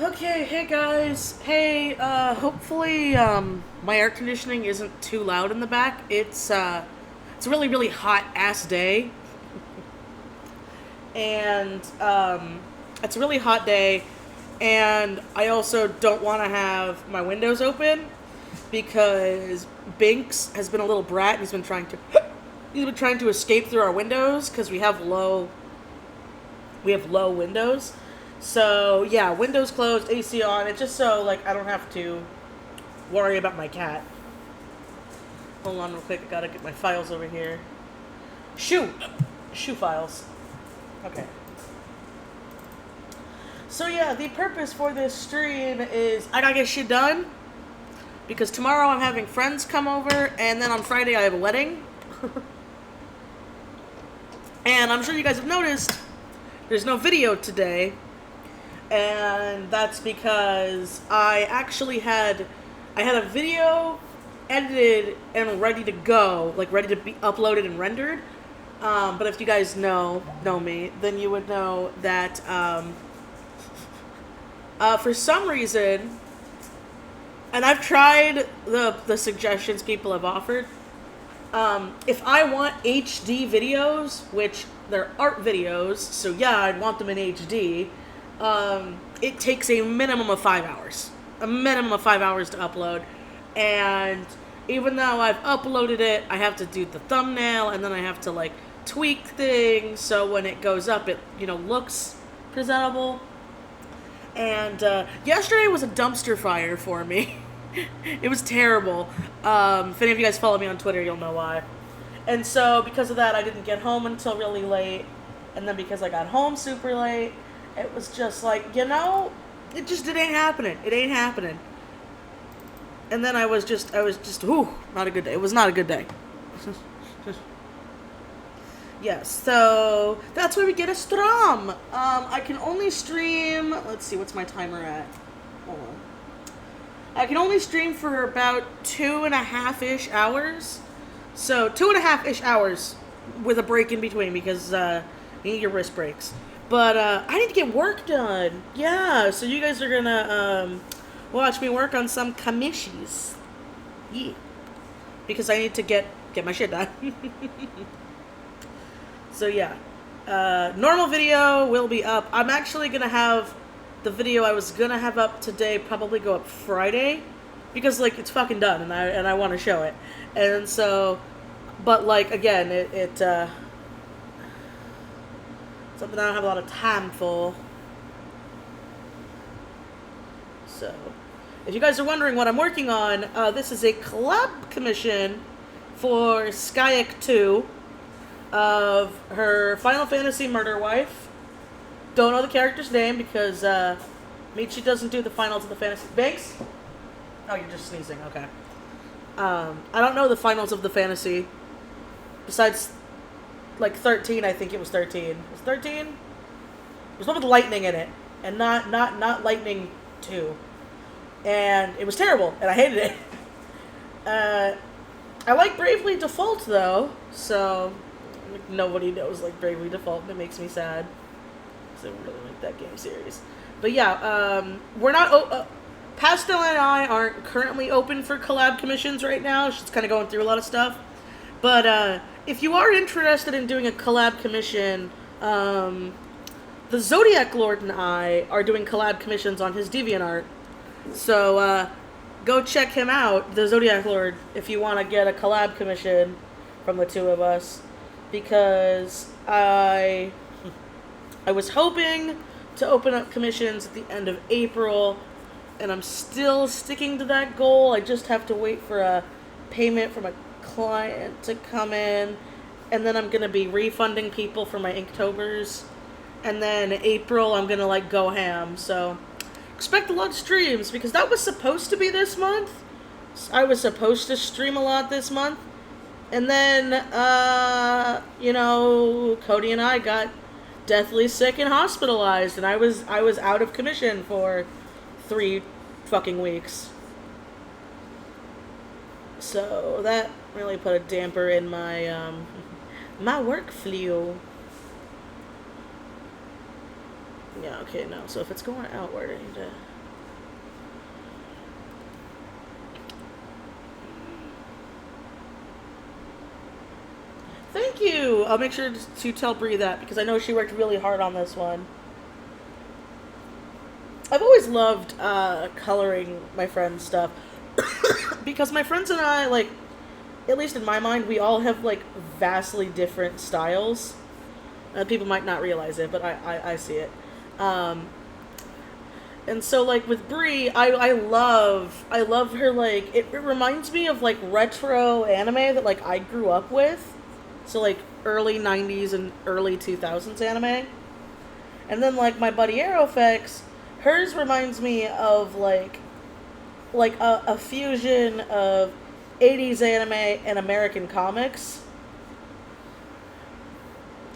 Okay, hey guys. Hey, hopefully, my air conditioning isn't too loud in the back. It's a really, really hot ass day. And, it's a really hot day. And I also don't want to have my windows open because Binks has been a little brat and he's been trying to escape through our windows because we have low windows. So yeah, windows closed, AC on. It's just so like I don't have to worry about my cat. Hold on real quick, I gotta get my files over here. Shoe! Shoe files. Okay. So yeah, the purpose for this stream is I gotta get shit done. Because tomorrow I'm having friends come over, and then on Friday I have a wedding. And I'm sure you guys have noticed there's no video today. And that's because I had a video edited and ready to go, like ready to be uploaded and rendered. But if you guys know me, then you would know that for some reason, and I've tried the suggestions people have offered. If I want HD videos, which they're art videos, so yeah, I'd want them in HD. It takes a minimum of 5 hours. A minimum of 5 hours to upload. And even though I've uploaded it, I have to do the thumbnail, and then I have to, like, tweak things so when it goes up, it, looks presentable. And, yesterday was a dumpster fire for me. It was terrible. If any of you guys follow me on Twitter, you'll know why. And so, because of that, I didn't get home until really late. And then because I got home super late, it was just like, it ain't happening. It ain't happening. And then I was just, not a good day. It was not a good day. Yes, so that's where we get a strum. I can only stream, let's see, what's my timer at? Hold on. I can only stream for about 2.5-ish hours. So 2.5-ish hours with a break in between because you need your wrist breaks. But I need to get work done. Yeah, so you guys are gonna watch me work on some commissions. Yeah. Because I need to get my shit done. So yeah. Normal video will be up. I'm actually gonna have the video I was gonna have up today probably go up Friday. Because like it's fucking done and I wanna show it. And so but like again it something I don't have a lot of time for. So, if you guys are wondering what I'm working on, this is a collab commission for Skyac 2 of her Final Fantasy murder wife. Don't know the character's name because Michi doesn't do the finals of the fantasy. Banks? Oh, you're just sneezing. Okay. I don't know the finals of the fantasy. Besides like 13, I think it was 13. It was 13? It was one with lightning in it. And not lightning 2. And it was terrible, and I hated it. I like Bravely Default, though. So, nobody knows like Bravely Default, and it makes me sad. Because I really like that game series. But yeah, we're not... Pastel and I aren't currently open for collab commissions right now. She's kind of going through a lot of stuff. But, if you are interested in doing a collab commission, the Zodiac Lord and I are doing collab commissions on his DeviantArt. So, go check him out, the Zodiac Lord, if you want to get a collab commission from the two of us. Because I was hoping to open up commissions at the end of April, and I'm still sticking to that goal. I just have to wait for a payment from a client to come in, and then I'm gonna be refunding people for my Inktober's, and then April I'm gonna like go ham. So expect a lot of streams because that was supposed to be this month. I was supposed to stream a lot this month, and then Cody and I got deathly sick and hospitalized, and I was out of commission for 3 fucking weeks. So that really put a damper in my my work flow. Yeah, okay, no. So if it's going outward, I need to... Thank you! I'll make sure to tell Bree that, because I know she worked really hard on this one. I've always loved coloring my friends' stuff. Because my friends and I, like, at least in my mind, we all have, like, vastly different styles. People might not realize it, but I see it. And so, like, with Brie, I love her, like, it reminds me of, like, retro anime that, like, I grew up with. So, like, early 90s and early 2000s anime. And then, like, my buddy Aerofix, hers reminds me of, like a fusion of 80s anime and American comics.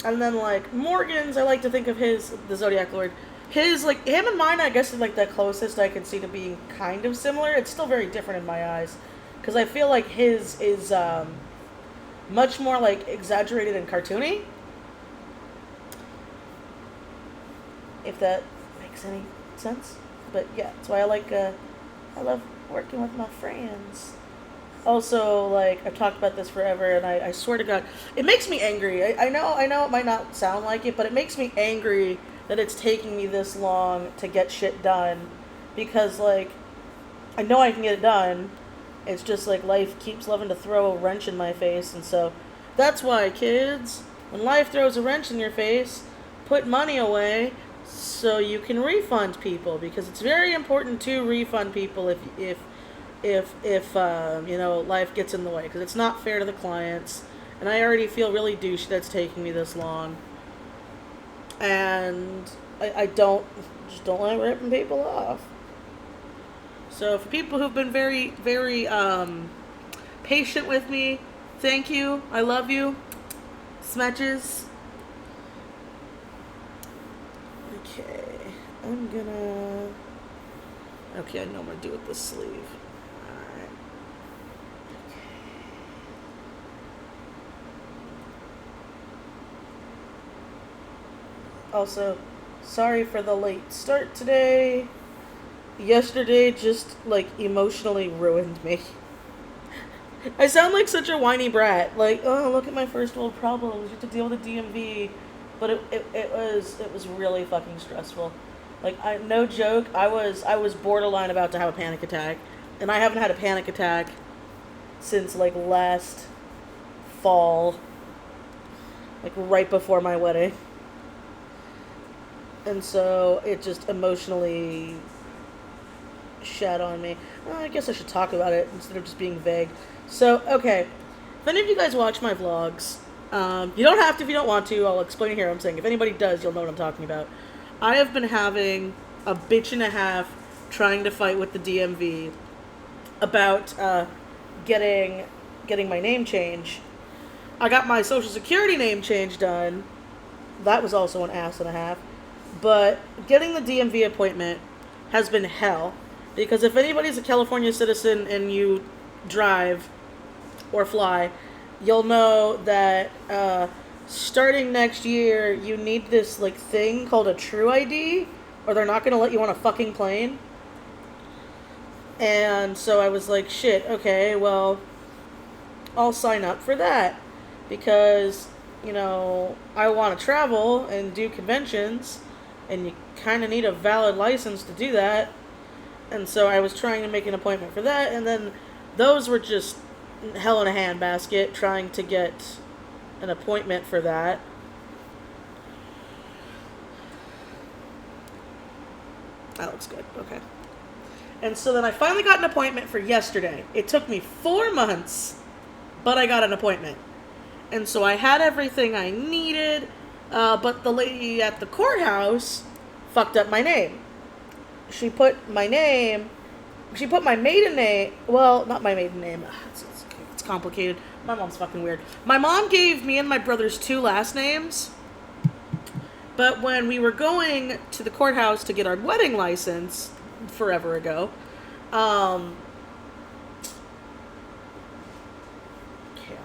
And then, like, Morgan's, I like to think of his, the Zodiac Lord. His, like, him and mine, I guess, is, like, the closest I can see to being kind of similar. It's still very different in my eyes. Because I feel like his is, much more, like, exaggerated and cartoony. If that makes any sense. But, yeah, that's why I love working with my friends. Also, like, I've talked about this forever, and I swear to God, it makes me angry. I know it might not sound like it, but it makes me angry that it's taking me this long to get shit done. Because, like, I know I can get it done. It's just, like, life keeps loving to throw a wrench in my face, and so that's why, kids, when life throws a wrench in your face, put money away so you can refund people, because it's very important to refund people if you know, life gets in the way, because it's not fair to the clients, and I already feel really douche that's taking me this long, and I don't like ripping people off. So for people who've been very, very patient with me, thank you. I love you. Smetches. Okay, I'm gonna... Okay, I know what I'm gonna do with this sleeve. Alright. Okay. Also, sorry for the late start today. Yesterday just, like, emotionally ruined me. I sound like such a whiny brat. Like, oh, look at my first world problems. You have to deal with the DMV. But it was really fucking stressful. Like, no joke, I was borderline about to have a panic attack. And I haven't had a panic attack since, like, last fall. Like, right before my wedding. And so it just emotionally shed on me. Well, I guess I should talk about it instead of just being vague. So, okay. If any of you guys watch my vlogs, you don't have to if you don't want to. I'll explain here what I'm saying. If anybody does, you'll know what I'm talking about. I have been having a bitch and a half trying to fight with the DMV about getting my name change. I got my social security name change done. That was also an ass and a half. But getting the DMV appointment has been hell. Because if anybody's a California citizen and you drive or fly, you'll know that starting next year, you need this, like, thing called a True ID, or they're not going to let you on a fucking plane. And so I was like, shit, okay, well, I'll sign up for that. Because, you know, I want to travel and do conventions, and you kind of need a valid license to do that. And so I was trying to make an appointment for that, and then those were just hell in a handbasket, trying to get an appointment for that. That looks good. Okay. And so then I finally got an appointment for yesterday. It took me 4 months, but I got an appointment. And so I had everything I needed, but the lady at the courthouse fucked up my name. She put my maiden name, well, not my maiden name, it's complicated. My mom's fucking weird. My mom gave me and my brothers 2 last names, but when we were going to the courthouse to get our wedding license forever ago, okay,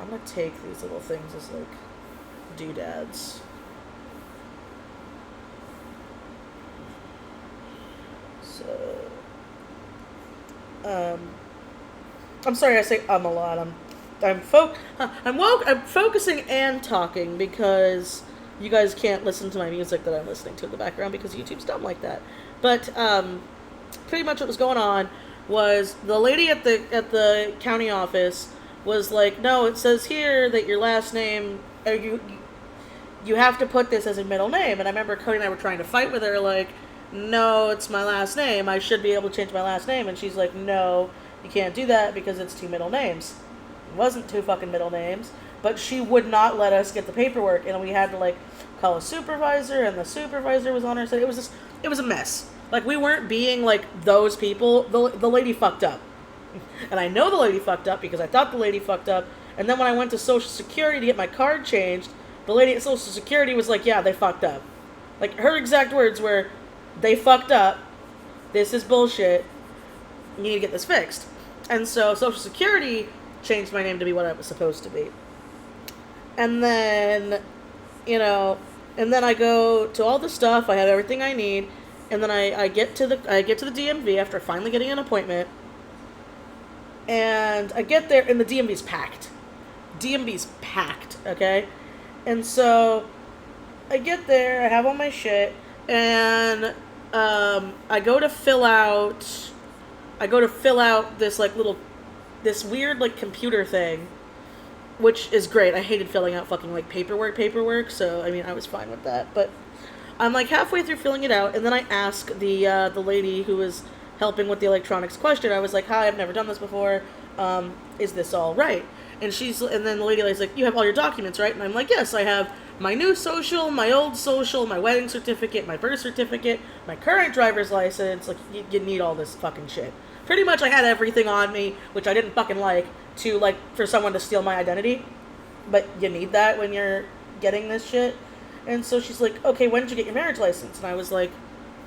I'm gonna take these little things as, like, doodads. um, I'm sorry, I say a lot. I'm focusing and talking because you guys can't listen to my music that I'm listening to in the background because YouTube's dumb like that. But pretty much what was going on was the lady at the county office was like, no, it says here that your last name, you have to put this as a middle name. And I remember Cody and I were trying to fight with her, like, no, it's my last name. I should be able to change my last name. And she's like, no, you can't do that because it's 2 middle names. It wasn't 2 fucking middle names, but she would not let us get the paperwork, and we had to like call a supervisor, and the supervisor was on our side. It was a mess. Like, we weren't being like those people. The lady fucked up, and I know the lady fucked up because I thought the lady fucked up. And then when I went to Social Security to get my card changed, the lady at Social Security was like, yeah, they fucked up. Like, her exact words were, they fucked up. This is bullshit. You need to get this fixed. And so Social Security changed my name to be what I was supposed to be. And then, and then I go to all the stuff. I have everything I need. And then I get to the DMV after finally getting an appointment. And I get there, and the DMV's packed. DMV's packed, okay? And so I get there, I have all my shit, and I go to fill out this weird, like, computer thing, which is great. I hated filling out fucking, like, paperwork, so, I mean, I was fine with that. But I'm, like, halfway through filling it out, and then I ask the lady who was helping with the electronics question. I was like, hi, I've never done this before. Is this all right? And then the lady was like, you have all your documents, right? And I'm like, yes, I have my new social, my old social, my wedding certificate, my birth certificate, my current driver's license. Like, you need all this fucking shit. Pretty much I had everything on me, which I didn't fucking like, for someone to steal my identity. But you need that when you're getting this shit. And so she's like, okay, when did you get your marriage license? And I was like,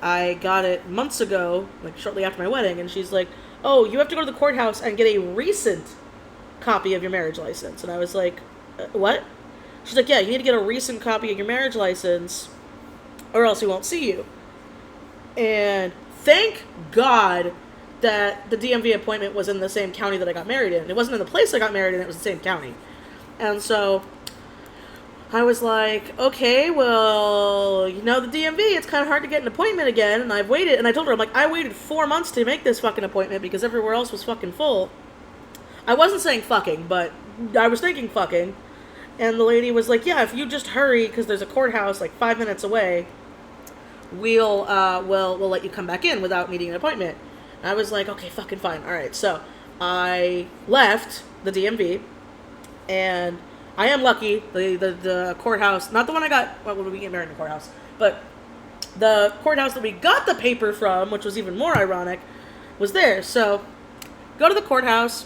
I got it months ago, like shortly after my wedding. And she's like, oh, you have to go to the courthouse and get a recent copy of your marriage license. And I was like, what? She's like, yeah, you need to get a recent copy of your marriage license or else we won't see you. And thank God that the DMV appointment was in the same county that I got married in. It wasn't in the place I got married in, it was the same county. And so I was like, okay, well, the DMV, it's kind of hard to get an appointment again, and I've waited, and I told her, I'm like, I waited 4 months to make this fucking appointment because everywhere else was fucking full. I wasn't saying fucking, but I was thinking fucking, and the lady was like, yeah, if you just hurry, because there's a courthouse like 5 minutes away, we'll let you come back in without needing an appointment. And I was like, okay, fucking fine, alright, so I left the DMV, and I am lucky, the courthouse, not the one I got, well, when we get married in the courthouse, but the courthouse that we got the paper from, which was even more ironic, was there. So, go to the courthouse,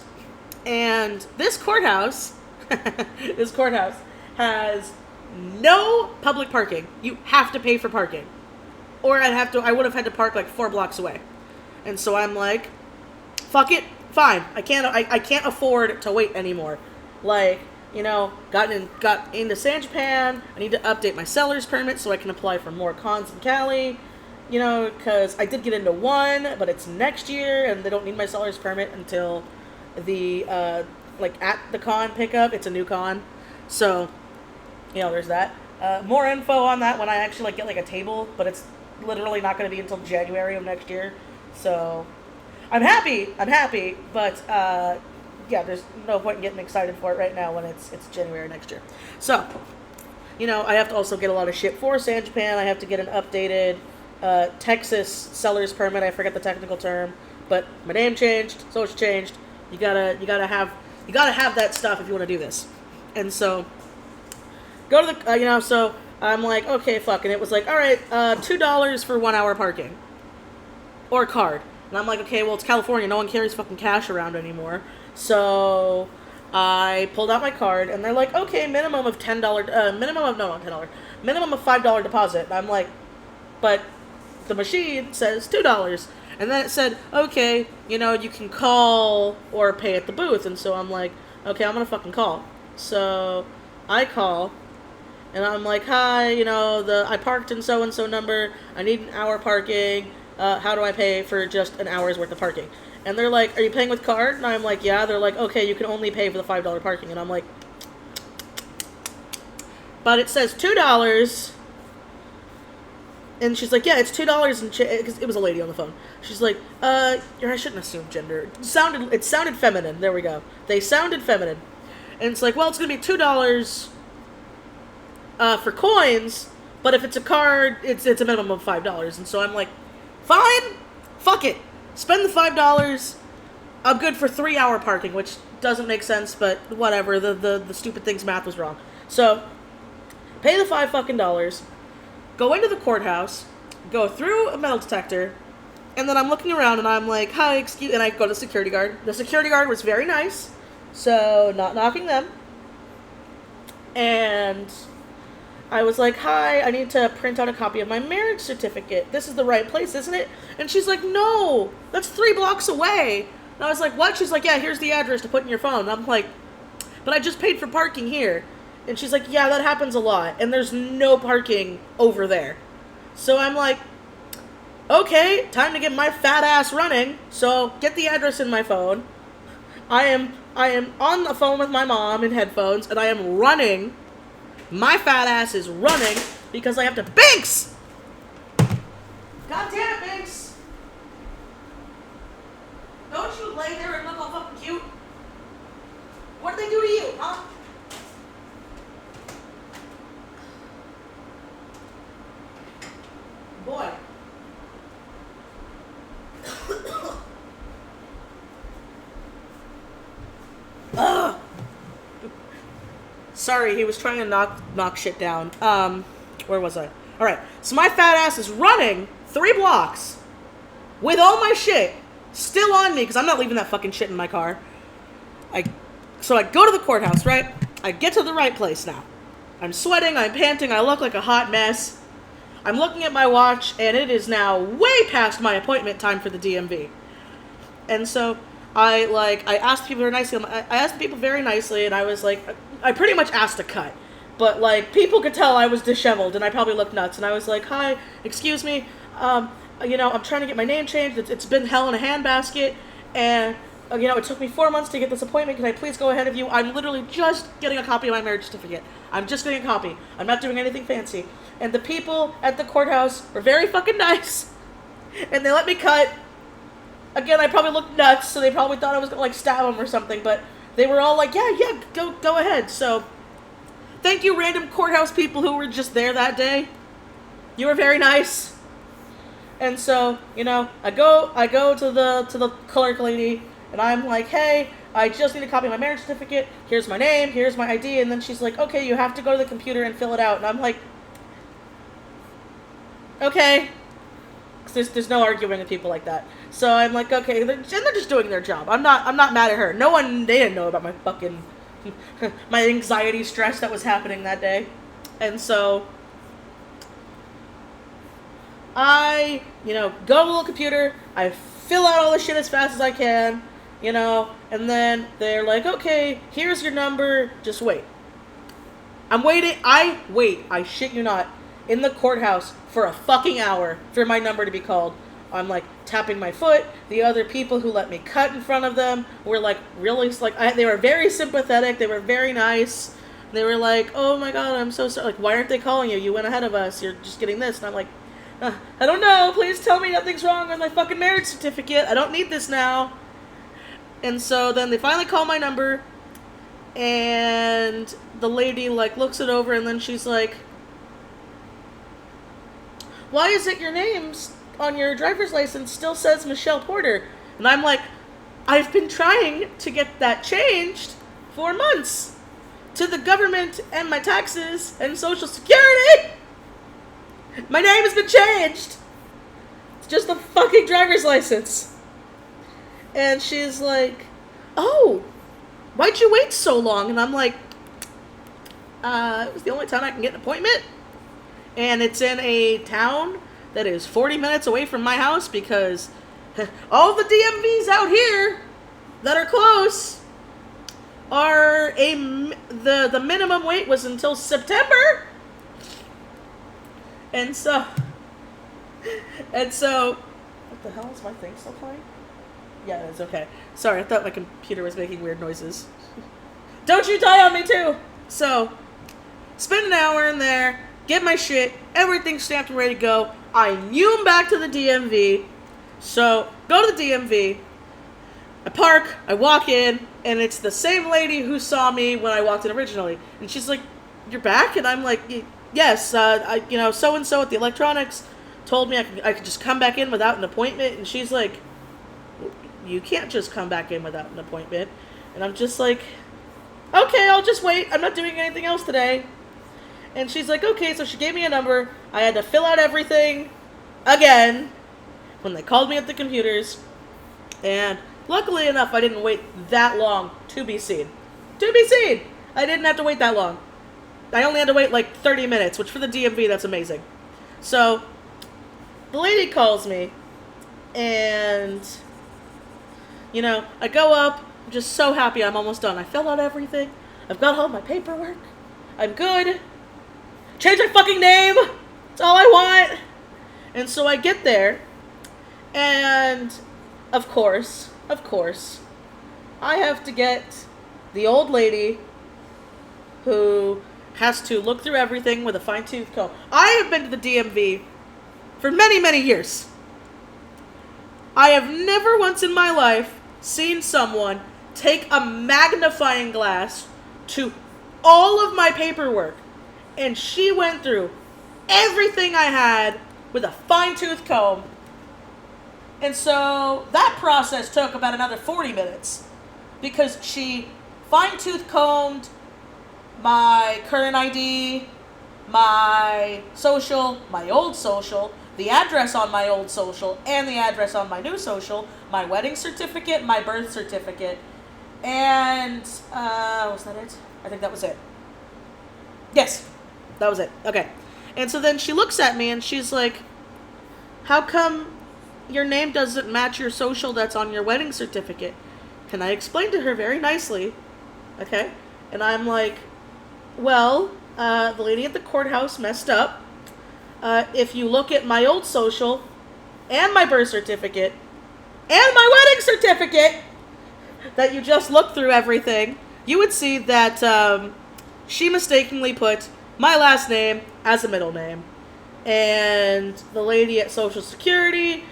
and this courthouse has no public parking. You have to pay for parking. Or I would have had to park like 4 blocks away. And so I'm like, fuck it, fine. I can't afford to wait anymore. Like, got into San Japan. I need to update my seller's permit so I can apply for more cons in Cali. Because I did get into one, but it's next year, and they don't need my seller's permit until the, at the con pickup. It's a new con. So, there's that. More info on that when I actually, get, a table, but it's literally not going to be until January of next year. So, I'm happy, but, yeah, there's no point in getting excited for it right now when it's January next year. So, I have to also get a lot of shit for San Japan. I have to get an updated Texas seller's permit. I forget the technical term, but my name changed, social changed. You gotta have that stuff if you want to do this. And so, go to the so I'm like, okay, fuck, and it was like, all right, $2 for 1 hour parking or card. And I'm like, okay, well, it's California. No one carries fucking cash around anymore. So I pulled out my card, and they're like, okay, minimum of $5 deposit. And I'm like, but the machine says $2. And then it said, okay, you can call or pay at the booth. And so I'm like, okay, I'm going to fucking call. So I call, and I'm like, hi, I parked in so-and-so number. I need an hour parking. how do I pay for just an hour's worth of parking? And they're like, are you paying with card? And I'm like, yeah. They're like, okay, you can only pay for the $5 parking. And I'm like, but it says $2. And she's like, yeah, it's $2 and because it was a lady on the phone. She's like, I shouldn't assume gender. It sounded feminine. There we go. They sounded feminine. And it's like, well, it's gonna be $2 for coins, but if it's a card, it's a minimum of $5. And so I'm like, fine, fuck it, spend the $5. I'm good for 3-hour parking, which doesn't make sense, but whatever. The stupid thing's math was wrong. So pay the $5 go into the courthouse, go through a metal detector, and then I'm looking around and I'm like, hi, excuse, and I go to the security guard. The security guard was very nice, so not knocking them. And I was like, hi, I need to print out a copy of my marriage certificate. This is the right place, isn't it? And she's like, no, that's 3 blocks away. And I was like, what? She's like, yeah, here's the address to put in your phone. And I'm like, but I just paid for parking here. And she's like, yeah, that happens a lot. And there's no parking over there. So I'm like, okay, time to get my fat ass running. So get the address in my phone. I am on the phone with my mom in headphones, and I am running. My fat ass is running because I have to Binks! God damn it, Binks! Don't you lay there and look all fucking cute? What did they do to you, huh? Boy. Ugh. Sorry, he was trying to knock shit down. Where was I? Alright, so my fat ass is running 3 blocks with all my shit still on me, because I'm not leaving that fucking shit in my car. So I go to the courthouse, right? I get to the right place now. I'm sweating, I'm panting, I look like a hot mess. I'm looking at my watch, and it is now way past my appointment time for the DMV. And so I asked people very nicely. I asked people very nicely, and I was like, I pretty much asked to cut. But, like, people could tell I was disheveled, and I probably looked nuts. And I was like, hi, excuse me, I'm trying to get my name changed. It's been hell in a handbasket, and, it took me 4 months to get this appointment. Can I please go ahead of you? I'm literally just getting a copy of my marriage certificate. I'm just getting a copy. I'm not doing anything fancy. And the people at the courthouse were very fucking nice. And they let me cut. Again, I probably looked nuts, so they probably thought I was gonna, stab them or something. But they were all like, yeah, go ahead. So, thank you, random courthouse people who were just there that day. You were very nice. And so, I go to the clerk lady, and I'm like, hey, I just need a copy of my marriage certificate. Here's my name, here's my ID. And then she's like, okay, you have to go to the computer and fill it out. And I'm like, okay. There's no arguing with people like that. So I'm like, okay, they're just doing their job. I'm not mad at her. They didn't know about my fucking, my anxiety, stress that was happening that day. And so I, go to the little computer, I fill out all the shit as fast as I can, and then they're like, okay, here's your number, just wait. I'm waiting, I shit you not, in the courthouse for a fucking hour for my number to be called. I'm tapping my foot. The other people who let me cut in front of them were really they were very sympathetic. They were very nice. They were like, oh my god, I'm so sorry. Why aren't they calling you? You went ahead of us. You're just getting this. And I'm like, I don't know. Please tell me nothing's wrong with my fucking marriage certificate. I don't need this now. And so then they finally call my number, and the lady looks it over, and then she's like, why is it your name's on your driver's license still says Michelle Porter? And I'm like, I've been trying to get that changed for months to the government and my taxes and Social Security. My name has been changed. It's just a fucking driver's license. And she's like, oh, why'd you wait so long? And I'm like, it was the only time I can get an appointment. And it's in a town that is 40 minutes away from my house, because all the DMVs out here that are close are the minimum wait was until September. And so What the hell? Is my thing still playing? Yeah, it is. Okay. Sorry, I thought my computer was making weird noises. Don't you die on me, too! So, spend an hour in there, get my shit, everything stamped and ready to go. I I'm back to the DMV. So, go to the DMV. I park, I walk in, and it's the same lady who saw me when I walked in originally. And she's like, "You're back?" And I'm like, "Yes, so-and-so at the electronics told me I could just come back in without an appointment." And she's like, "You can't just come back in without an appointment." And I'm just like, "Okay, I'll just wait. I'm not doing anything else today." And she's like, "Okay," so she gave me a number. I had to fill out everything again when they called me at the computers. And luckily enough, I didn't wait that long to be seen. To be seen! I didn't have to wait that long. I only had to wait like 30 minutes, which for the DMV, that's amazing. So, the lady calls me, and, I go up, I'm just so happy I'm almost done. I filled out everything. I've got all my paperwork. I'm good. Change my fucking name! That's all I want! And so I get there, and of course, I have to get the old lady who has to look through everything with a fine-tooth comb. I have been to the DMV for many, many years. I have never once in my life seen someone take a magnifying glass to all of my paperwork, and she went through everything I had with a fine-tooth comb. And so that process took about another 40 minutes because she fine-tooth combed my current ID, my social, my old social, the address on my old social, and the address on my new social, my wedding certificate, my birth certificate, and, was that it? I think that was it. Yes, that was it. Okay. And so then she looks at me and she's like, "How come your name doesn't match your social that's on your wedding certificate?" And I explained to her very nicely, okay? And I'm like, "Well, the lady at the courthouse messed up. If you look at my old social and my birth certificate and my wedding certificate that you just looked through everything, you would see that she mistakenly put my last name as a middle name." And the lady at Social Security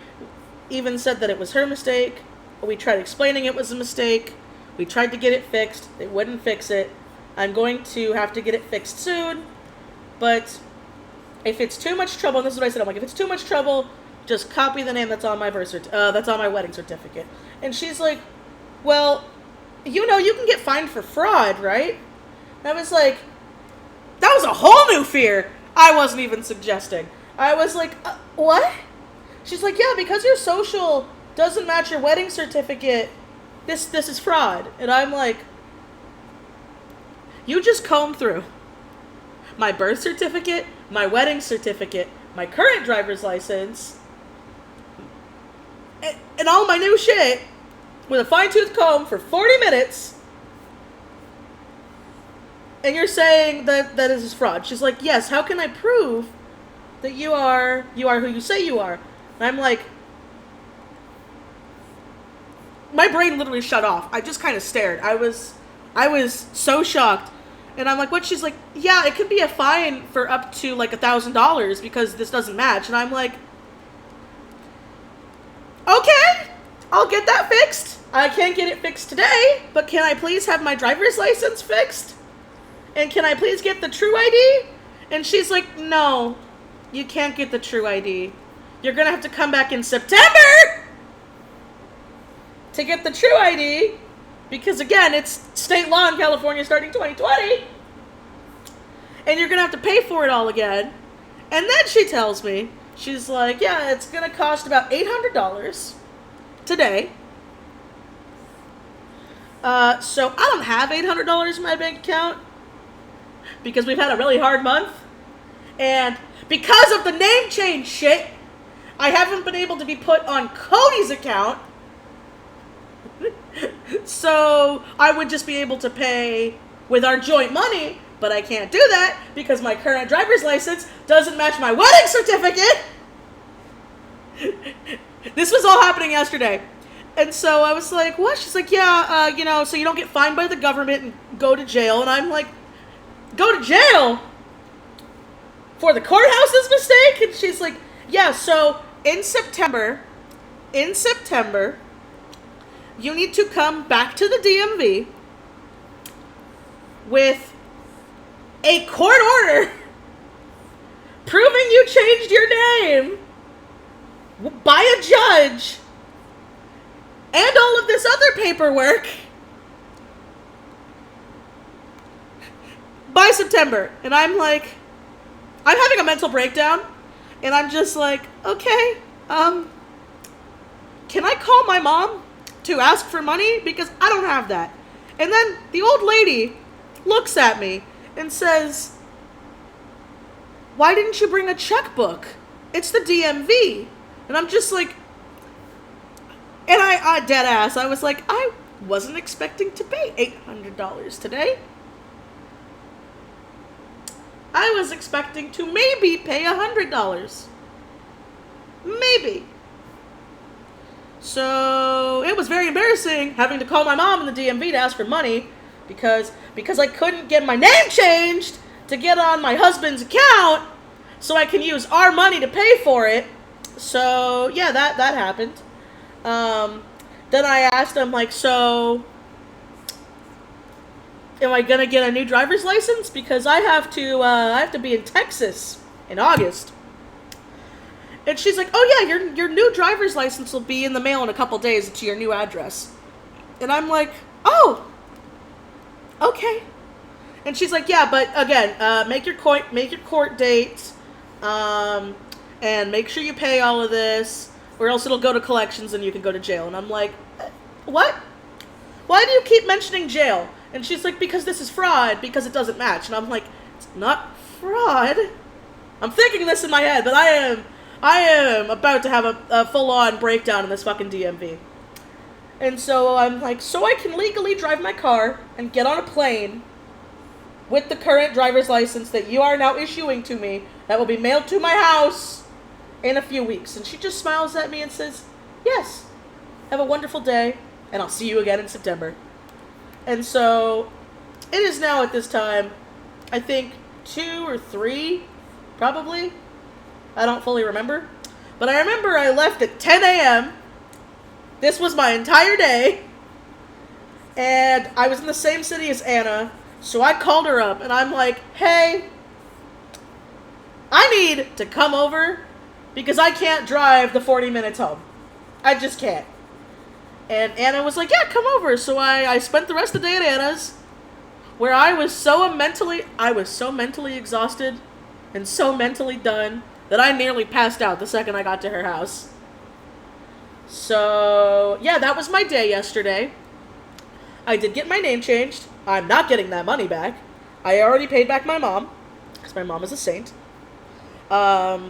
even said that it was her mistake. We tried explaining it was a mistake. We tried to get it fixed. They wouldn't fix it. I'm going to have to get it fixed soon. But if it's too much trouble, and this is what I said, I'm like, if it's too much trouble, just copy the name that's on my that's on my wedding certificate. And she's like, "Well, you can get fined for fraud, right?" And I was like, that was a whole new fear I wasn't even suggesting. I was like, what? She's like, "Yeah, because your social doesn't match your wedding certificate, this is fraud." And I'm like, you just comb through my birth certificate, my wedding certificate, my current driver's license, and all my new shit with a fine-tooth comb for 40 minutes, and you're saying that this is fraud. She's like, "Yes, how can I prove that you are who you say you are?" And I'm like, my brain literally shut off. I just kind of stared. I was so shocked. And I'm like, "What?" She's like, "Yeah, it could be a fine for up to like $1,000 because this doesn't match." And I'm like, "Okay, I'll get that fixed. I can't get it fixed today, but can I please have my driver's license fixed? And can I please get the true ID?" And she's like, "No, you can't get the true ID. You're going to have to come back in September to get the true ID because, again, it's state law in California starting 2020. And you're going to have to pay for it all again." And then she tells me, she's like, "Yeah, it's going to cost about $800 today. So I don't have $800 in my bank account because we've had a really hard month. And because of the name change shit, I haven't been able to be put on Cody's account. So I would just be able to pay with our joint money, but I can't do that because my current driver's license doesn't match my wedding certificate. This was all happening yesterday. And so I was like, what? She's like, yeah, so you don't get fined by the government and go to jail. And I'm like, go to jail? For the courthouse's mistake? And she's like, yeah, so in September, you need to come back to the DMV with a court order proving you changed your name by a judge and all of this other paperwork by September. And I'm like, I'm having a mental breakdown, and I'm just like, okay, can I call my mom to ask for money? Because I don't have that. And then the old lady looks at me and says, why didn't you bring a checkbook? It's the DMV. And I'm just like, and I dead ass, I was like, I wasn't expecting to pay $800 today. I was expecting to maybe pay $100. Maybe. So it was very embarrassing having to call my mom in the DMV to ask for money because I couldn't get my name changed to get on my husband's account so I can use our money to pay for it. So yeah, that happened. Then I asked him, like, so am I gonna get a new driver's license? Because I have to be in Texas in August. And she's like, oh yeah, your new driver's license will be in the mail in a couple days to your new address. And I'm like, oh, okay. And she's like, yeah, but again, make your court date, and make sure you pay all of this, or else it'll go to collections and you can go to jail. And I'm like, what? Why do you keep mentioning jail? And she's like, because this is fraud, because it doesn't match. And I'm like, it's not fraud. I'm thinking this in my head, but I am about to have a full-on breakdown in this fucking DMV. And so I'm like, so I can legally drive my car and get on a plane with the current driver's license that you are now issuing to me that will be mailed to my house in a few weeks. And she just smiles at me and says, yes, have a wonderful day, and I'll see you again in September. And so it is now at this time, I think 2 or 3, probably. I don't fully remember. But I remember I left at 10 a.m. This was my entire day. And I was in the same city as Anna. So I called her up and I'm like, hey, I need to come over because I can't drive the 40 minutes home. I just can't. And Anna was like, yeah, come over. So I spent the rest of the day at Anna's, where I was so mentally exhausted and so mentally done that I nearly passed out the second I got to her house. So, yeah, that was my day yesterday. I did get my name changed. I'm not getting that money back. I already paid back my mom, because my mom is a saint. But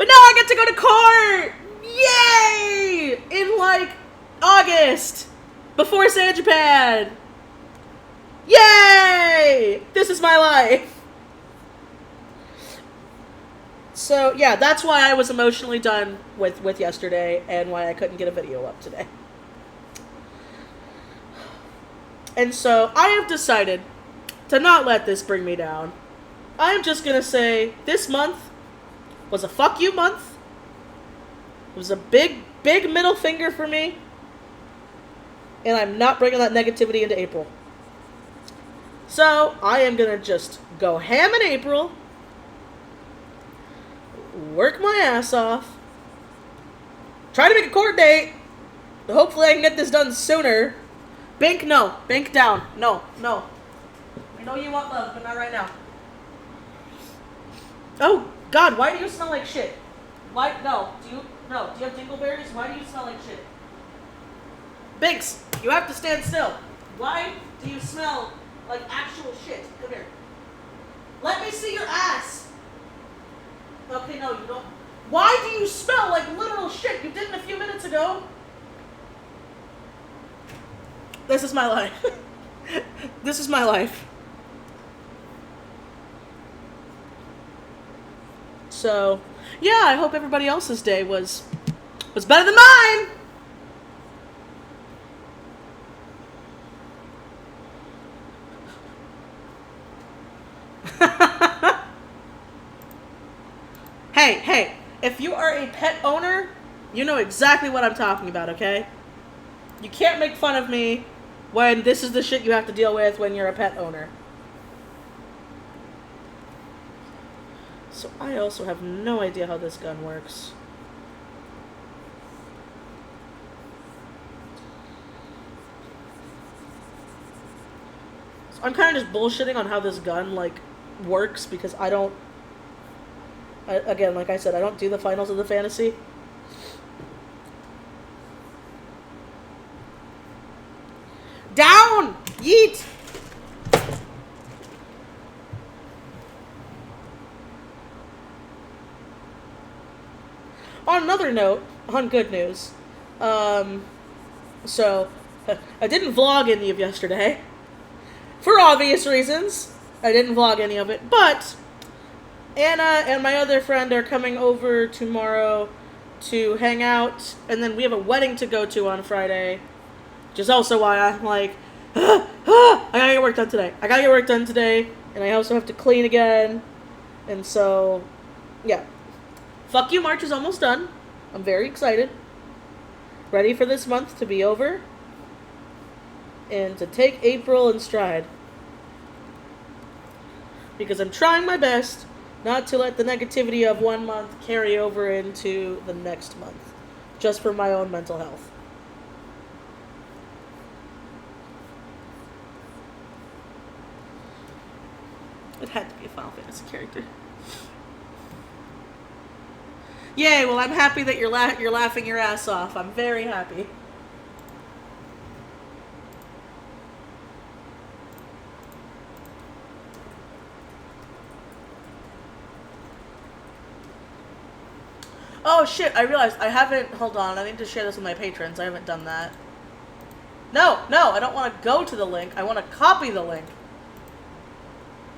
now I get to go to court! Yay! In, like, August! Before San Japan! Yay! This is my life! So, yeah, that's why I was emotionally done with yesterday, and why I couldn't get a video up today. And so, I have decided to not let this bring me down. I'm just gonna say, this month was a fuck you month. It was a big, big middle finger for me. And I'm not bringing that negativity into April. So, I am gonna just go ham in April, work my ass off, try to make a court date. Hopefully I can get this done sooner. Bank, no. Bank down. No. I know you want love, but not right now. Oh, God, why do you smell like shit? Why? No. Do you have dingleberries? Why do you smell like shit? Binks, you have to stand still. Why do you smell like actual shit? Come here. Let me see your ass. Okay, no, you don't. Why do you smell like literal shit? You didn't a few minutes ago. This is my life. This is my life. So, yeah, I hope everybody else's day was was better than mine! Hey, if you are a pet owner, you know exactly what I'm talking about, okay? You can't make fun of me when this is the shit you have to deal with when you're a pet owner. So I also have no idea how this gun works. So I'm kind of just bullshitting on how this gun, like, works because I don't... again, like I said, I don't do the finals of the fantasy. Down! Yeet! On another note, on good news, so, I didn't vlog any of yesterday. For obvious reasons. I didn't vlog any of it, but Anna and my other friend are coming over tomorrow to hang out, and then we have a wedding to go to on Friday, which is also why I'm like, I gotta get work done today. And I also have to clean again, and so, yeah. Fuck you, March is almost done. I'm very excited. Ready for this month to be over, and to take April in stride. Because I'm trying my best not to let the negativity of 1 month carry over into the next month. Just for my own mental health. It had to be a Final Fantasy character. Yay, well I'm happy that you're laughing your ass off. I'm very happy. Oh shit, I realized I haven't, hold on, I need to share this with my patrons. I haven't done that. No, I don't want to go to the link. I want to copy the link.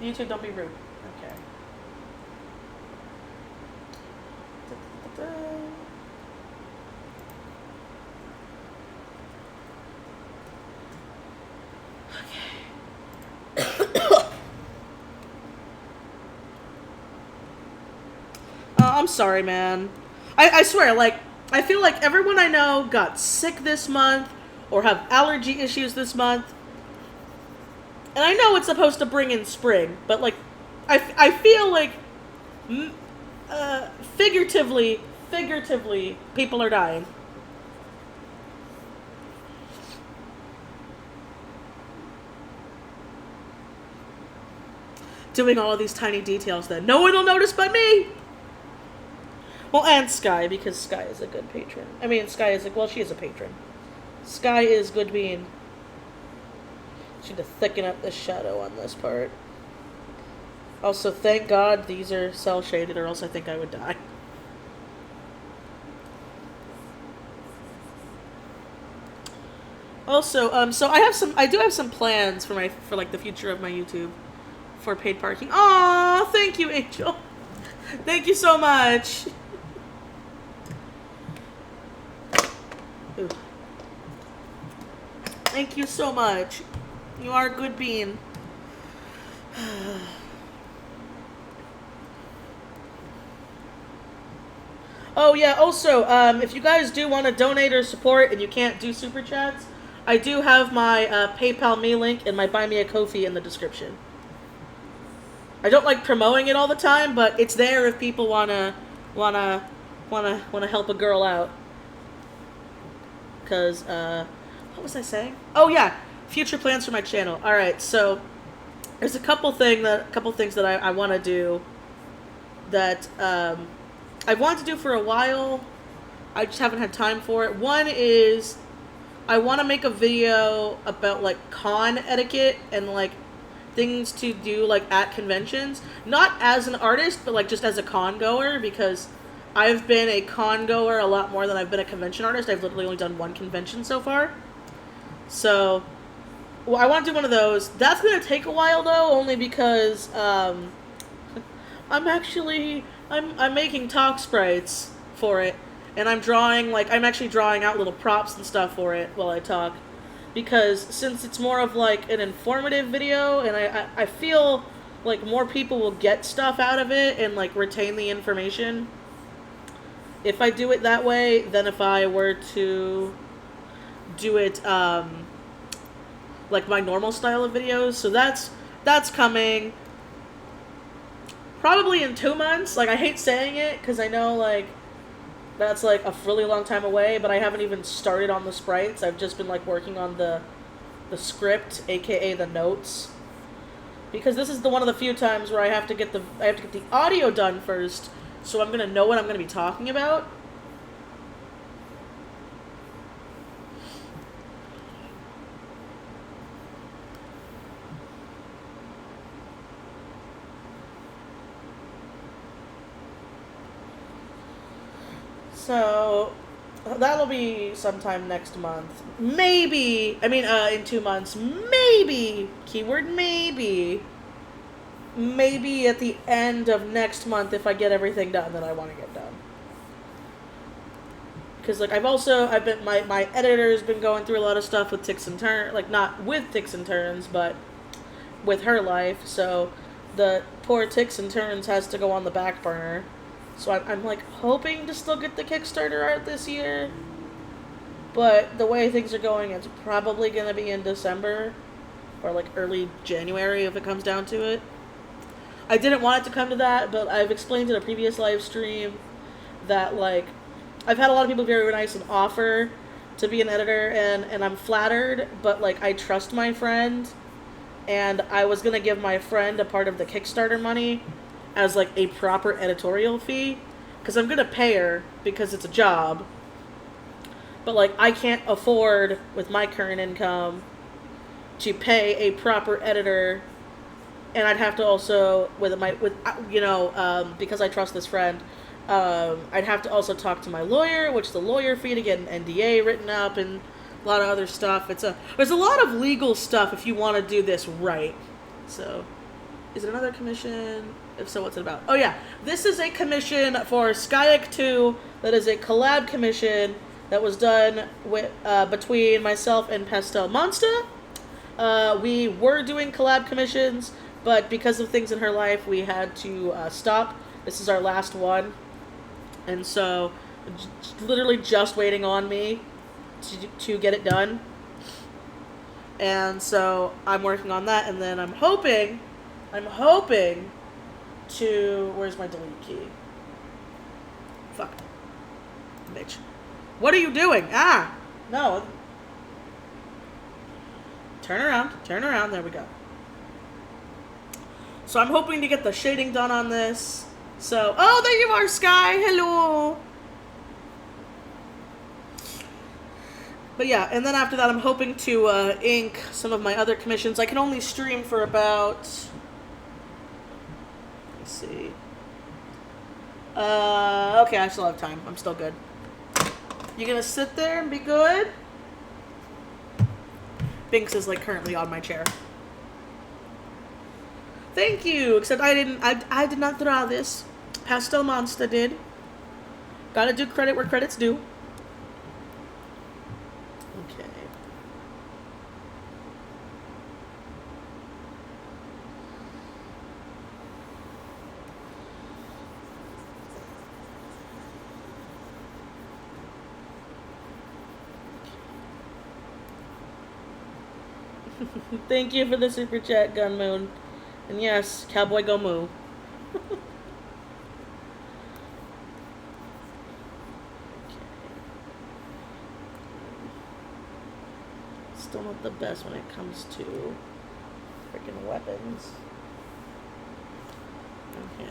YouTube, don't be rude. Okay. I'm sorry, man. I swear, like, I feel like everyone I know got sick this month or have allergy issues this month. And I know it's supposed to bring in spring, but, like, I feel like, figuratively, people are dying. Doing all of these tiny details that no one will notice but me! Well, and Sky, because Sky is a good patron. I mean, Sky is well, she is a patron. Sky is good bean. She need to thicken up the shadow on this part. Also, thank God these are cell shaded, or else I think I would die. Also, so I do have some plans for like the future of my YouTube for paid parking. Aw, thank you, Angel. Thank you so much. Ooh. Thank you so much. You are a good bean. Oh yeah, also, if you guys do want to donate or support and you can't do super chats, I do have my PayPal me link and my Buy Me a Ko-fi in the description. I don't like promoting it all the time, but it's there if people wanna help a girl out. Cause what was I saying? Oh yeah, future plans for my channel. All right, so there's a couple things that I want to do that I've wanted to do for a while. I just haven't had time for it. One is I want to make a video about like con etiquette and like things to do like at conventions. Not as an artist, but like just as a con goer, because I've been a con goer a lot more than I've been a convention artist. I've literally only done one convention so far. So, well, I want to do one of those. That's going to take a while, though, only because I'm making talk sprites for it. And I'm actually drawing out little props and stuff for it while I talk. Because since it's more of like an informative video, and I feel like more people will get stuff out of it and like retain the information if I do it that way than if I were to do it like my normal style of videos. So that's coming probably in 2 months. Like, I hate saying it because I know like that's like a really long time away, but I haven't even started on the sprites. I've just been like working on the script, aka the notes, because this is one of the few times where I have to get the audio done first, so I'm gonna know what I'm gonna be talking about. So that'll be sometime next month. Maybe, in 2 months. Maybe, keyword maybe. Maybe at the end of next month if I get everything done that I want to get done. Because, like, my editor's been going through a lot of stuff with Ticks and Turns. Like, not with Ticks and Turns, but with her life. So the poor Ticks and Turns has to go on the back burner. So I'm like hoping to still get the Kickstarter art this year, but the way things are going, it's probably going to be in December or like early January if it comes down to it. I didn't want it to come to that, but I've explained in a previous live stream that like I've had a lot of people very nice and offer to be an editor, and I'm flattered, but like I trust my friend, and I was going to give my friend a part of the Kickstarter money as like a proper editorial fee, because I'm gonna pay her because it's a job, but like I can't afford with my current income to pay a proper editor, and I'd have to also because I trust this friend, I'd have to also talk to my lawyer, which is the lawyer fee to get an NDA written up and a lot of other stuff. There's a lot of legal stuff if you want to do this right. So, is it another commission? If so, what's it about? Oh yeah, this is a commission for Skyac 2. That is a collab commission that was done with between myself and Pastel Monster. We were doing collab commissions, but because of things in her life, we had to stop. This is our last one, and so literally just waiting on me to get it done. And so I'm working on that, and then I'm hoping to... Where's my delete key? Fuck. Bitch. What are you doing? Ah! No. Turn around. There we go. So I'm hoping to get the shading done on this. So... Oh, there you are, Sky! Hello! But yeah, and then after that I'm hoping to ink some of my other commissions. I can only stream for about... Let's see. Okay, I still have time. I'm still good. You gonna sit there and be good? Binks is like currently on my chair. Thank you. Except I did not draw this. Pastel Monster did. Gotta do credit where credit's due. Okay. Thank you for the super chat, Gun Moon. And yes, Cowboy Go Moo. Okay. Still not the best when it comes to freaking weapons. Okay.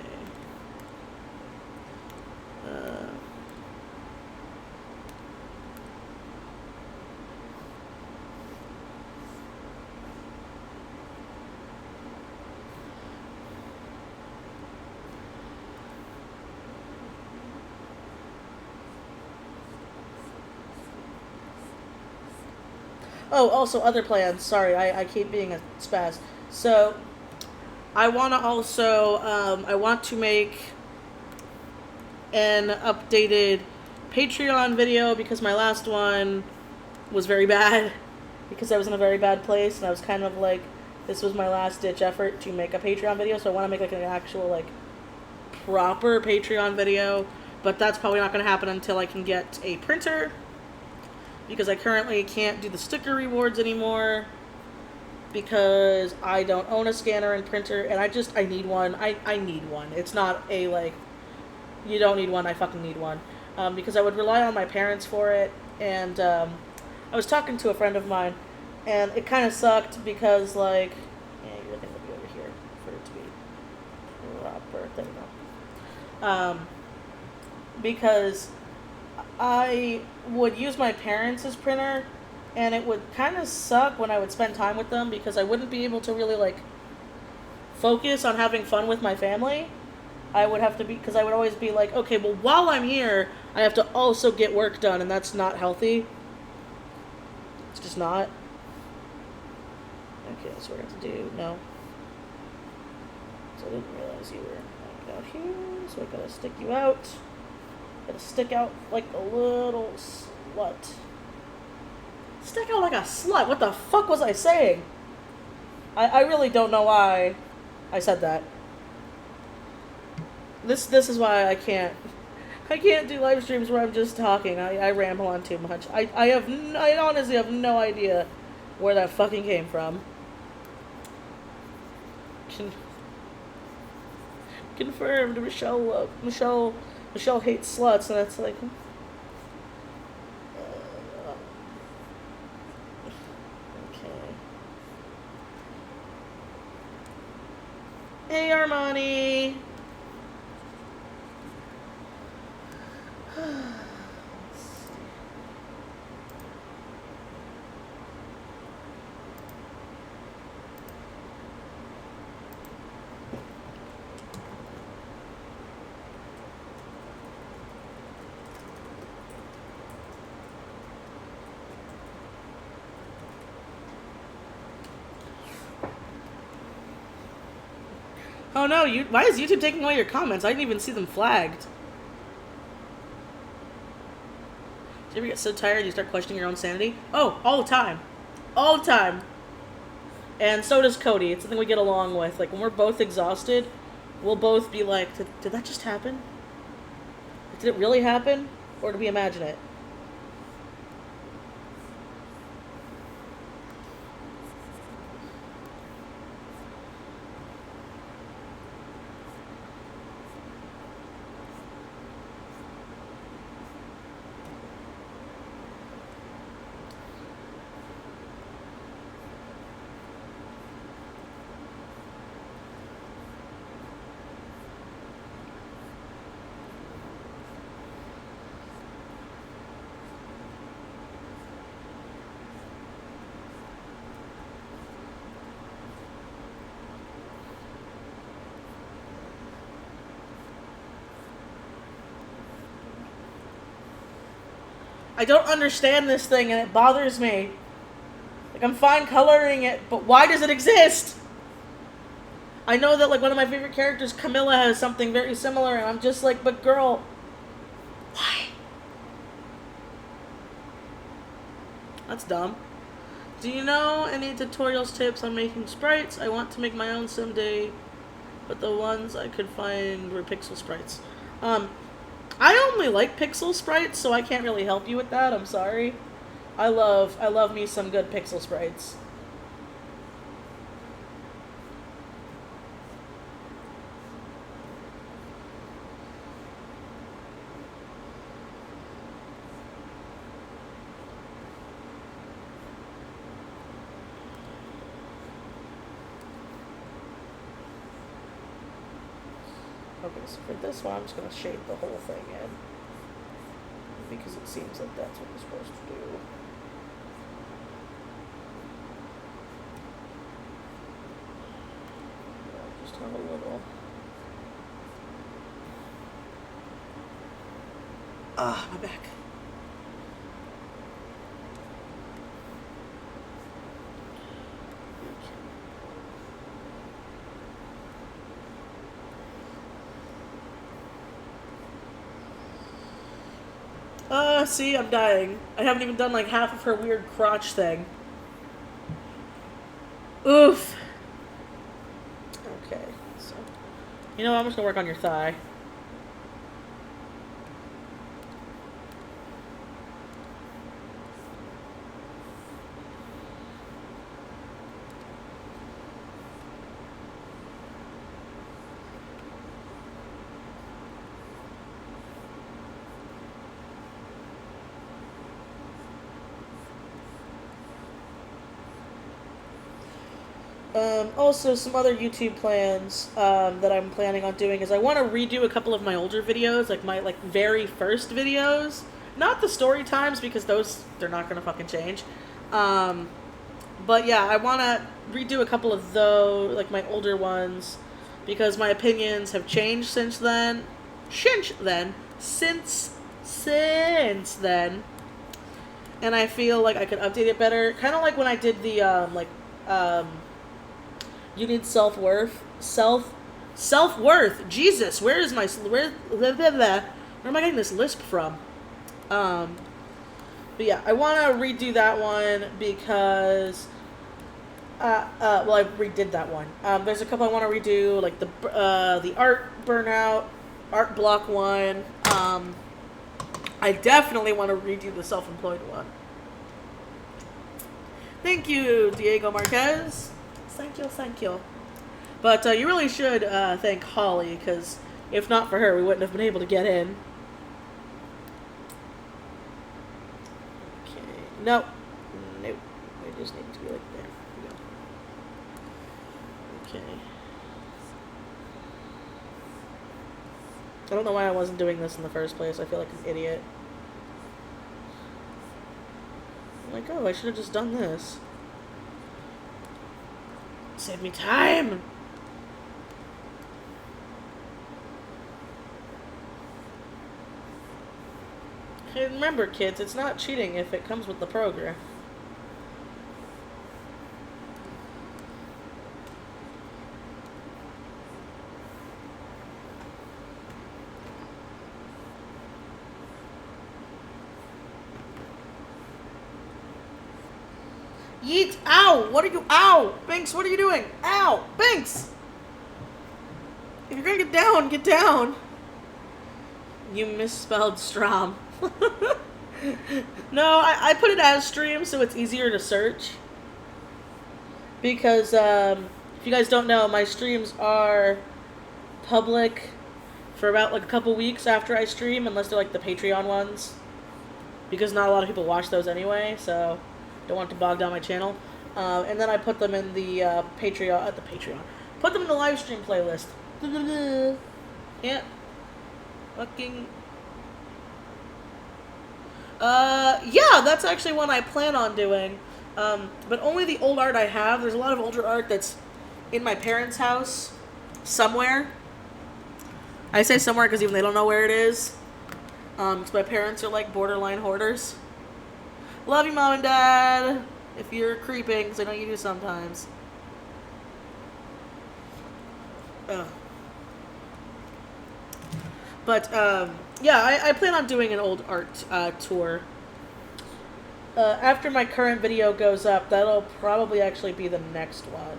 Oh, also other plans. Sorry, I keep being a spaz. So, I want to also, I want to make an updated Patreon video because my last one was very bad. Because I was in a very bad place, and I was kind of like, this was my last ditch effort to make a Patreon video, so I want to make like an actual like proper Patreon video, but that's probably not going to happen until I can get a printer, because I currently can't do the sticker rewards anymore, because I don't own a scanner and printer, and I need one. I need one. It's not a like, you don't need one, I fucking need one. Because I would rely on my parents for it, and I was talking to a friend of mine, and it kind of sucked because, like, yeah, your thing would be over here for it to be proper. There we go. Because I would use my parents' as printer, and it would kind of suck when I would spend time with them because I wouldn't be able to really, like, focus on having fun with my family. I would have to be, because I would always be like, okay, well, while I'm here, I have to also get work done, and that's not healthy. It's just not. Okay, so we're going to have to do, no. So I didn't realize you were out here, so I gotta stick you out. Gotta stick out like a little slut. Stick out like a slut? What the fuck was I saying? I really don't know why I said that. This is why I can't do live streams where I'm just talking. I ramble on too much. I honestly have no idea where that fucking came from. Confirmed. Michelle hates sluts, and that's like. Okay. Hey, Armani. Oh no, why is YouTube taking all your comments? I didn't even see them flagged. Do you ever get so tired you start questioning your own sanity? Oh, all the time. All the time. And so does Cody. It's something we get along with. Like, when we're both exhausted, we'll both be like, did that just happen? Did it really happen? Or did we imagine it? I don't understand this thing, and it bothers me. Like, I'm fine coloring it, but why does it exist? I know that, like, one of my favorite characters, Camilla, has something very similar, and I'm just like, but girl, why? That's dumb. Do you know any tutorials, tips on making sprites? I want to make my own someday, but the ones I could find were pixel sprites. I only like pixel sprites, so I can't really help you with that. I'm sorry. I love me some good pixel sprites. Okay, so for this one, I'm just going to shade the whole thing in. Because it seems like that's what we're supposed to do. Yeah, just have a little. Ah, my back. See, I'm dying. I haven't even done like half of her weird crotch thing. Oof. Okay, so. You know what? I'm just gonna work on your thigh. Also, some other YouTube plans that I'm planning on doing is I want to redo a couple of my older videos, like my very first videos. Not the story times because those they're not gonna fucking change. But yeah, I want to redo a couple of those, like my older ones, because my opinions have changed since then. Since then, and I feel like I could update it better. Kind of like when I did the you need self-worth. Self-worth. Jesus, where am I getting this lisp from? But yeah, I want to redo that one because, well, I redid that one. There's a couple I want to redo, like the art burnout, art block one. I definitely want to redo the self-employed one. Thank you, Diego Marquez. Thank you. But you really should thank Holly, because if not for her, we wouldn't have been able to get in. Okay. Nope. It just needs to be like there. Okay. I don't know why I wasn't doing this in the first place. I feel like an idiot. I'm like, oh, I should have just done this. Save me time! Hey, remember, kids, it's not cheating if it comes with the program. Yeet! Ow! What are you? Ow! Binks, what are you doing? Ow! Binks! If you're gonna get down, get down! You misspelled Strom. No, I put it as stream so it's easier to search. Because, if you guys don't know, my streams are public for about like a couple weeks after I stream, unless they're like the Patreon ones. Because not a lot of people watch those anyway, so don't want to bog down my channel. And then I put them in the Patreon. Put them in the live stream playlist. Yeah. Fucking. Yeah, that's actually one I plan on doing. But only the old art I have. There's a lot of older art that's in my parents' house somewhere. I say somewhere because even they don't know where it is. Because my parents are like borderline hoarders. Love you, Mom and Dad. If you're creeping, because I know you do sometimes. Ugh. But, yeah, I plan on doing an old art tour. After my current video goes up, that'll probably actually be the next one.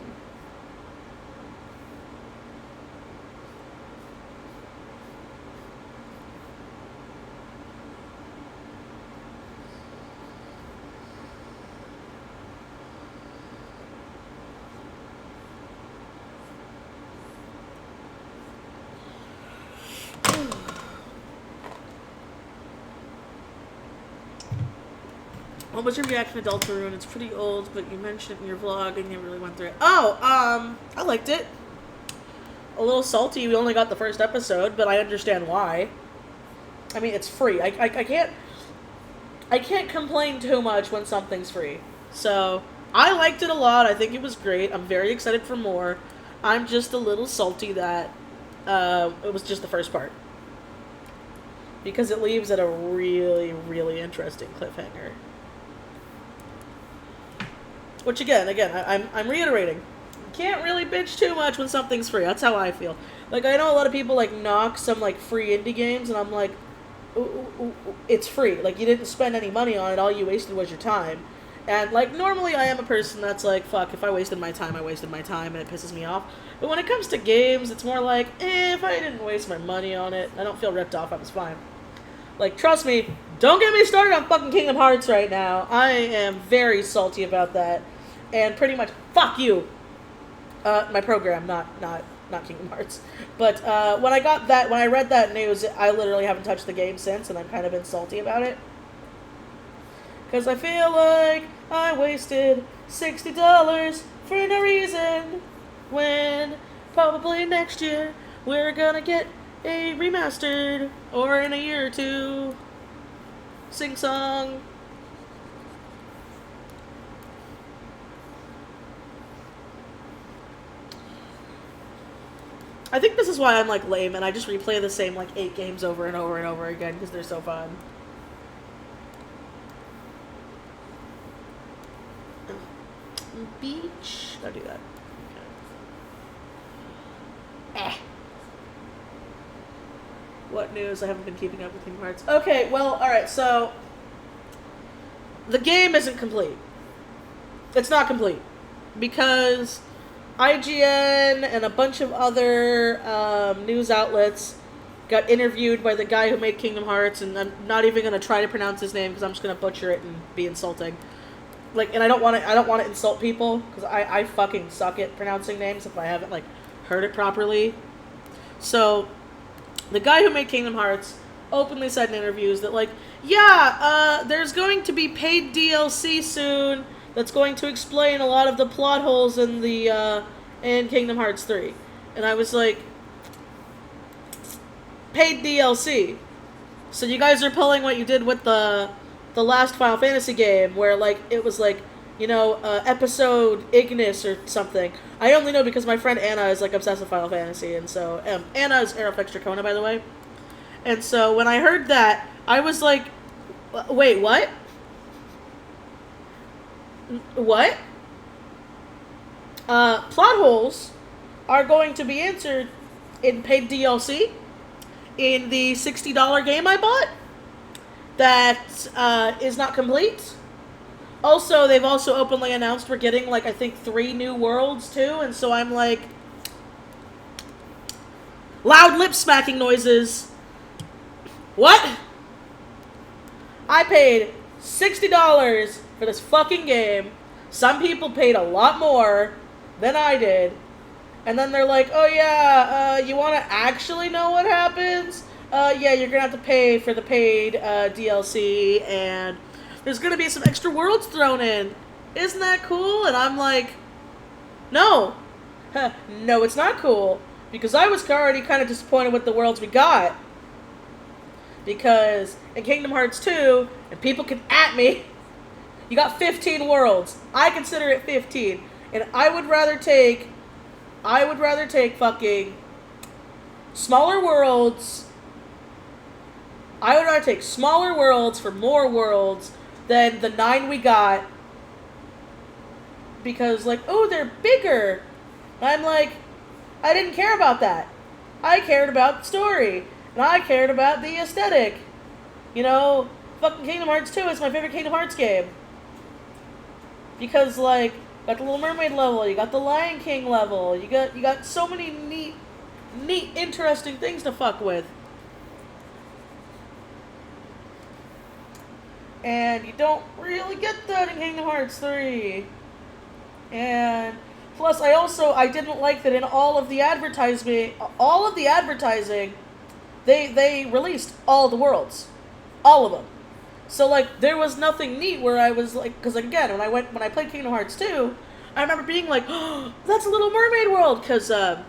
What was your reaction to Deltarune? It's pretty old, but you mentioned it in your vlog and you really went through it. Oh, I liked it. A little salty. We only got the first episode, but I understand why. I mean, it's free. I can't complain too much when something's free. So, I liked it a lot. I think it was great. I'm very excited for more. I'm just a little salty that it was just the first part. Because it leaves at a really, really interesting cliffhanger. Which again, I'm reiterating. You can't really bitch too much when something's free. That's how I feel. Like, I know a lot of people, like, knock some, like, free indie games, and I'm like, it's free. Like, you didn't spend any money on it. All you wasted was your time. And, like, normally I am a person that's like, fuck, if I wasted my time, I wasted my time, and it pisses me off. But when it comes to games, it's more like, if I didn't waste my money on it, I don't feel ripped off, I was fine. Like, trust me, don't get me started on fucking Kingdom Hearts right now. I am very salty about that. And pretty much, fuck you. My program, not Kingdom Hearts. But when I read that news, I literally haven't touched the game since, and I've kind of been salty about it. Because I feel like I wasted $60 for no reason, when probably next year we're gonna get a remastered, or in a year or two, sing song. I think this is why I'm like lame and I just replay the same like 8 games over and over and over again because they're so fun. Beach. I'll do that. Okay. What news? I haven't been keeping up with Kingdom Hearts. Okay, well, alright, so the game isn't complete. It's not complete. Because IGN and a bunch of other news outlets got interviewed by the guy who made Kingdom Hearts, and I'm not even going to try to pronounce his name because I'm just going to butcher it and be insulting. Like, and I don't want to insult people because I fucking suck at pronouncing names if I haven't like heard it properly. So the guy who made Kingdom Hearts openly said in interviews that like, yeah, there's going to be paid DLC soon that's going to explain a lot of the plot holes in the in Kingdom Hearts 3. And I was like, paid DLC. So you guys are pulling what you did with the last Final Fantasy game, where like it was like, you know, episode Ignis or something. I only know because my friend Anna is like obsessed with Final Fantasy, and so Anna is Aeroflex Dracona, by the way. And so when I heard that, I was like, wait, what? What? Plot holes are going to be answered in paid DLC in the $60 game I bought that is not complete. Also, they've also openly announced we're getting, like, I think 3 new worlds, too, and so I'm like, loud lip-smacking noises. What? I paid $60 for this fucking game. Some people paid a lot more than I did. And then they're like, oh yeah, you want to actually know what happens? Yeah, you're going to have to pay for the paid DLC, and there's going to be some extra worlds thrown in. Isn't that cool? And I'm like, no. No, it's not cool. Because I was already kind of disappointed with the worlds we got. Because in Kingdom Hearts 2, and people can at me, you got 15 worlds. I consider it 15. And I would rather take fucking smaller worlds. I would rather take smaller worlds for more worlds than the 9 we got. Because, like, oh, they're bigger. And I'm like, I didn't care about that. I cared about the story. And I cared about the aesthetic. You know, fucking Kingdom Hearts 2 is my favorite Kingdom Hearts game. Because, like, you got the Little Mermaid level, you got the Lion King level, you got so many neat, interesting things to fuck with. And you don't really get that in Kingdom Hearts 3. And plus, I didn't like that in all of the advertising, they released all the worlds. All of them. So, like, there was nothing neat where I was like, because again, when I played Kingdom Hearts 2, I remember being like, oh, that's a Little Mermaid world, because I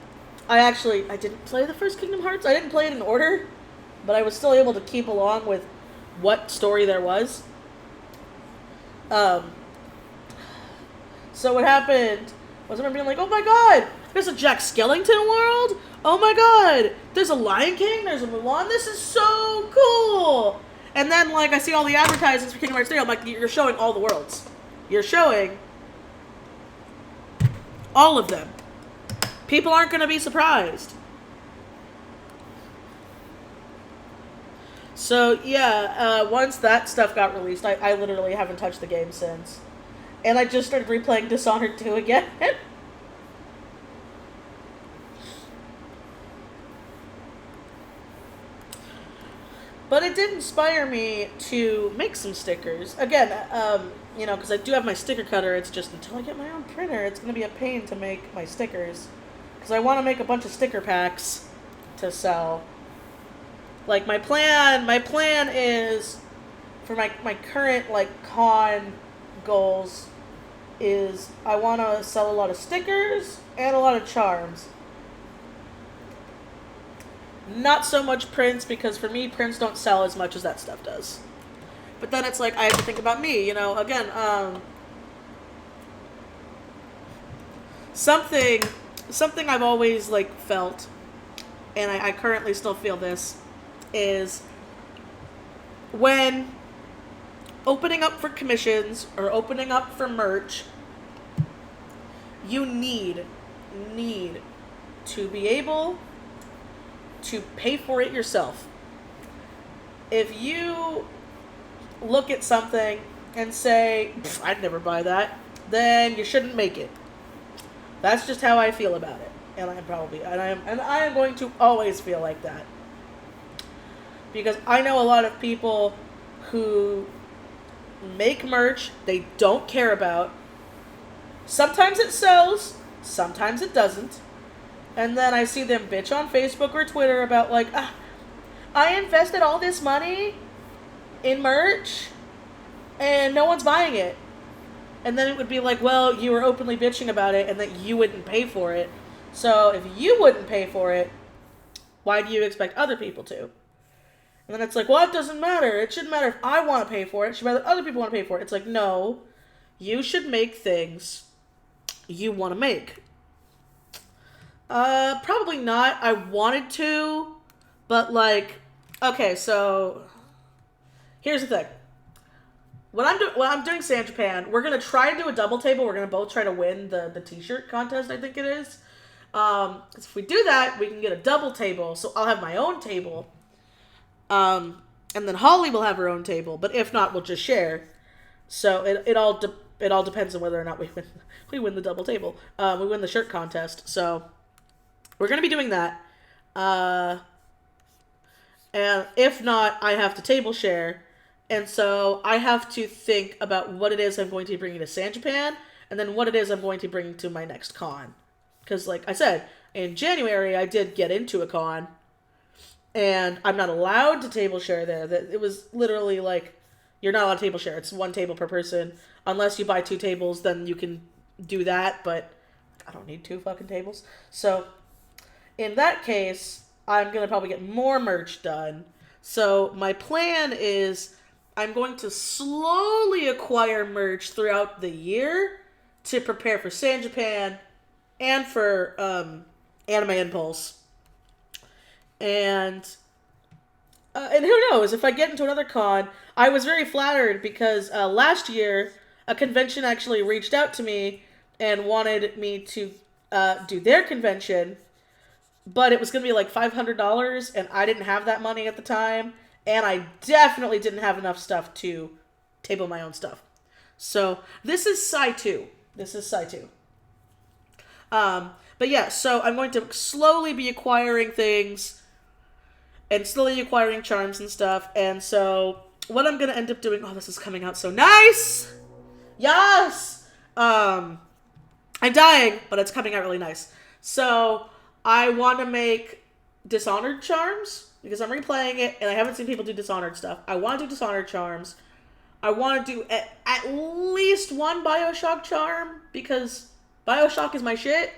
didn't play the first Kingdom Hearts. I didn't play it in order, but I was still able to keep along with what story there was. So what happened was I remember being like, oh my god, there's a Jack Skellington world? Oh my god, there's a Lion King, there's a Mulan, this is so cool! And then, like, I see all the advertisements for Kingdom Hearts 3, I'm like, you're showing all the worlds. You're showing all of them. People aren't going to be surprised. So yeah, once that stuff got released, I literally haven't touched the game since. And I just started replaying Dishonored 2 again. But it did inspire me to make some stickers. Again, because I do have my sticker cutter, it's just until I get my own printer, it's going to be a pain to make my stickers. Because I want to make a bunch of sticker packs to sell. Like, my plan is, for my current, like, con goals, is I want to sell a lot of stickers and a lot of charms. Not so much prints, because for me, prints don't sell as much as that stuff does. But then it's like, I have to think about me, again, something, something I've always, like, felt, and I currently still feel this, is when opening up for commissions or opening up for merch, you need to be able to pay for it yourself. If you look at something and say, I'd never buy that, then you shouldn't make it. That's just how I feel about it. And I am going to always feel like that. Because I know a lot of people who make merch they don't care about. Sometimes it sells, sometimes it doesn't. And then I see them bitch on Facebook or Twitter about, like, I invested all this money in merch and no one's buying it. And then it would be like, well, you were openly bitching about it and that you wouldn't pay for it. So if you wouldn't pay for it, why do you expect other people to? And then it's like, well, it doesn't matter. It shouldn't matter if I want to pay for it. It should matter if other people want to pay for it. It's like, no. You should make things you want to make. Probably not. I wanted to, but, like, okay, so here's the thing. When I'm doing San Japan, we're gonna try to do a double table. We're gonna both try to win the t-shirt contest, I think it is. 'Cause if we do that, we can get a double table. So I'll have my own table. And then Holly will have her own table. But if not, we'll just share. So it all depends on whether or not we win the double table. We win the shirt contest. So we're gonna be doing that. And if not, I have to table share. And so I have to think about what it is I'm going to be bringing to San Japan, and then what it is I'm going to bring to my next con. Because, like I said, in January I did get into a con, and I'm not allowed to table share there. It was literally like, you're not allowed to table share. It's one table per person. Unless you buy 2 tables, then you can do that, but I don't need 2 fucking tables. So, in that case, I'm going to probably get more merch done. So, my plan is I'm going to slowly acquire merch throughout the year to prepare for San Japan and for Anime Impulse. And who knows, if I get into another con, I was very flattered because last year a convention actually reached out to me and wanted me to do their convention, but it was going to be like $500, and I didn't have that money at the time. And I definitely didn't have enough stuff to table my own stuff. So this is Psy 2. But yeah, so I'm going to slowly be acquiring things and slowly acquiring charms and stuff. And so what I'm going to end up doing... Oh, this is coming out so nice! Yes! I'm dying, but it's coming out really nice. So I want to make Dishonored charms, because I'm replaying it, and I haven't seen people do Dishonored stuff. I want to do Dishonored charms. I want to do at least one Bioshock charm, because Bioshock is my shit.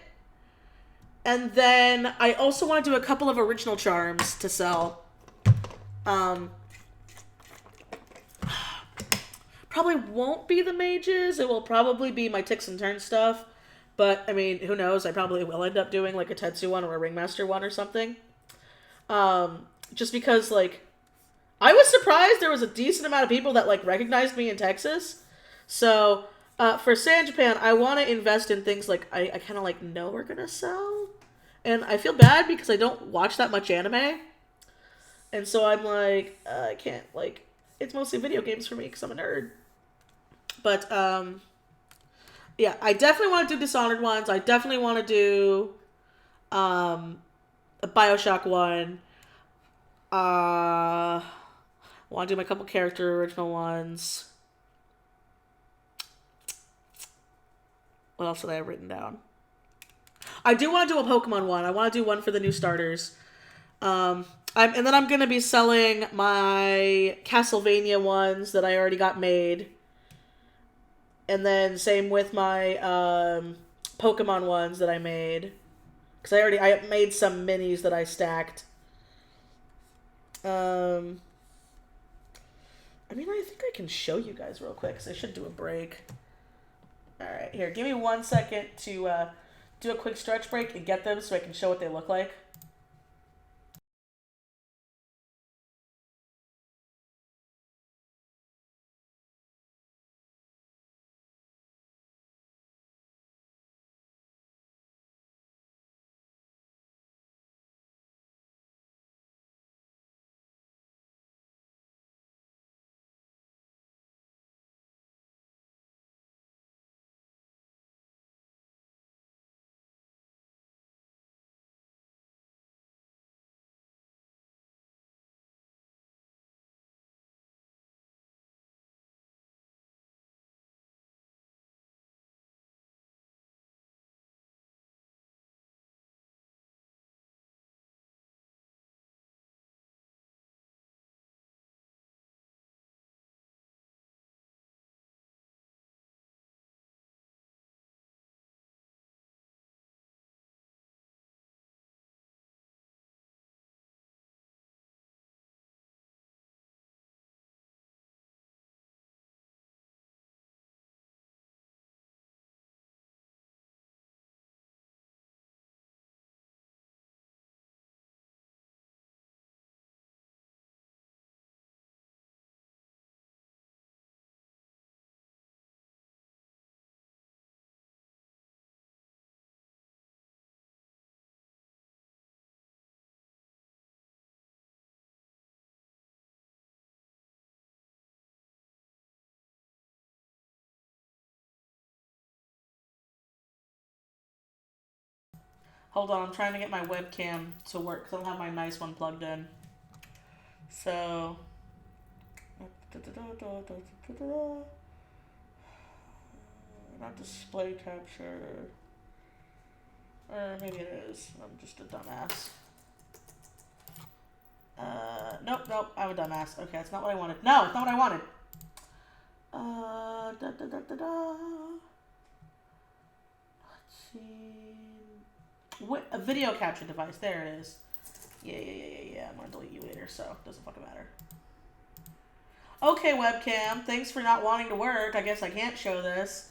And then I also want to do a couple of original charms to sell. Probably won't be the mages. It will probably be my Ticks and Turns stuff. But, I mean, who knows? I probably will end up doing, like, a Tetsu one or a Ringmaster one or something. Just because, like, I was surprised there was a decent amount of people that, like, recognized me in Texas. So, for San Japan, I want to invest in things like I kind of, like, know we're going to sell. And I feel bad because I don't watch that much anime. And so I'm like, I can't, like, it's mostly video games for me because I'm a nerd. But, yeah, I definitely want to do Dishonored ones. I definitely want to do a Bioshock one. I want to do my couple character original ones. What else did I have written down? I do want to do a Pokemon one. I want to do one for the new starters. And then I'm going to be selling my Castlevania ones that I already got made. And then same with my Pokemon ones that I made. Because I made some minis that I stacked. I mean, I think I can show you guys real quick, because I should do a break. Alright, here, give me 1 second to do a quick stretch break and get them so I can show what they look like. Hold on, I'm trying to get my webcam to work because I don't have my nice one plugged in. So, not display capture. Or maybe it is. I'm just a dumbass. Nope, I'm a dumbass. Okay, that's not what I wanted. No, it's not what I wanted. Let's see. What, a video capture device. There it is. Yeah. I'm gonna delete you later, so it doesn't fucking matter. Okay, webcam. Thanks for not wanting to work. I guess I can't show this.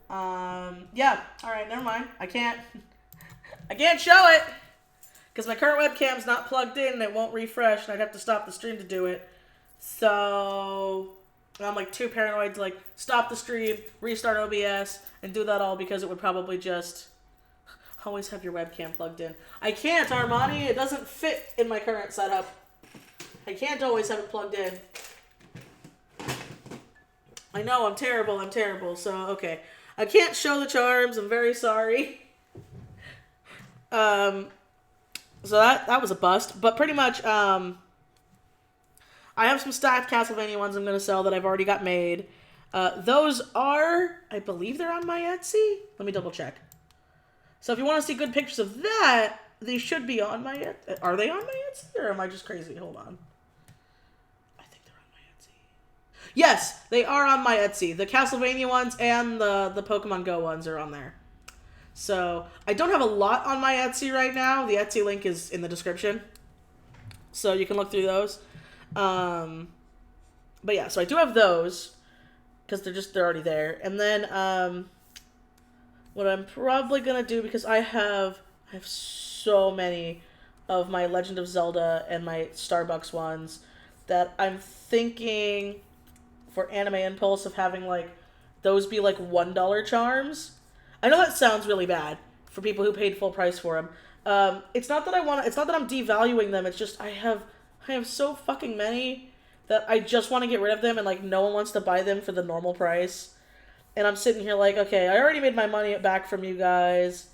Yeah. All right, never mind. I can't show it because my current webcam's not plugged in and it won't refresh, and I'd have to stop the stream to do it. So I'm like too paranoid to like stop the stream, restart OBS, and do that all because it would probably just always have your webcam plugged in. I can't, Armani. It doesn't fit in my current setup. I can't always have it plugged in. I know, I'm terrible. So, okay. I can't show the charms. I'm very sorry. So that was a bust. But pretty much, I have some stacked Castlevania ones I'm going to sell that I've already got made. Those are, I believe they're on my Etsy. Let me double check. So if you want to see good pictures of that, they should be on my Etsy. Are they on my Etsy, or am I just crazy? Hold on. I think they're on my Etsy. Yes, they are on my Etsy. The Castlevania ones and the Pokemon Go ones are on there. So I don't have a lot on my Etsy right now. The Etsy link is in the description, so you can look through those. But yeah, so I do have those because they're already there. And then what I'm probably gonna do, because I have so many of my Legend of Zelda and my Starbucks ones, that I'm thinking for Anime Impulse of having like those be like $1 charms. I know that sounds really bad for people who paid full price for them. It's not that I'm devaluing them. It's just I have I have so fucking many that I just want to get rid of them, and like no one wants to buy them for the normal price. And I'm sitting here like, okay, I already made my money back from you guys,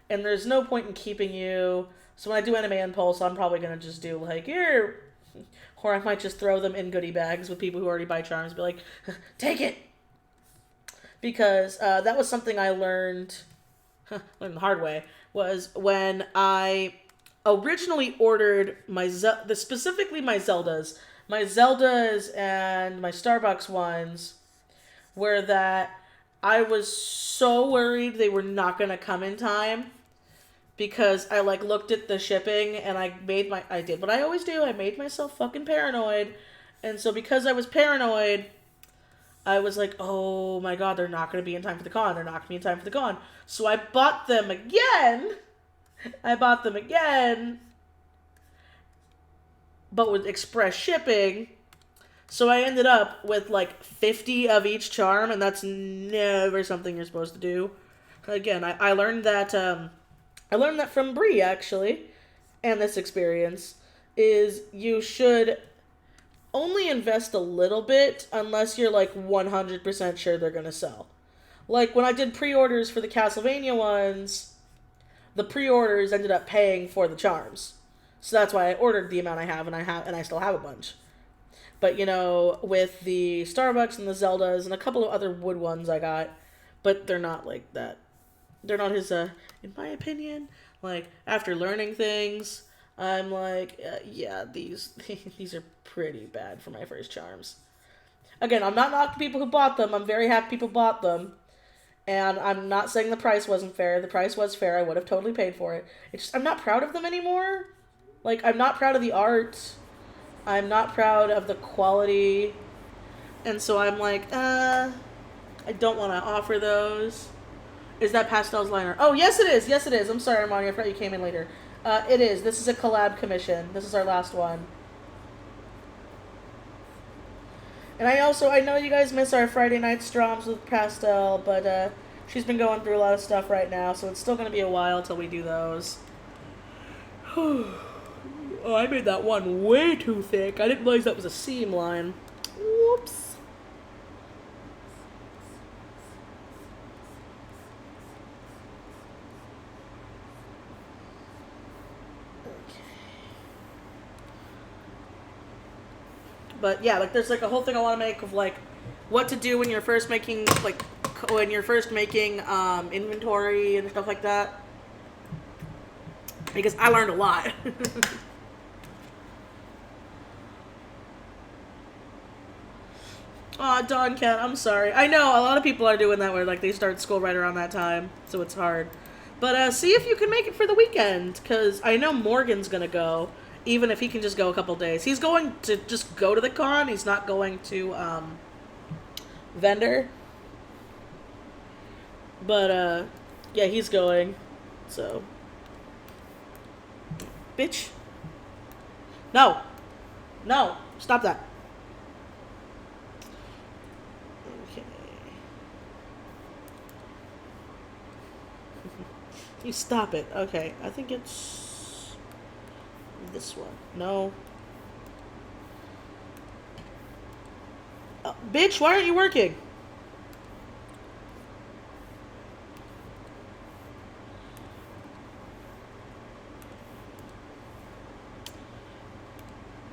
and there's no point in keeping you. So when I do Anime Impulse, I'm probably gonna just do like here, or I might just throw them in goodie bags with people who already buy charms. Be like, take it, because that was something I learned, learned the hard way. Was when I originally ordered specifically my Zeldas and my Starbucks ones, were that I was so worried they were not gonna come in time, because I like looked at the shipping and I did what I always do. I made myself fucking paranoid. And so because I was paranoid, I was like, oh my god, they're not going to be in time for the con. They're not going to be in time for the con. So I bought them again. But with express shipping. So I ended up with like 50 of each charm, and that's never something you're supposed to do. Again, I learned that from Bree, actually, and this experience, is you should only invest a little bit unless you're like 100% sure they're going to sell. Like when I did pre-orders for the Castlevania ones, the pre-orders ended up paying for the charms. So that's why I ordered the amount I have, and I still have a bunch. But you know, with the Starbucks and the Zeldas and a couple of other wood ones I got, but they're not like that. They're not his, in my opinion, like, after learning things, I'm like, yeah, these are pretty bad for my first charms. Again, I'm not knocking people who bought them. I'm very happy people bought them. And I'm not saying the price wasn't fair. The price was fair. I would have totally paid for it. It's just, I'm not proud of them anymore. Like, I'm not proud of the art. I'm not proud of the quality. And so I'm like, I don't want to offer those. Is that Pastel's liner? Oh, yes it is. Yes it is. I'm sorry, Armani. I forgot you came in later. It is. This is a collab commission. This is our last one. And I know you guys miss our Friday night stroms with Pastel, but she's been going through a lot of stuff right now, so it's still going to be a while till we do those. Oh, I made that one way too thick. I didn't realize that was a seam line. Whoops. But yeah, like there's like a whole thing I want to make of like what to do when you're first making inventory and stuff like that. Because I learned a lot. Aw, Dawn Cat, I'm sorry. I know a lot of people are doing that where like they start school right around that time, so it's hard. But see if you can make it for the weekend, because I know Morgan's gonna go. Even if he can just go a couple days. He's going to just go to the con. He's not going to, vendor. But, yeah, he's going. So. Bitch. No. No. Stop that. Okay. You stop it. Okay. I think it's this one. No. Bitch, why aren't you working?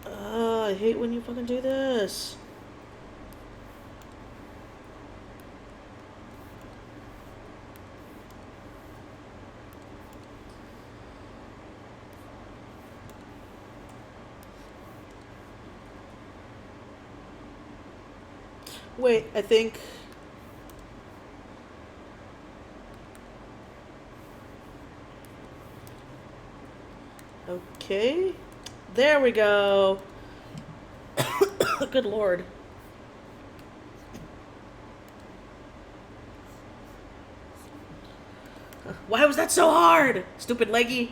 I hate when you fucking do this. Wait, I think... Okay. There we go. Good lord. Why was that so hard? Stupid leggy.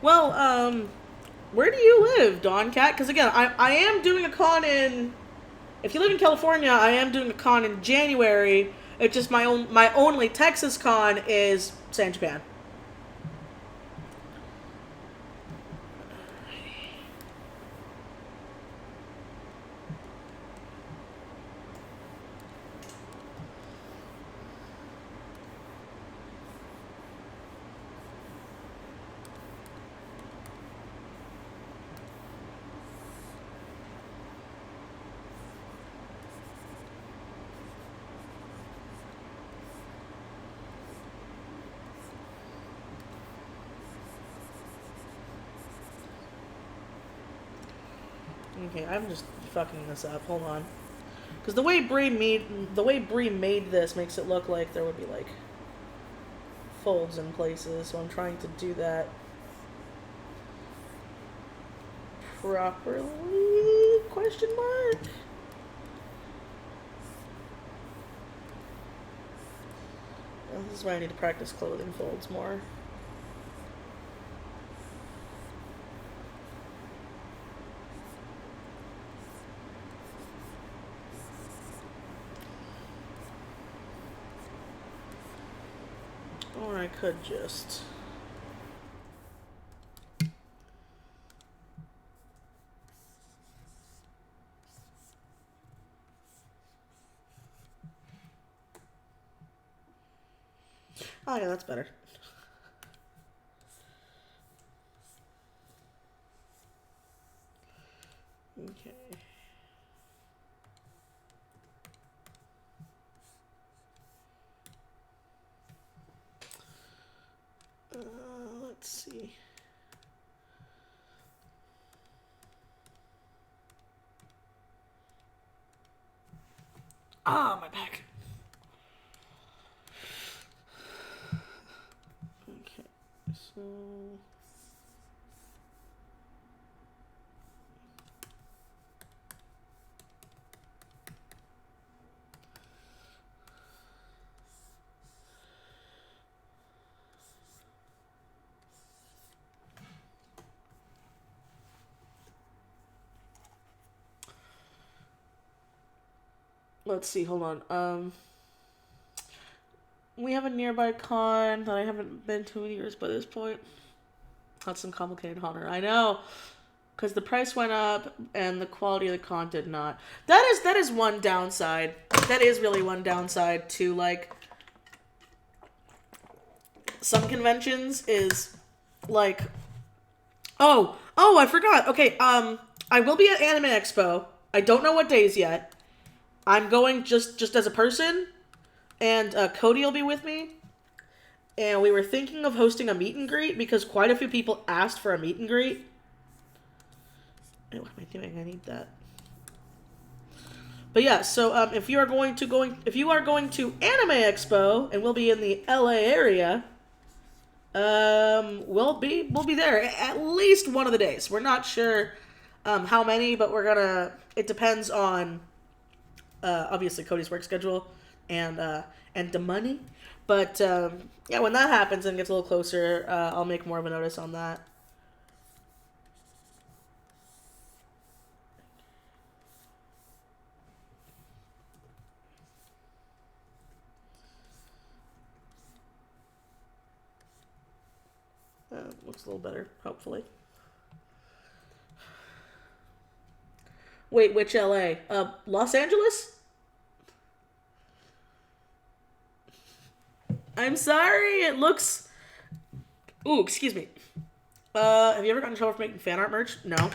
Well, where do you live, Dawn Cat? Because again, I am doing a con in... If you live in California, I am doing a con in January, It's just my only Texas con is San Japan. Okay, I'm just fucking this up. Hold on, because the way Brie made this makes it look like there would be like folds in places. So I'm trying to do that properly? Question mark. Well, this is why I need to practice clothing folds more. Or I could just... Oh yeah, that's better. Okay. Let's see. Ah, my back. Okay, so... Let's see, hold on. We have a nearby con that I haven't been to in years by this point. That's some complicated honor. I know. Because the price went up and the quality of the con did not. That is one downside. That is really one downside to, like, some conventions is, like... Oh, I forgot. Okay, I will be at Anime Expo. I don't know what days yet. I'm going just as a person, and Cody will be with me. And we were thinking of hosting a meet and greet because quite a few people asked for a meet and greet. What am I doing? I need that. But yeah, so if you are going to Anime Expo and we'll be in the LA area, we'll be there at least one of the days. We're not sure how many, but we're gonna. It depends on obviously Cody's work schedule and the money. But yeah, when that happens and gets a little closer, I'll make more of a notice on that. Looks a little better, hopefully. Wait, which LA? Los Angeles? I'm sorry, it looks... Ooh, excuse me. Have you ever gotten in trouble for making fan art merch? No.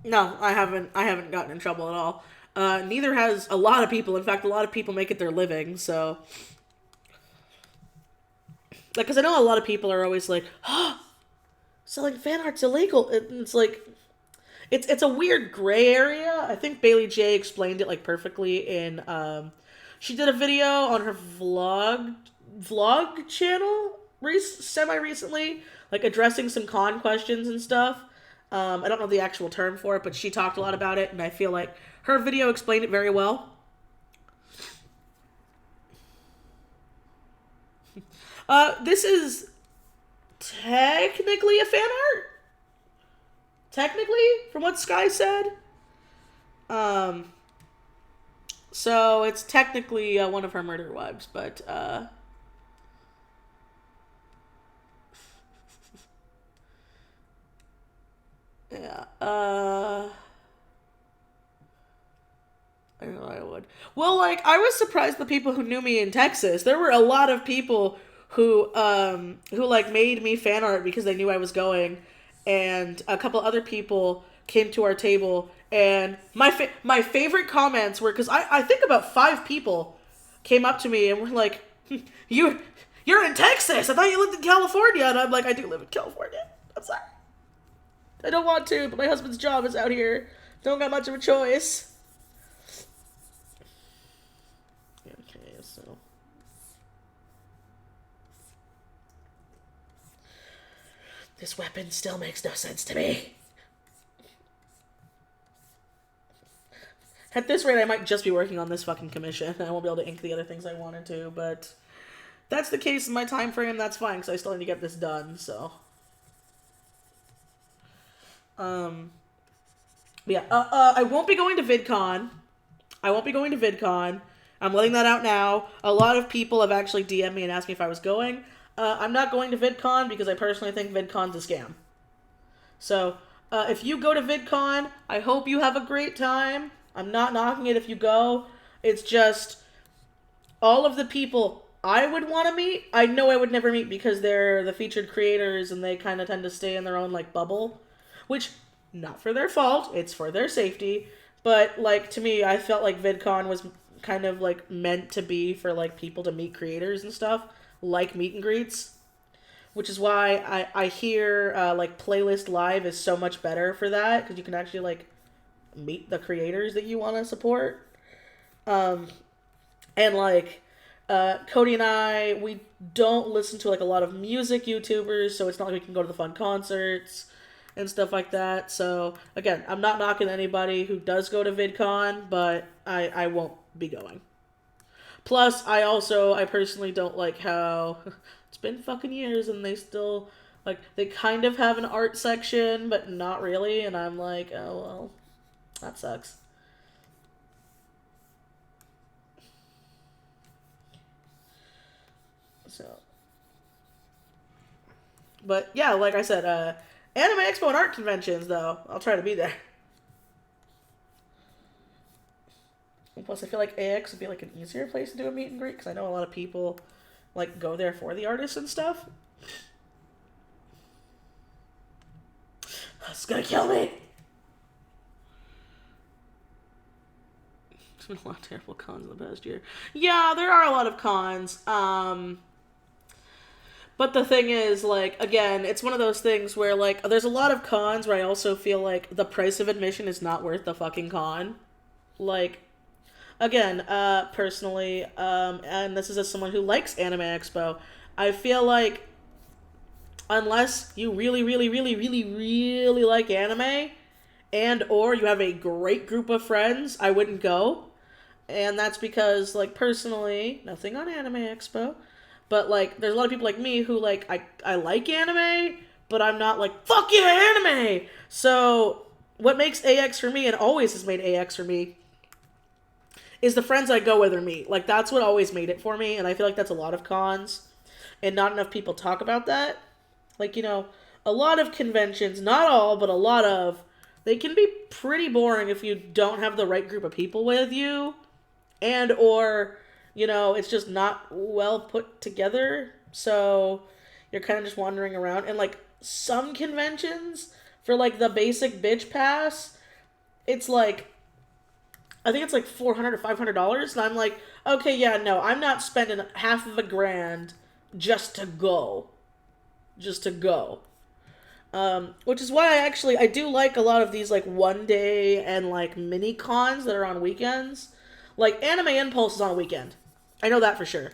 No, I haven't gotten in trouble at all. Neither has a lot of people. In fact, a lot of people make it their living, so... Like, because I know a lot of people are always like, oh, selling fan art's illegal. It's like... It's a weird gray area. I think Bailey J explained it, like, perfectly in... she did a video on her vlog channel semi-recently, like, addressing some con questions and stuff. I don't know the actual term for it, but she talked a lot about it, and I feel like her video explained it very well. This is technically a fan art. technically, from what Sky said. So it's technically one of her murder wives, but yeah. I don't know. I would. Well, like I was surprised the people who knew me in Texas. There were a lot of people who like made me fan art because they knew I was going, and a couple other people came to our table. And my favorite comments were because I think about 5 people came up to me and were like, "You you're in Texas. I thought you lived in California." And I'm like, "I do live in California. I'm sorry. I don't want to, but my husband's job is out here. Don't got much of a choice." Okay, so this weapon still makes no sense to me. At this rate, I might just be working on this fucking commission. I won't be able to ink the other things I wanted to, but that's the case in my time frame. That's fine, because I still need to get this done, so. Yeah, I won't be going to VidCon. I'm letting that out now. A lot of people have actually DM'd me and asked me if I was going. I'm not going to VidCon because I personally think VidCon's a scam. So, if you go to VidCon, I hope you have a great time. I'm not knocking it if you go. It's just all of the people I would want to meet, I know I would never meet because they're the featured creators and they kind of tend to stay in their own like bubble, which not for their fault, it's for their safety. But like to me, I felt like VidCon was kind of like meant to be for like people to meet creators and stuff, like meet and greets. Which is why I hear like Playlist Live is so much better for that because you can actually like meet the creators that you want to support. And like Cody and I, we don't listen to like a lot of music YouTubers, so it's not like we can go to the fun concerts and stuff like that. So again, I'm not knocking anybody who does go to VidCon, but I won't be going. Plus, I personally don't like how it's been fucking years and they still, like, they kind of have an art section, but not really, and I'm like, oh, well, that sucks. So, but yeah, like I said, Anime Expo and art conventions, though, I'll try to be there. And plus, I feel like AX would be like an easier place to do a meet and greet because I know a lot of people like go there for the artists and stuff. It's gonna kill me. There's been a lot of terrible cons in the past year. Yeah, there are a lot of cons. But the thing is, like, again, it's one of those things where, like, there's a lot of cons where I also feel like the price of admission is not worth the fucking con. Like, again, personally, and this is as someone who likes Anime Expo, I feel like unless you really, really, really, really, really like anime, and or you have a great group of friends, I wouldn't go. And that's because, like, personally, nothing on Anime Expo, but, like, there's a lot of people like me who, like, I like anime, but I'm not like, fuck yeah, anime! So, what makes AX for me, and always has made AX for me, is the friends I go with or meet. Like, that's what always made it for me, and I feel like that's a lot of cons, and not enough people talk about that. Like, you know, a lot of conventions, not all, but a lot of, they can be pretty boring if you don't have the right group of people with you, and or, you know, it's just not well put together, so you're kind of just wandering around. And, like, some conventions, for, like, the basic bitch pass, it's, like, I think it's, like, $400 or $500, and I'm like, okay, yeah, no, I'm not spending half of a grand just to go. Just to go. Which is why I do like a lot of these, like, one day and, like, mini cons that are on weekends. Like, Anime Impulse is on a weekend. I know that for sure.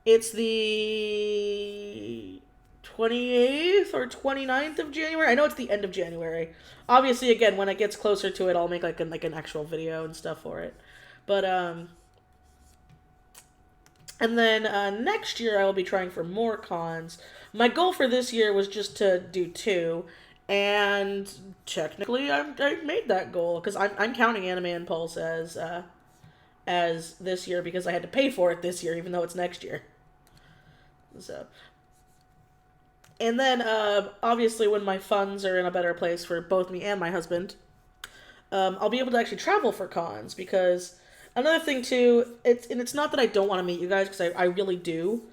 It's the 28th or 29th of January. I know it's the end of January. Obviously, again, when it gets closer to it, I'll make, like, an actual video and stuff for it. But, and then next year I will be trying for more cons. My goal for this year was just to do 2. And technically, I made that goal because I'm counting Anime Impulse as this year because I had to pay for it this year, even though it's next year. So, and then obviously when my funds are in a better place for both me and my husband, I'll be able to actually travel for cons because another thing too, it's not that I don't want to meet you guys because I really do,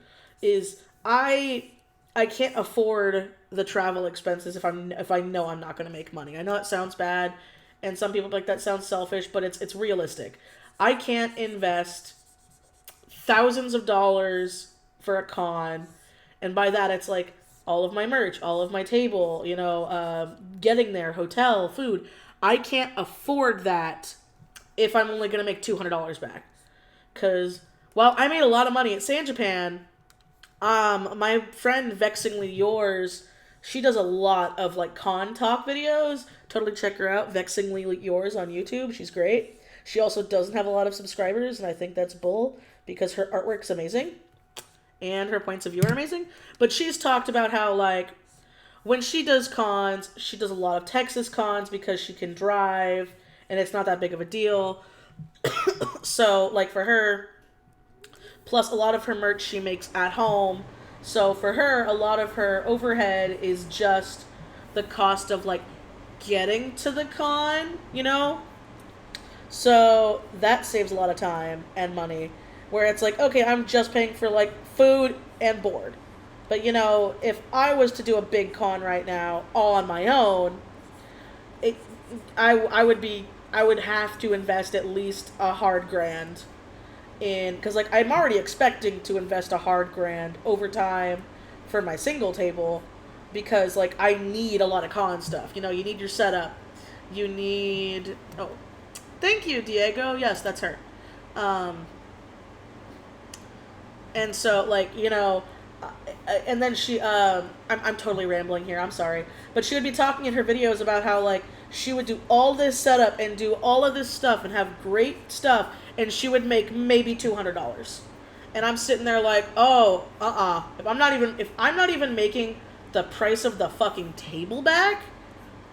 is I can't afford the travel expenses if I know I'm not going to make money. I know it sounds bad, and some people like that sounds selfish, but it's realistic. I can't invest thousands of dollars for a con, and by that it's like all of my merch, all of my table, getting there, hotel, food. I can't afford that if I'm only gonna make $200 back. Cause while I made a lot of money at San Japan, my friend Vexingly Yours, she does a lot of like con talk videos. Totally check her out, Vexingly Yours on YouTube. She's great. She also doesn't have a lot of subscribers, and I think that's bull because her artwork's amazing and her points of view are amazing. But she's talked about how like when she does cons, she does a lot of Texas cons because she can drive and it's not that big of a deal. So like for her, plus a lot of her merch she makes at home. So for her, a lot of her overhead is just the cost of like getting to the con, So that saves a lot of time and money. Where it's like, okay, I'm just paying for like food and board. But if I was to do a big con right now all on my own, it I would have to invest at least a hard grand in, because like I'm already expecting to invest a hard grand over time for my single table because like I need a lot of con stuff. You need your setup. You need thank you, Diego. Yes, that's her. And so like and then she I'm totally rambling here, I'm sorry, but she would be talking in her videos about how like she would do all this setup and do all of this stuff and have great stuff, and she would make maybe $200, and I'm sitting there like, oh, if I'm not even making the price of the fucking table back,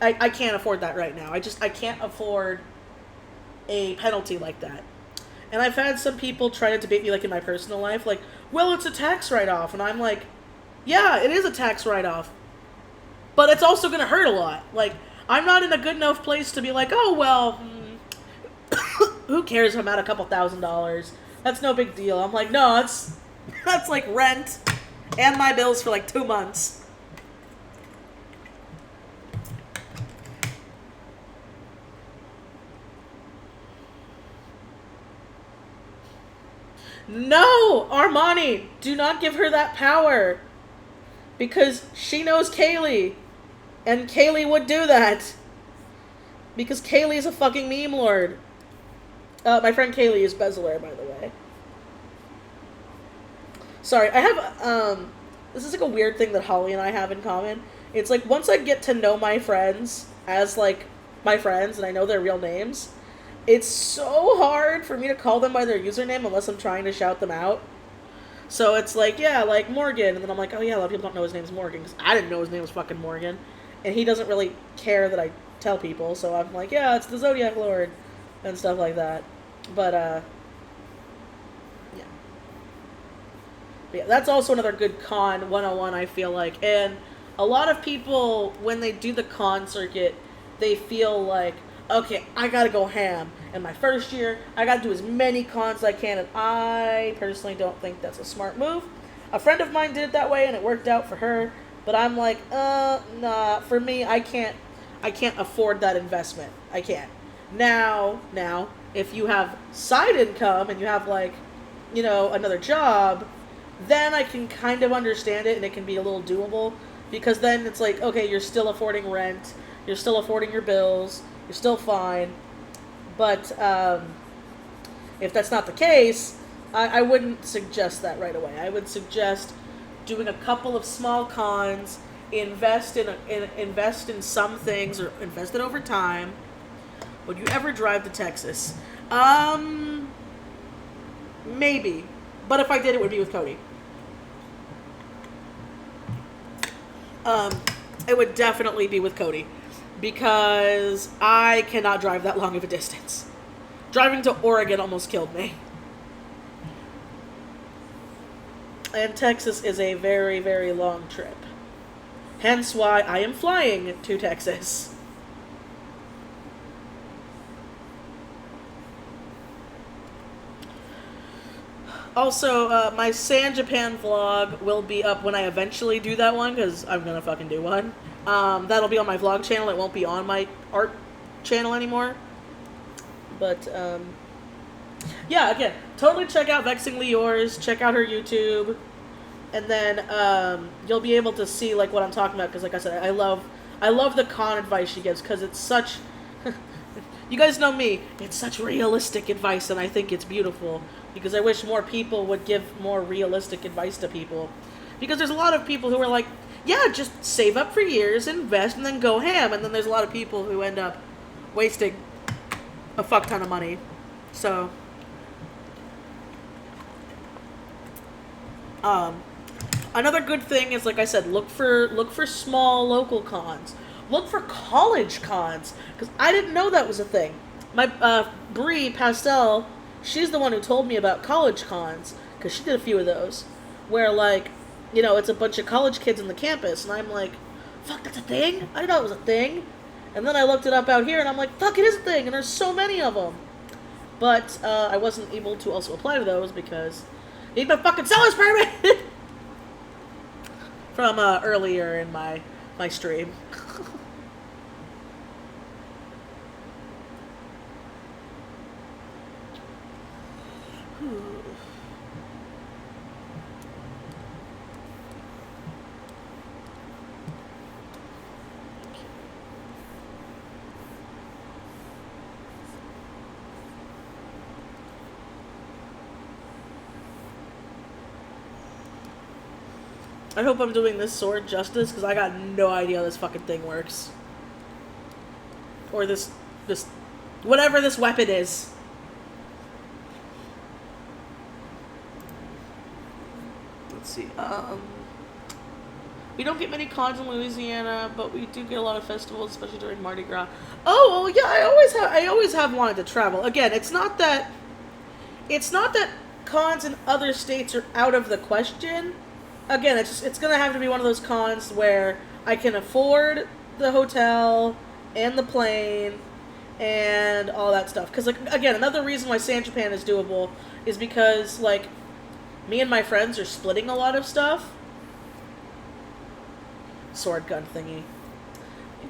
I can't afford that right now. I can't afford a penalty like that. And I've had some people try to debate me, like, in my personal life, like, well, it's a tax write-off. And I'm like, yeah, it is a tax write-off. But it's also going to hurt a lot. Like, I'm not in a good enough place to be like, oh, well, who cares if I'm at a couple $1,000s? That's no big deal. I'm like, no, that's like rent and my bills for like 2 months. No, Armani, do not give her that power. Because she knows Kaylee. And Kaylee would do that. Because Kaylee is a fucking meme lord. My friend Kaylee is Bezeler, by the way. Sorry, I have, this is like a weird thing that Holly and I have in common. It's like, once I get to know my friends as, like, my friends, and I know their real names, it's so hard for me to call them by their username unless I'm trying to shout them out. So it's like, yeah, like Morgan, and then I'm like, oh yeah, a lot of people don't know his name's Morgan, because I didn't know his name was fucking Morgan, and he doesn't really care that I tell people, so I'm like, yeah, it's the Zodiac Lord, and stuff like that. But, yeah. But yeah, that's also another good con 101, I feel like, and a lot of people, when they do the con circuit, they feel like, okay, I gotta go ham. In my first year, I gotta do as many cons as I can, and I personally don't think that's a smart move. A friend of mine did it that way, and it worked out for her, but I'm like, nah, for me, I can't afford that investment. I can't. Now, if you have side income, and you have, like, another job, then I can kind of understand it, and it can be a little doable, because then it's like, okay, you're still affording rent, you're still affording your bills, you're still fine. But if that's not the case, I wouldn't suggest that right away. I would suggest doing a couple of small cons, invest in some things, or invest it over time. Would you ever drive to Texas? Maybe. But if I did, it would be with Cody. It would definitely be with Cody. Because I cannot drive that long of a distance. Driving to Oregon almost killed me. And Texas is a very, very long trip. Hence why I am flying to Texas. Also, my San Japan vlog will be up when I eventually do that one, because I'm gonna fucking do one. That'll be on my vlog channel. It won't be on my art channel anymore. But, yeah, again, totally check out Vexingly Yours. Check out her YouTube. And then, you'll be able to see, like, what I'm talking about. Because, like I said, I love the con advice she gives. Because it's such... You guys know me. It's such realistic advice, and I think it's beautiful. Because I wish more people would give more realistic advice to people. Because there's a lot of people who are like, yeah, just save up for years, invest, and then go ham. And then there's a lot of people who end up wasting a fuck ton of money. So, another good thing is, like I said, look for small local cons. Look for college cons, because I didn't know that was a thing. My Brie Pastel, she's the one who told me about college cons, because she did a few of those, where, like, you know, it's a bunch of college kids in the campus, and I'm like, fuck, that's a thing? I didn't know it was a thing. And then I looked it up out here, and I'm like, fuck, it is a thing, and there's so many of them. But I wasn't able to also apply to those, because I need my fucking seller's permit! From earlier in my stream. I hope I'm doing this sword justice, because I got no idea how this fucking thing works. Or this, whatever this weapon is. Let's see, we don't get many cons in Louisiana, but we do get a lot of festivals, especially during Mardi Gras. Oh, well, yeah, I always have wanted to travel. Again, it's not that cons in other states are out of the question. Again, it's gonna have to be one of those cons where I can afford the hotel and the plane and all that stuff. Because, like, again, another reason why San Japan is doable is because, like, me and my friends are splitting a lot of stuff. Sword gun thingy.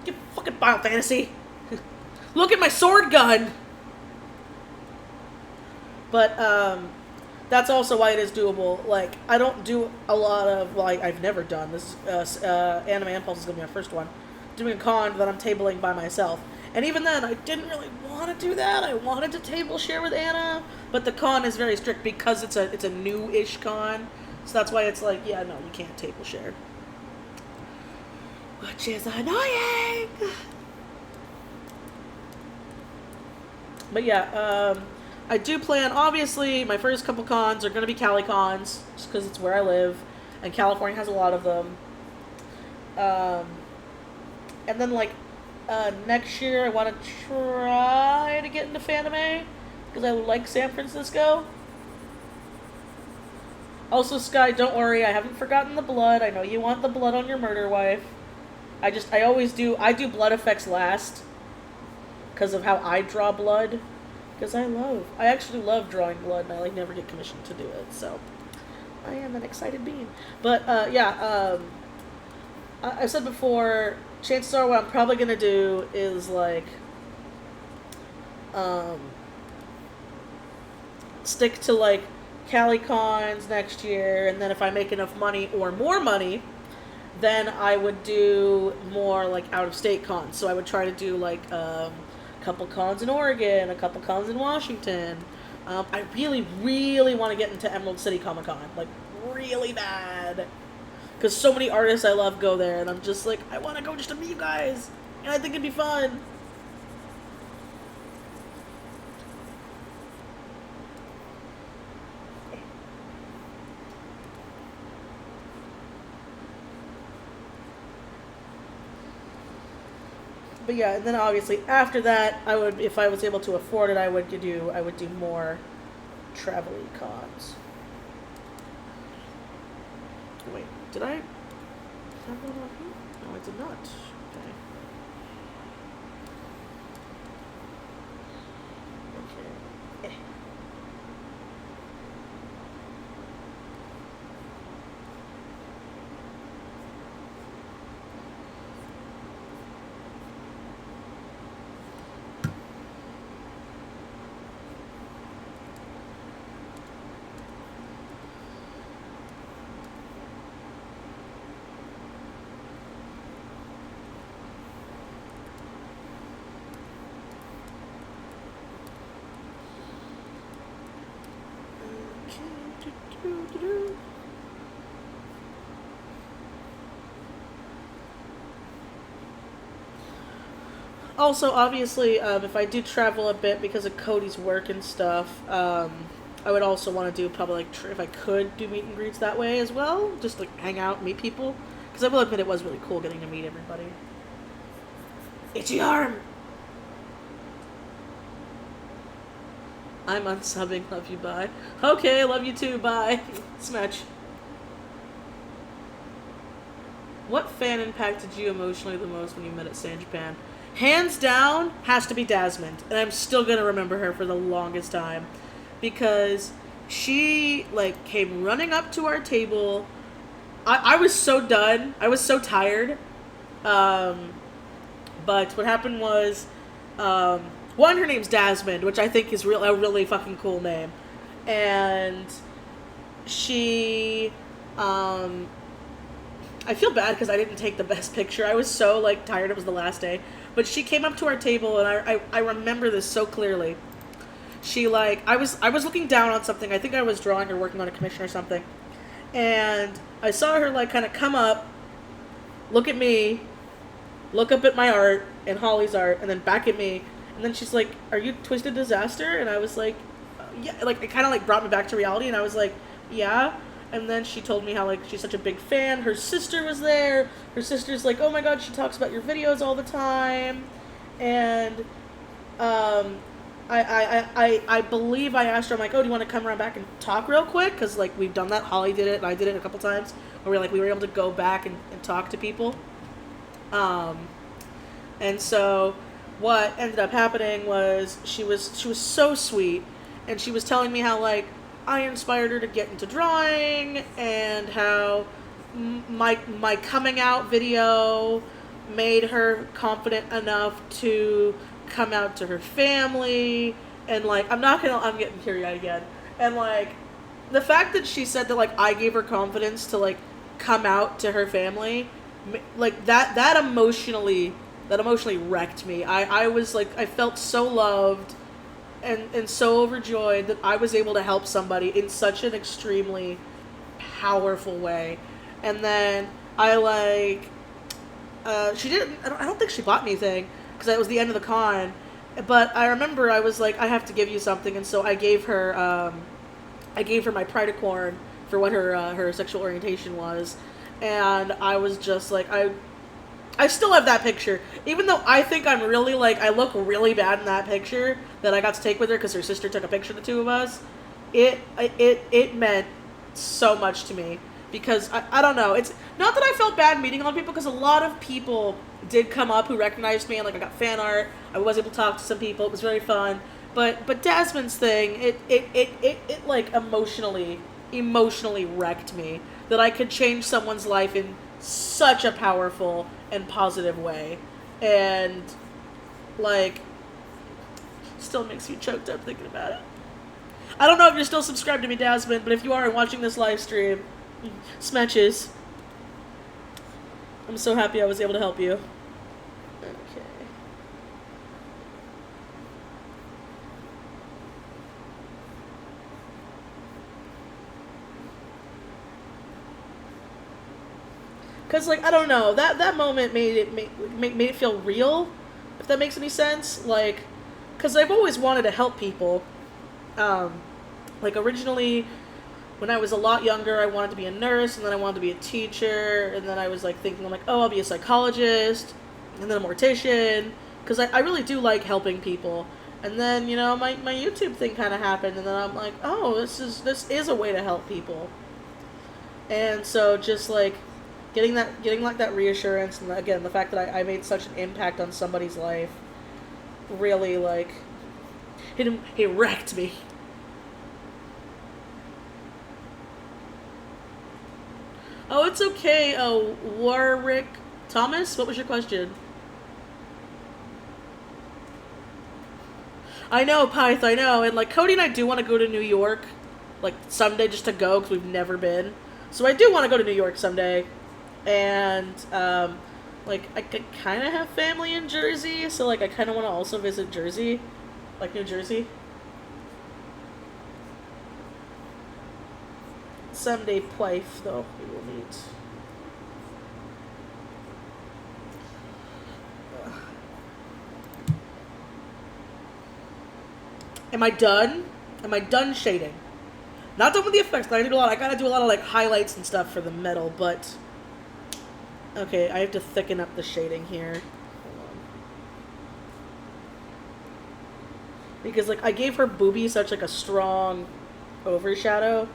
Get fucking Final Fantasy. Look at my sword gun. But that's also why it is doable. Like, I don't do a lot of, well, I've never done this. Anime Impulse is going to be my first one. Doing a con that I'm tabling by myself. And even then, I didn't really want to do that. I wanted to table share with Anna. But the con is very strict because it's a new-ish con. So that's why it's like, yeah, no, you can't table share. Which is annoying! But yeah, I do plan, obviously, my first couple cons are going to be Cali cons, just because it's where I live, and California has a lot of them. And then, like, next year I want to try to get into Fanime, because I like San Francisco. Also, Sky, don't worry, I haven't forgotten the blood. I know you want the blood on your murder wife. I always do, I do blood effects last, because of how I draw blood. Because I actually love drawing blood, and I, like, never get commissioned to do it, so I am an excited being. But, yeah, I've said before, chances are what I'm probably gonna do is, like, stick to, like, Cali cons next year, and then if I make enough money or more money, then I would do more, like, out-of-state cons. So I would try to do, like, a couple cons in Oregon, a couple cons in Washington. I really, really want to get into Emerald City Comic Con, like, really bad. Because so many artists I love go there, and I'm just like, I want to go just to meet you guys, and I think it'd be fun. But yeah, and then obviously after that, I would, if I was able to afford it, I would do more travel cons. Wait, did I have that on here? No, I did not. Okay. Okay. Also, obviously, if I do travel a bit because of Cody's work and stuff, I would also want to do probably like if I could do meet and greets that way as well, just like hang out, meet people. Because I will admit it was really cool getting to meet everybody. Itchy arm. I'm unsubbing. Love you. Bye. Okay, love you too. Bye. Smash. What fan impacted you emotionally the most when you met at San Japan? Hands down, has to be Dasmond, and I'm still gonna remember her for the longest time because she like came running up to our table. I was so done. I was so tired. Um, but what happened was, one, her name's Dasmond, which I think is a really fucking cool name, and she I feel bad because I didn't take the best picture. I was so like tired. It was the last day, but she came up to our table, and I remember this so clearly. She like I was looking down on something. I think I was drawing or working on a commission or something, and I saw her like kind of come up, look at me, look up at my art and Holly's art, and then back at me, and then she's like, "Are you Twisted Disaster?" And I was like, "Yeah." Like it kind of like brought me back to reality, and I was like, "Yeah." And then she told me how like she's such a big fan. Her sister was there. Her sister's like, "Oh my god, she talks about your videos all the time," and I believe I asked her, I'm like, "Oh, do you want to come around back and talk real quick?" Because like we've done that. Holly did it, and I did it a couple times. Where we were able to go back and talk to people. Um, and so what ended up happening was she was so sweet, and she was telling me how like I inspired her to get into drawing, and how my coming out video made her confident enough to come out to her family, and like I'm getting teary eyed again, and like the fact that she said that like I gave her confidence to like come out to her family, like that emotionally wrecked me. I was like I felt so loved and so overjoyed that I was able to help somebody in such an extremely powerful way. And then I like she didn't I don't think she bought anything because that was the end of the con, but I remember I was like I have to give you something, and so I gave her my Pridecorn for what her sexual orientation was, and I was just like I still have that picture, even though I think I'm really like I look really bad in that picture that I got to take with her because her sister took a picture of the two of us. It meant so much to me because I don't know. It's not that I felt bad meeting all people because a lot of people did come up who recognized me, and like I got fan art. I was able to talk to some people. It was very fun. But Desmond's thing, it like emotionally wrecked me that I could change someone's life in such a powerful and positive way, and like still makes you choked up thinking about it. I don't know if you're still subscribed to me, Desmond, but if you are and watching this live stream, smatches. I'm so happy I was able to help you. Okay. Cause like I don't know, that moment made it feel real, if that makes any sense. Like, cause I've always wanted to help people. Like originally, when I was a lot younger, I wanted to be a nurse, and then I wanted to be a teacher, and then I was like thinking, I'm like, oh, I'll be a psychologist, and then a mortician, because I really do like helping people. And then, you know, my YouTube thing kind of happened, and then I'm like, oh, this is a way to help people. And so just like getting like that reassurance, and again the fact that I made such an impact on somebody's life, really like he wrecked me. Oh, it's okay. Oh, Warwick Thomas, what was your question? I know, Pyth, I know. And, like, Cody and I do want to go to New York, like, someday just to go, because we've never been. So I do want to go to New York someday. And, like, I kind of have family in Jersey, so, like, I kind of want to also visit Jersey. Like, New Jersey. Someday, Pyth, though, we will meet. Am I done? Am I done shading? Not done with the effects, but I gotta do a lot of like highlights and stuff for the metal, but okay, I have to thicken up the shading here. Hold on. Because like I gave her boobie such like a strong overshadow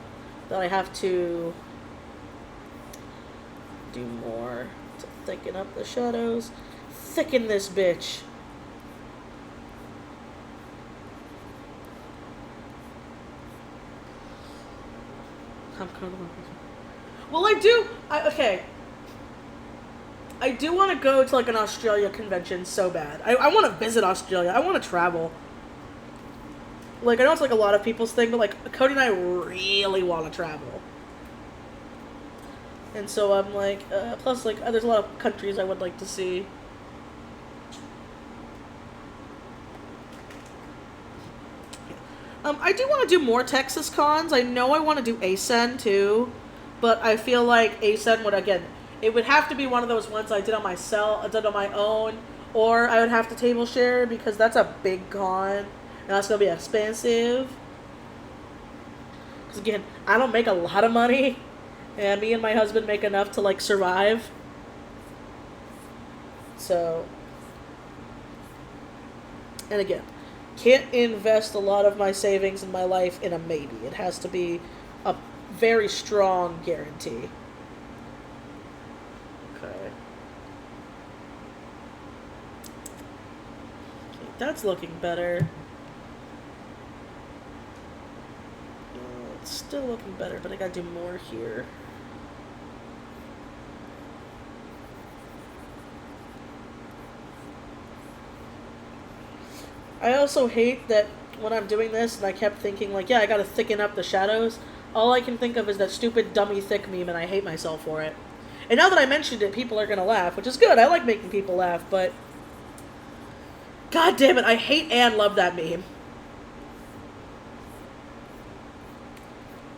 that I have to do more to thicken up the shadows. Thicken this bitch. Well, okay. I do want to go to, like, an Australia convention so bad. I want to visit Australia. I want to travel. Like, I know it's, like, a lot of people's thing, but, like, Cody and I really want to travel. And so I'm, like, plus, like, there's a lot of countries I would like to see. I do want to do more Texas cons. I know I want to do ASEN too, but I feel like ASEN would, again, it would have to be one of those ones I did on my own, or I would have to table share because that's a big con, and that's going to be expensive. Because again, I don't make a lot of money, and me and my husband make enough to, like, survive. So, and again, can't invest a lot of my savings in my life in a maybe. It has to be a very strong guarantee. Okay. That's looking better. It's still looking better, but I gotta do more here. I also hate that when I'm doing this, and I kept thinking, like, yeah, I gotta thicken up the shadows, all I can think of is that stupid dummy thick meme, and I hate myself for it. And now that I mentioned it, people are gonna laugh, which is good. I like making people laugh, but god damn it, I hate and love that meme.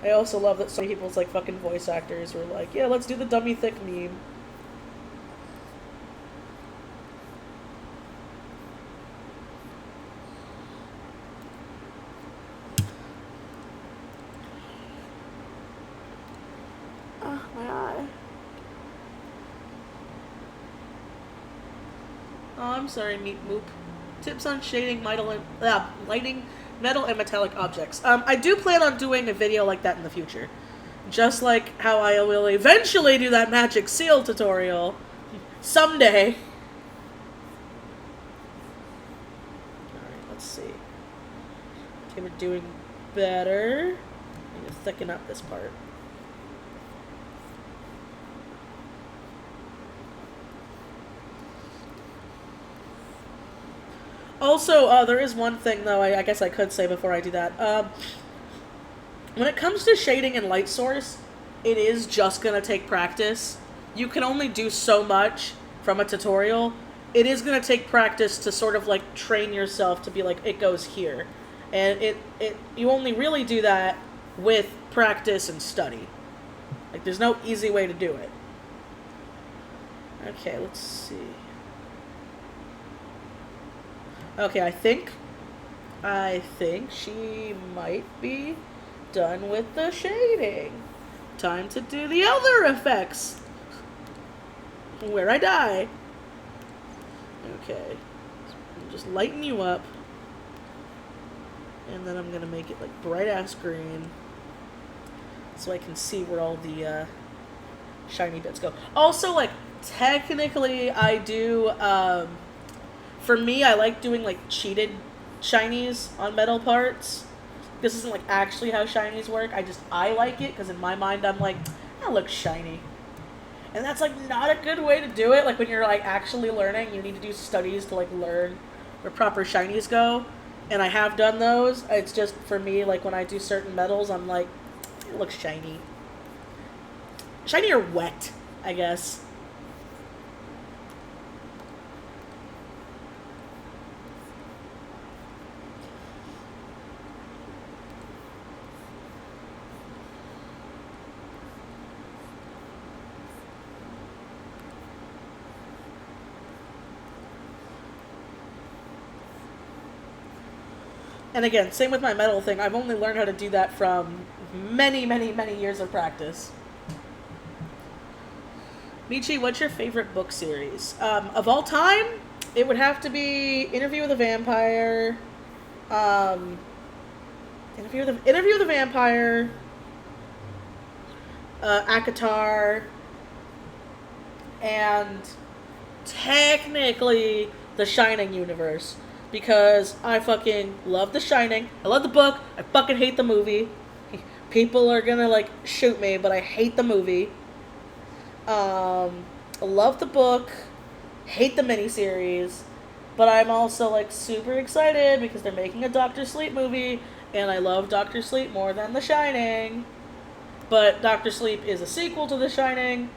I also love that so many people's, like, fucking voice actors were like, yeah, let's do the dummy thick meme. My eye. Oh, I'm sorry, Meat Moop. Tips on shading lighting metal and metallic objects. I do plan on doing a video like that in the future. Just like how I will eventually do that magic seal tutorial. Someday. Alright, let's see. Okay, we're doing better. I need to thicken up this part. Also, there is one thing, though, I guess I could say before I do that. When it comes to shading and light source, it is just going to take practice. You can only do so much from a tutorial. It is going to take practice to sort of, like, train yourself to be like, it goes here. And you only really do that with practice and study. Like, there's no easy way to do it. Okay, let's see. Okay, I think she might be done with the shading. Time to do the other effects. Where I die. Okay. Just lighten you up. And then I'm going to make it like bright ass green. So I can see where all the shiny bits go. Also, like, technically I do, for me, I like doing like cheated shinies on metal parts. This isn't like actually how shinies work. I like it because in my mind I'm like, that looks shiny. And that's like not a good way to do it. Like when you're like actually learning, you need to do studies to like learn where proper shinies go. And I have done those. It's just for me, like when I do certain metals, I'm like, it looks shiny. Shiny or wet, I guess. And again, same with my metal thing. I've only learned how to do that from many, many, many years of practice. Michi, what's your favorite book series? Of all time, it would have to be Interview with a Vampire, um, Interview with a Vampire, Akatar, and technically the Shining universe. Because I fucking love The Shining. I love the book. I fucking hate the movie. People are gonna like shoot me, but I hate the movie. I love the book. Hate the miniseries. But I'm also like super excited because they're making a Doctor Sleep movie, and I love Doctor Sleep more than The Shining. But Doctor Sleep is a sequel to The Shining,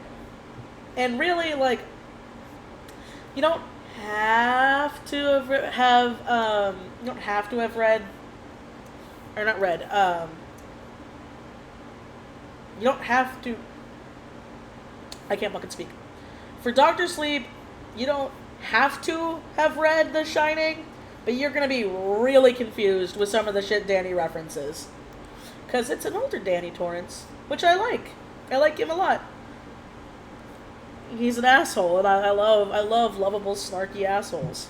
and really like you don't have to you don't have to have read or not read you don't have to I can't fucking speak. For Doctor Sleep, you don't have to have read The Shining, but you're gonna be really confused with some of the shit Danny references. Because it's an older Danny Torrance, which I like. I like him a lot. He's an asshole, and I love lovable, snarky assholes.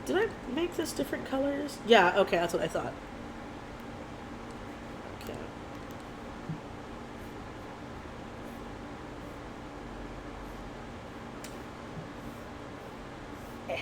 Did I make this different colors? Yeah, okay, that's what I thought. Okay. Eh.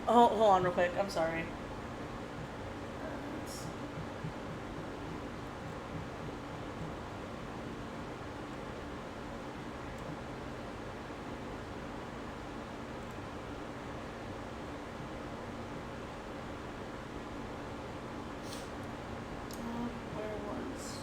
Oh, hold on real quick. I'm sorry. Where was...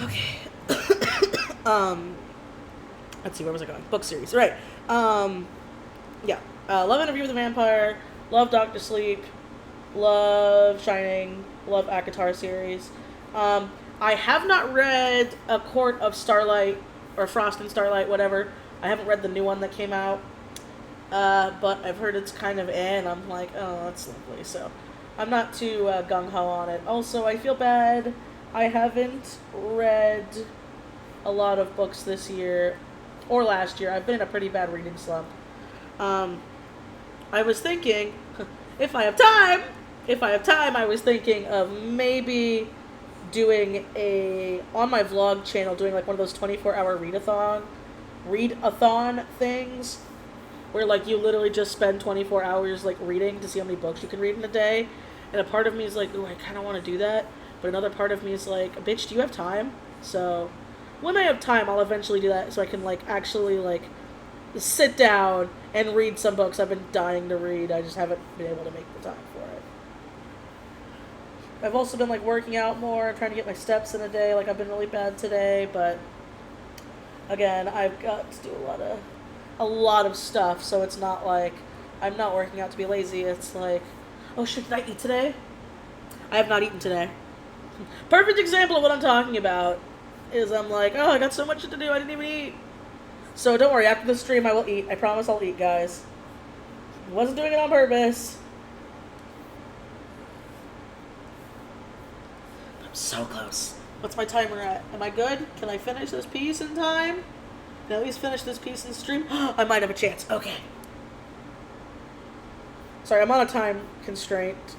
Okay. um, let's see, where was I going? Book series, right? Yeah. Love Interview with the Vampire. Love Doctor Sleep. Love Shining. Love Akatar series. I have not read A Court of Starlight or Frost and Starlight, whatever. I haven't read the new one that came out. But I've heard it's kind of and I'm like, oh, that's lovely. So I'm not too gung-ho on it. Also, I feel bad. I haven't read a lot of books this year or last year. I've been in a pretty bad reading slump. I was thinking, if I have time, I was thinking of maybe doing on my vlog channel, doing like one of those 24-hour read-a-thon things, where like you literally just spend 24 hours like reading to see how many books you can read in a day. And a part of me is like, ooh, I kind of want to do that. But another part of me is like, bitch, do you have time? So when I have time, I'll eventually do that so I can like actually like sit down and read some books I've been dying to read. I just haven't been able to make the time for it. I've also been like working out more, trying to get my steps in a day. Like I've been really bad today, but again, I've got to do a lot of stuff, so it's not like I'm not working out to be lazy. It's like, oh shit, did I eat today? I have not eaten today. Perfect example of what I'm talking about is I'm like, oh, I got so much shit to do, I didn't even eat. So don't worry, after the stream I will eat. I promise I'll eat, guys. I wasn't doing it on purpose. I'm so close. What's my timer at? Am I good? Can I finish this piece in time? Can I at least finish this piece in stream? I might have a chance. Okay. Sorry, I'm on a time constraint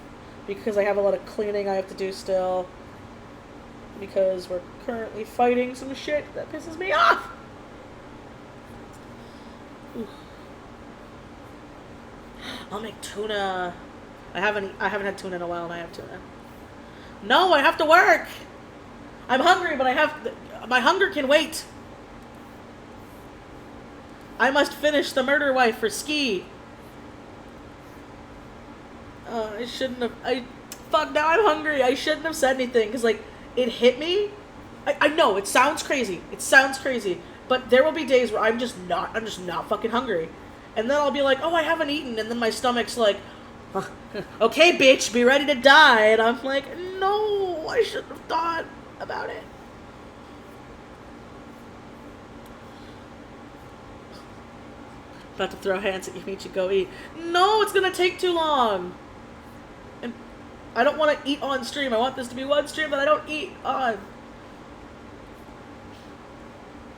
because I have a lot of cleaning I have to do still. Because we're currently fighting some shit that pisses me off. Ooh. I'll make tuna. I haven't had tuna in a while, and I have tuna. No, I have to work. I'm hungry, but my hunger can wait. I must finish the murder wife for ski. I shouldn't have. Fuck. Now I'm hungry. I shouldn't have said anything because like it hit me. I know it sounds crazy. But there will be days where I'm just not fucking hungry. And then I'll be like, oh, I haven't eaten. And then my stomach's like, okay, bitch, be ready to die. And I'm like, no, I shouldn't have thought about it. About to throw hands at you, Michi, go eat. No, it's going to take too long. And I don't want to eat on stream. I want this to be one stream that I don't eat on.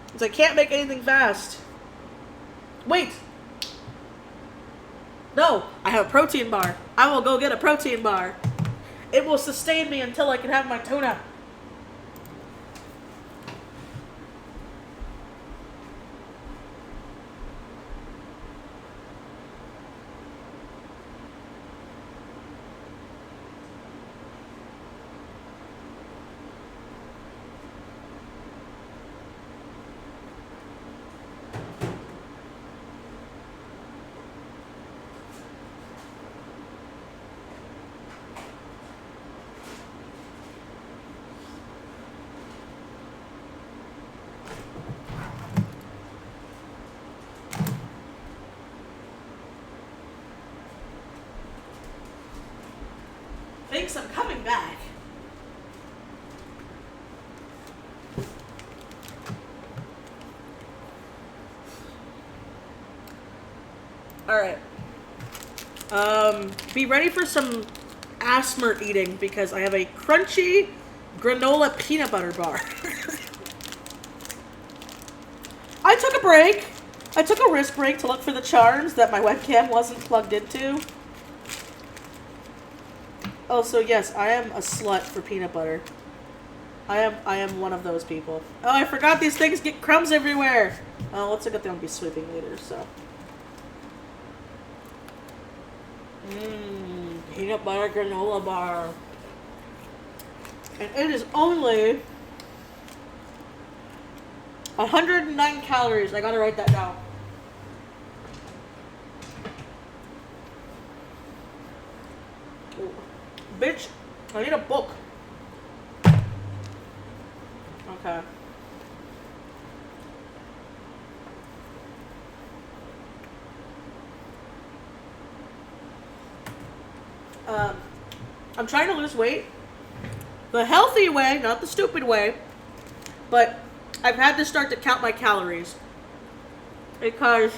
Because I can't make anything fast. Wait. No, I have a protein bar. I will go get a protein bar. It will sustain me until I can have my tuna. Thanks, I'm coming back. Alright. Be ready for some asthma eating because I have a crunchy granola peanut butter bar. I took a break. I took a wrist break to look for the charms that my webcam wasn't plugged into. Oh, so yes, I am a slut for peanut butter. I am one of those people. Oh, I forgot these things get crumbs everywhere. Oh, let's look at them and be sweeping later, so. Peanut butter granola bar. And it is only 109 calories. I gotta write that down. Ooh. Bitch, I need a book. Okay. I'm trying to lose weight. The healthy way, not the stupid way. But I've had to start to count my calories. Because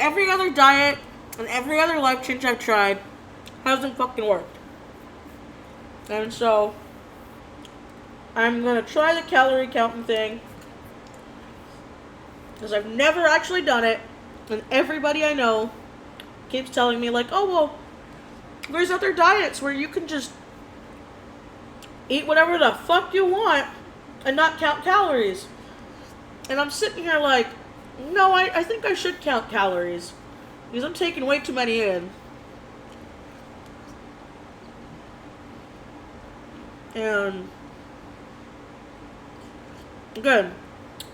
every other diet and every other life change I've tried hasn't fucking worked. And so I'm gonna try the calorie counting thing. Because I've never actually done it. And everybody I know keeps telling me, like, oh, well, there's other diets where you can just eat whatever the fuck you want and not count calories. And I'm sitting here like, no, I think I should count calories. Because I'm taking way too many in. And again,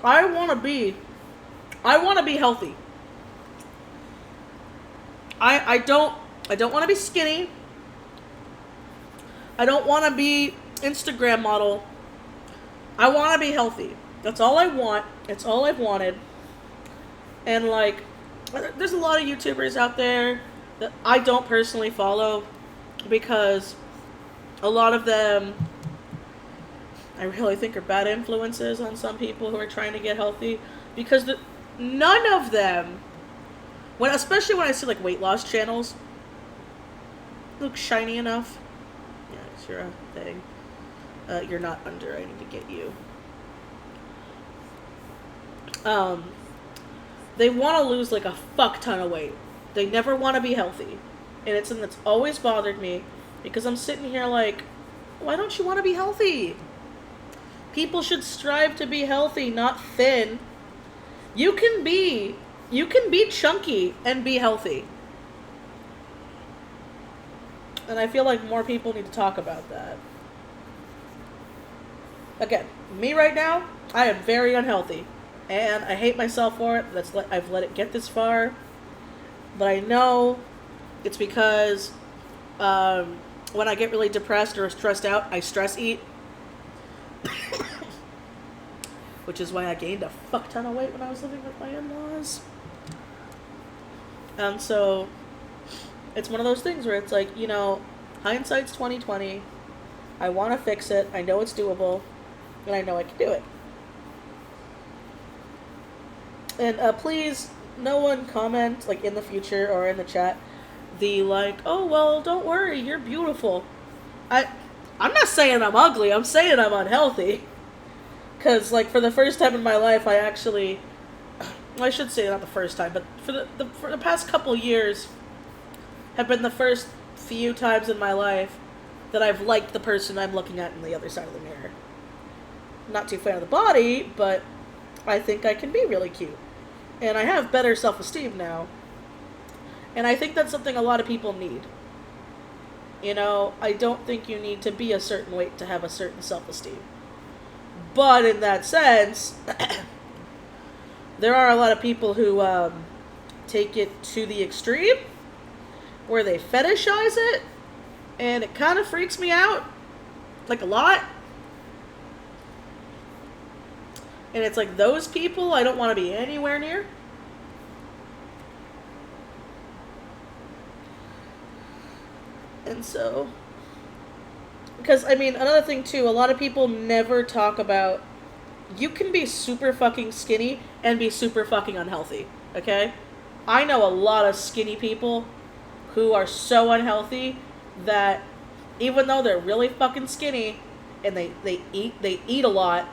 I want to be healthy. I don't want to be skinny. I don't want to be Instagram model. I want to be healthy. That's all I want. It's all I've wanted. And like, there's a lot of YouTubers out there that I don't personally follow because a lot of them I really think are bad influences on some people who are trying to get healthy because none of them, especially when I see like weight loss channels, look shiny enough. Yeah, it's your thing. You're not under. I need to get you. They want to lose like a fuck ton of weight. They never want to be healthy. And it's something that's always bothered me because I'm sitting here like, why don't you want to be healthy? People should strive to be healthy, not thin. You can be chunky and be healthy. And I feel like more people need to talk about that. Again, me right now, I am very unhealthy. And I hate myself for it. I've let it get this far. But I know it's because when I get really depressed or stressed out, I stress eat. Which is why I gained a fuck ton of weight when I was living with my in-laws. And so it's one of those things where it's like, hindsight's 20/20. I want to fix it. I know it's doable. And I know I can do it. And please, no one comment, like, in the future or in the chat, oh, well, don't worry, you're beautiful. I'm not saying I'm ugly, I'm saying I'm unhealthy. Because, like, for the first time in my life, I should say not the first time, but for the past couple years have been the first few times in my life that I've liked the person I'm looking at on the other side of the mirror. Not too fan of the body, but I think I can be really cute. And I have better self-esteem now. And I think that's something a lot of people need. I don't think you need to be a certain weight to have a certain self-esteem. But in that sense, there are a lot of people who take it to the extreme, where they fetishize it, and it kind of freaks me out, like a lot. And it's like those people I don't want to be anywhere near. And so, because, another thing too, a lot of people never talk about, you can be super fucking skinny and be super fucking unhealthy, okay? I know a lot of skinny people who are so unhealthy that even though they're really fucking skinny and they eat a lot,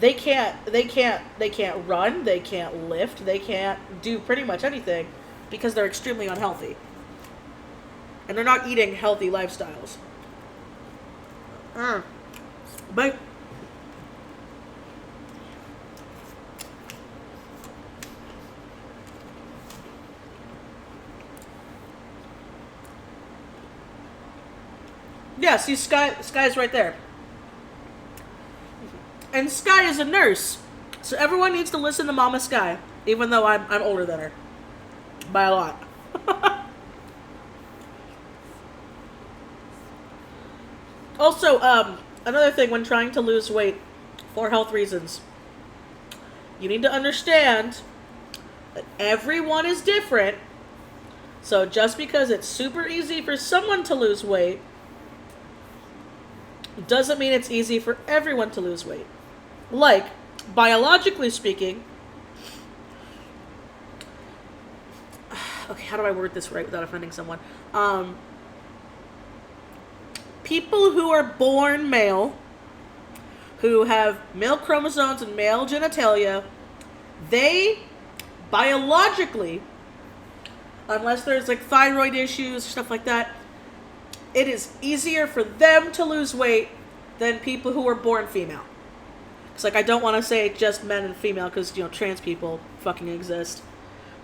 they can't run, they can't lift, they can't do pretty much anything because they're extremely unhealthy. And they're not eating healthy lifestyles. But yeah, see, Sky's right there. And Sky is a nurse. So everyone needs to listen to Mama Sky, even though I'm older than her. By a lot. Also, another thing when trying to lose weight for health reasons, you need to understand that everyone is different. So just because it's super easy for someone to lose weight doesn't mean it's easy for everyone to lose weight. Like, biologically speaking, okay, how do I word this right without offending someone? People who are born male, who have male chromosomes and male genitalia, they biologically unless there's like thyroid issues, stuff like that, it is easier for them to lose weight than people who were born female. It's like I don't want to say just men and female because trans people fucking exist,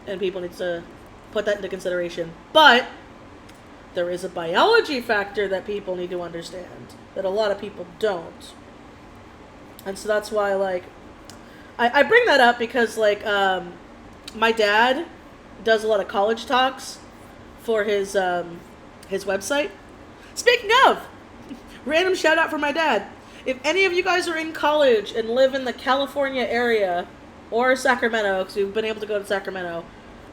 and people need to put that into consideration. But there is a biology factor that people need to understand that a lot of people don't, and so that's why I bring that up because my dad does a lot of college talks for his website. Speaking of, random shout out for my dad. If any of you guys are in college and live in the California area or Sacramento, because we've been able to go to Sacramento,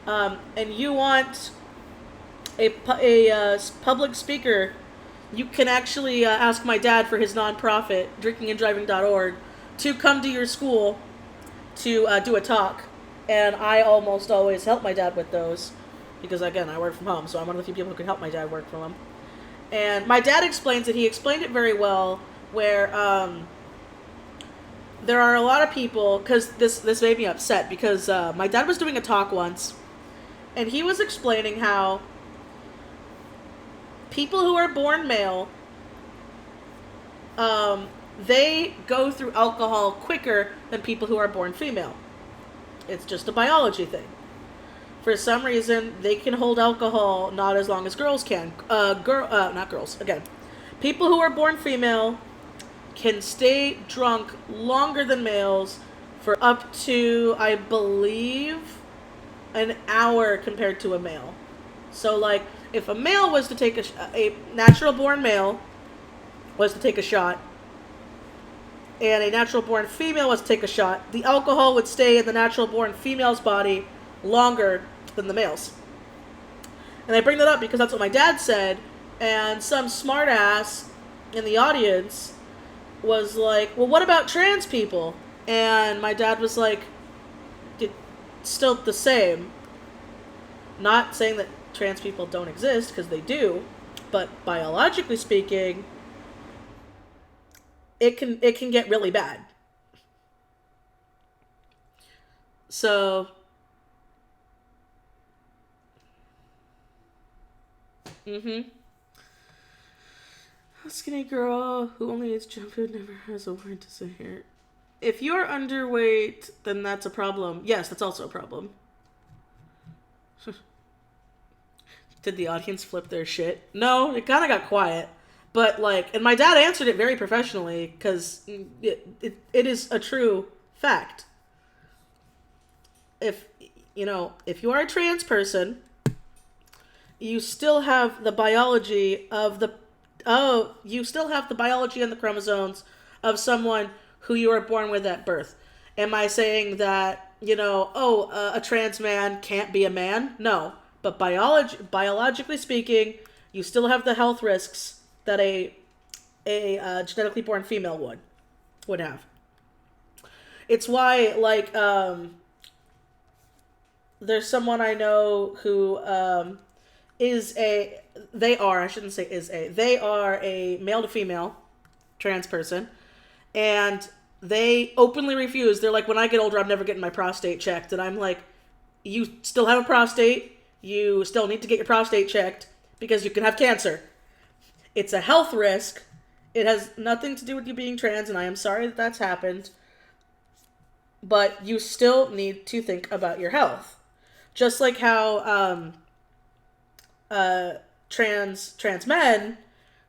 and you want a public speaker, you can actually ask my dad for his nonprofit, drinkinganddriving.org, to come to your school to do a talk. And I almost always help my dad with those because, again, I work from home, so I'm one of the few people who can help my dad work from home. And my dad explains it. He explained it very well, where there are a lot of people, because this made me upset, because my dad was doing a talk once, and he was explaining how people who are born male, they go through alcohol quicker than people who are born female. It's just a biology thing. For some reason, they can hold alcohol not as long as girls can. Not girls. Again, people who are born female can stay drunk longer than males for up to, I believe, an hour compared to a male. So, if a male was to take a natural-born male was to take a shot, and a natural-born female was to take a shot, the alcohol would stay in the natural-born female's body longer than the male's. And I bring that up because that's what my dad said, and some smartass in the audience was like, well, what about trans people? And my dad was like, it's still the same. Not saying that trans people don't exist, because they do, but biologically speaking, it can get really bad. So, a skinny girl who only eats junk food never has a word to say here. If you're underweight, then that's a problem. Yes, that's also a problem. Did the audience flip their shit? No, it kind of got quiet. But, and my dad answered it very professionally, because it is a true fact. If you are a trans person, you still have the biology of you still have the biology and the chromosomes of someone who you were born with at birth. Am I saying that, a trans man can't be a man? No. But biologically speaking, you still have the health risks that a genetically born female would have. It's why, there's someone I know who they are a male to female trans person, and they openly refuse. They're like, when I get older, I'm never getting my prostate checked. And I'm like, you still have a prostate. You still need to get your prostate checked because you can have cancer. It's a health risk. It has nothing to do with you being trans, and I am sorry that that's happened. But you still need to think about your health. Just like how trans men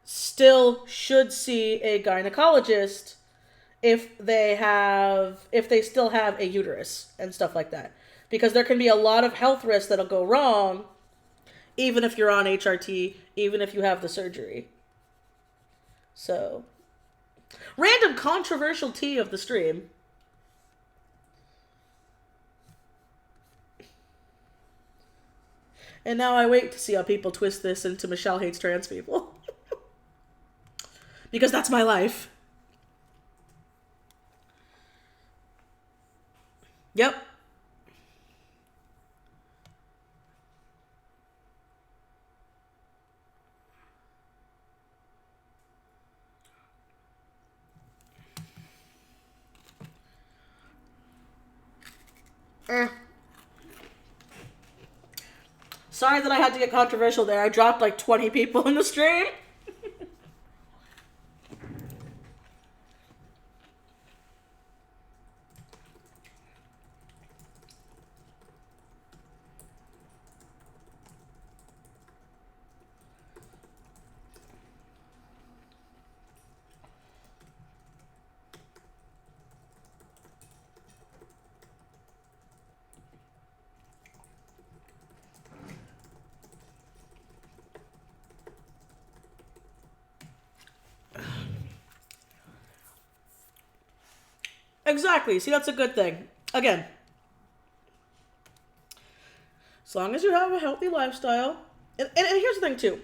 still should see a gynecologist if they still have a uterus and stuff like that. Because there can be a lot of health risks that'll go wrong, even if you're on HRT, even if you have the surgery. So, random controversial tea of the stream. And now I wait to see how people twist this into Michelle hates trans people. Because that's my life. Yep. Sorry that I had to get controversial there. I dropped like 20 people in the stream. Exactly. See, that's a good thing. Again, as long as you have a healthy lifestyle, and here's the thing too,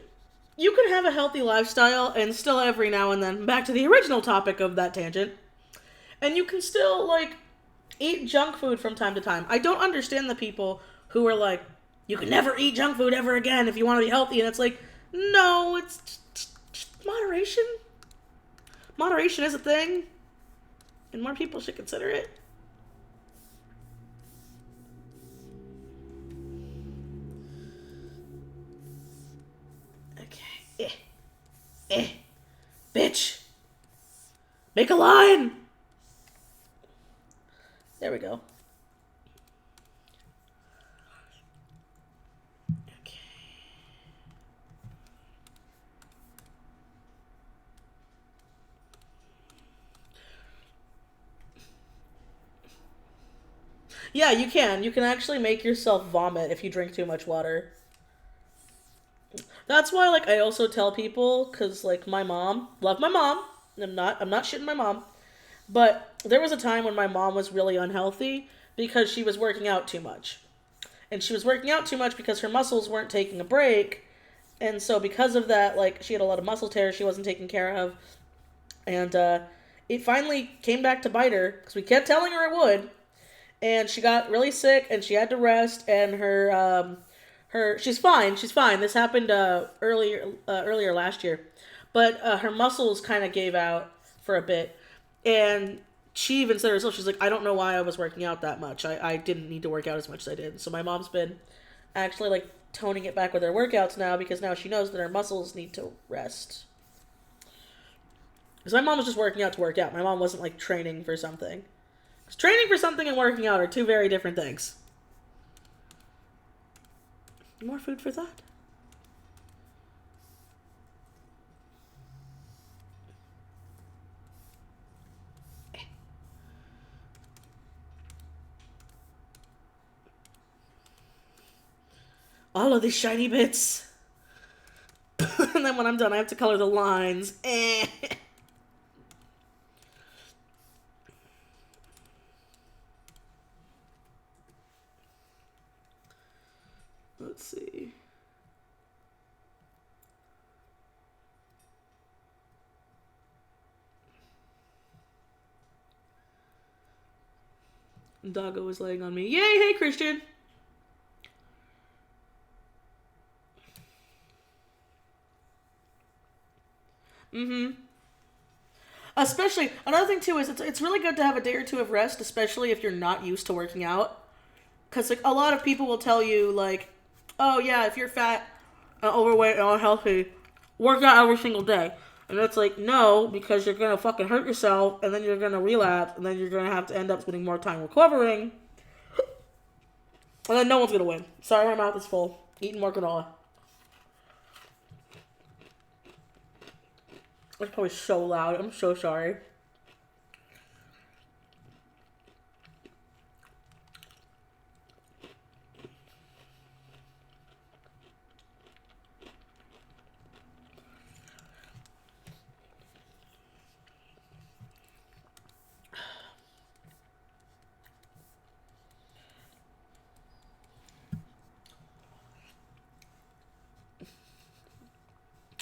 you can have a healthy lifestyle and still every now and then, back to the original topic of that tangent, and you can still like eat junk food from time to time. I don't understand the people who are like, you can never eat junk food ever again if you want to be healthy, and it's like, no, it's just moderation. Moderation is a thing, and more people should consider it. Bitch. Make a line. There we go. Okay. Yeah, you can. You can actually make yourself vomit if you drink too much water. That's why, like, I also tell people, because, like, my mom, love my mom. I'm not shitting my mom. But there was a time when my mom was really unhealthy because she was working out too much. And she was working out too much because her muscles weren't taking a break. And so because of that, like, she had a lot of muscle tears she wasn't taking care of. And it finally came back to bite her because we kept telling her it would. And she got really sick and she had to rest, and she's fine. She's fine. This happened earlier last year, but her muscles kind of gave out for a bit, and she even said herself, she's like, I don't know why I was working out that much. I didn't need to work out as much as I did. So my mom's been actually like toning it back with her workouts now, because now she knows that her muscles need to rest. Because my mom was just working out to work out. My mom wasn't like training for something. Because training for something and working out are two very different things. More food for thought. All of these shiny bits. And then when I'm done, I have to color the lines. Let's see. Doggo was laying on me. Yay, hey, Christian. Especially, another thing too is it's really good to have a day or two of rest, especially if you're not used to working out. Because like, a lot of people will tell you like, oh yeah, if you're fat, overweight, and unhealthy, work out every single day. And it's like, no, because you're going to fucking hurt yourself, and then you're going to relapse, and then you're going to have to end up spending more time recovering. And then no one's going to win. Sorry, my mouth is full. Eating more granola. It's probably so loud. I'm so sorry.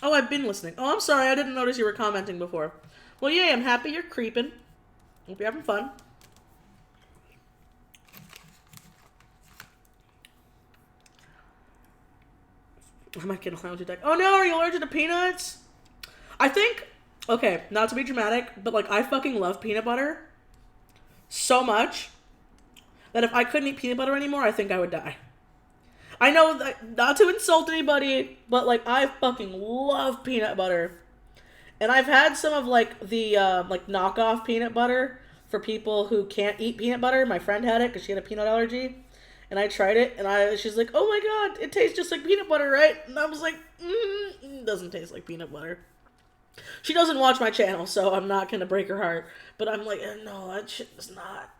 Oh, I've been listening. Oh, I'm sorry. I didn't notice you were commenting before. Well, yay, I'm happy you're creeping. Hope you're having fun. I might get a clown attack. Oh no, are you allergic to peanuts? I think, okay, not to be dramatic, but like, I fucking love peanut butter so much that if I couldn't eat peanut butter anymore, I think I would die. I know that, not to insult anybody, but like I fucking love peanut butter. And I've had some of like the like knockoff peanut butter for people who can't eat peanut butter. My friend had it because she had a peanut allergy, and I tried it, and she's like, "Oh my god, it tastes just like peanut butter, right?" And I was like, "It doesn't taste like peanut butter." She doesn't watch my channel, so I'm not gonna break her heart. But I'm like, no, that shit does not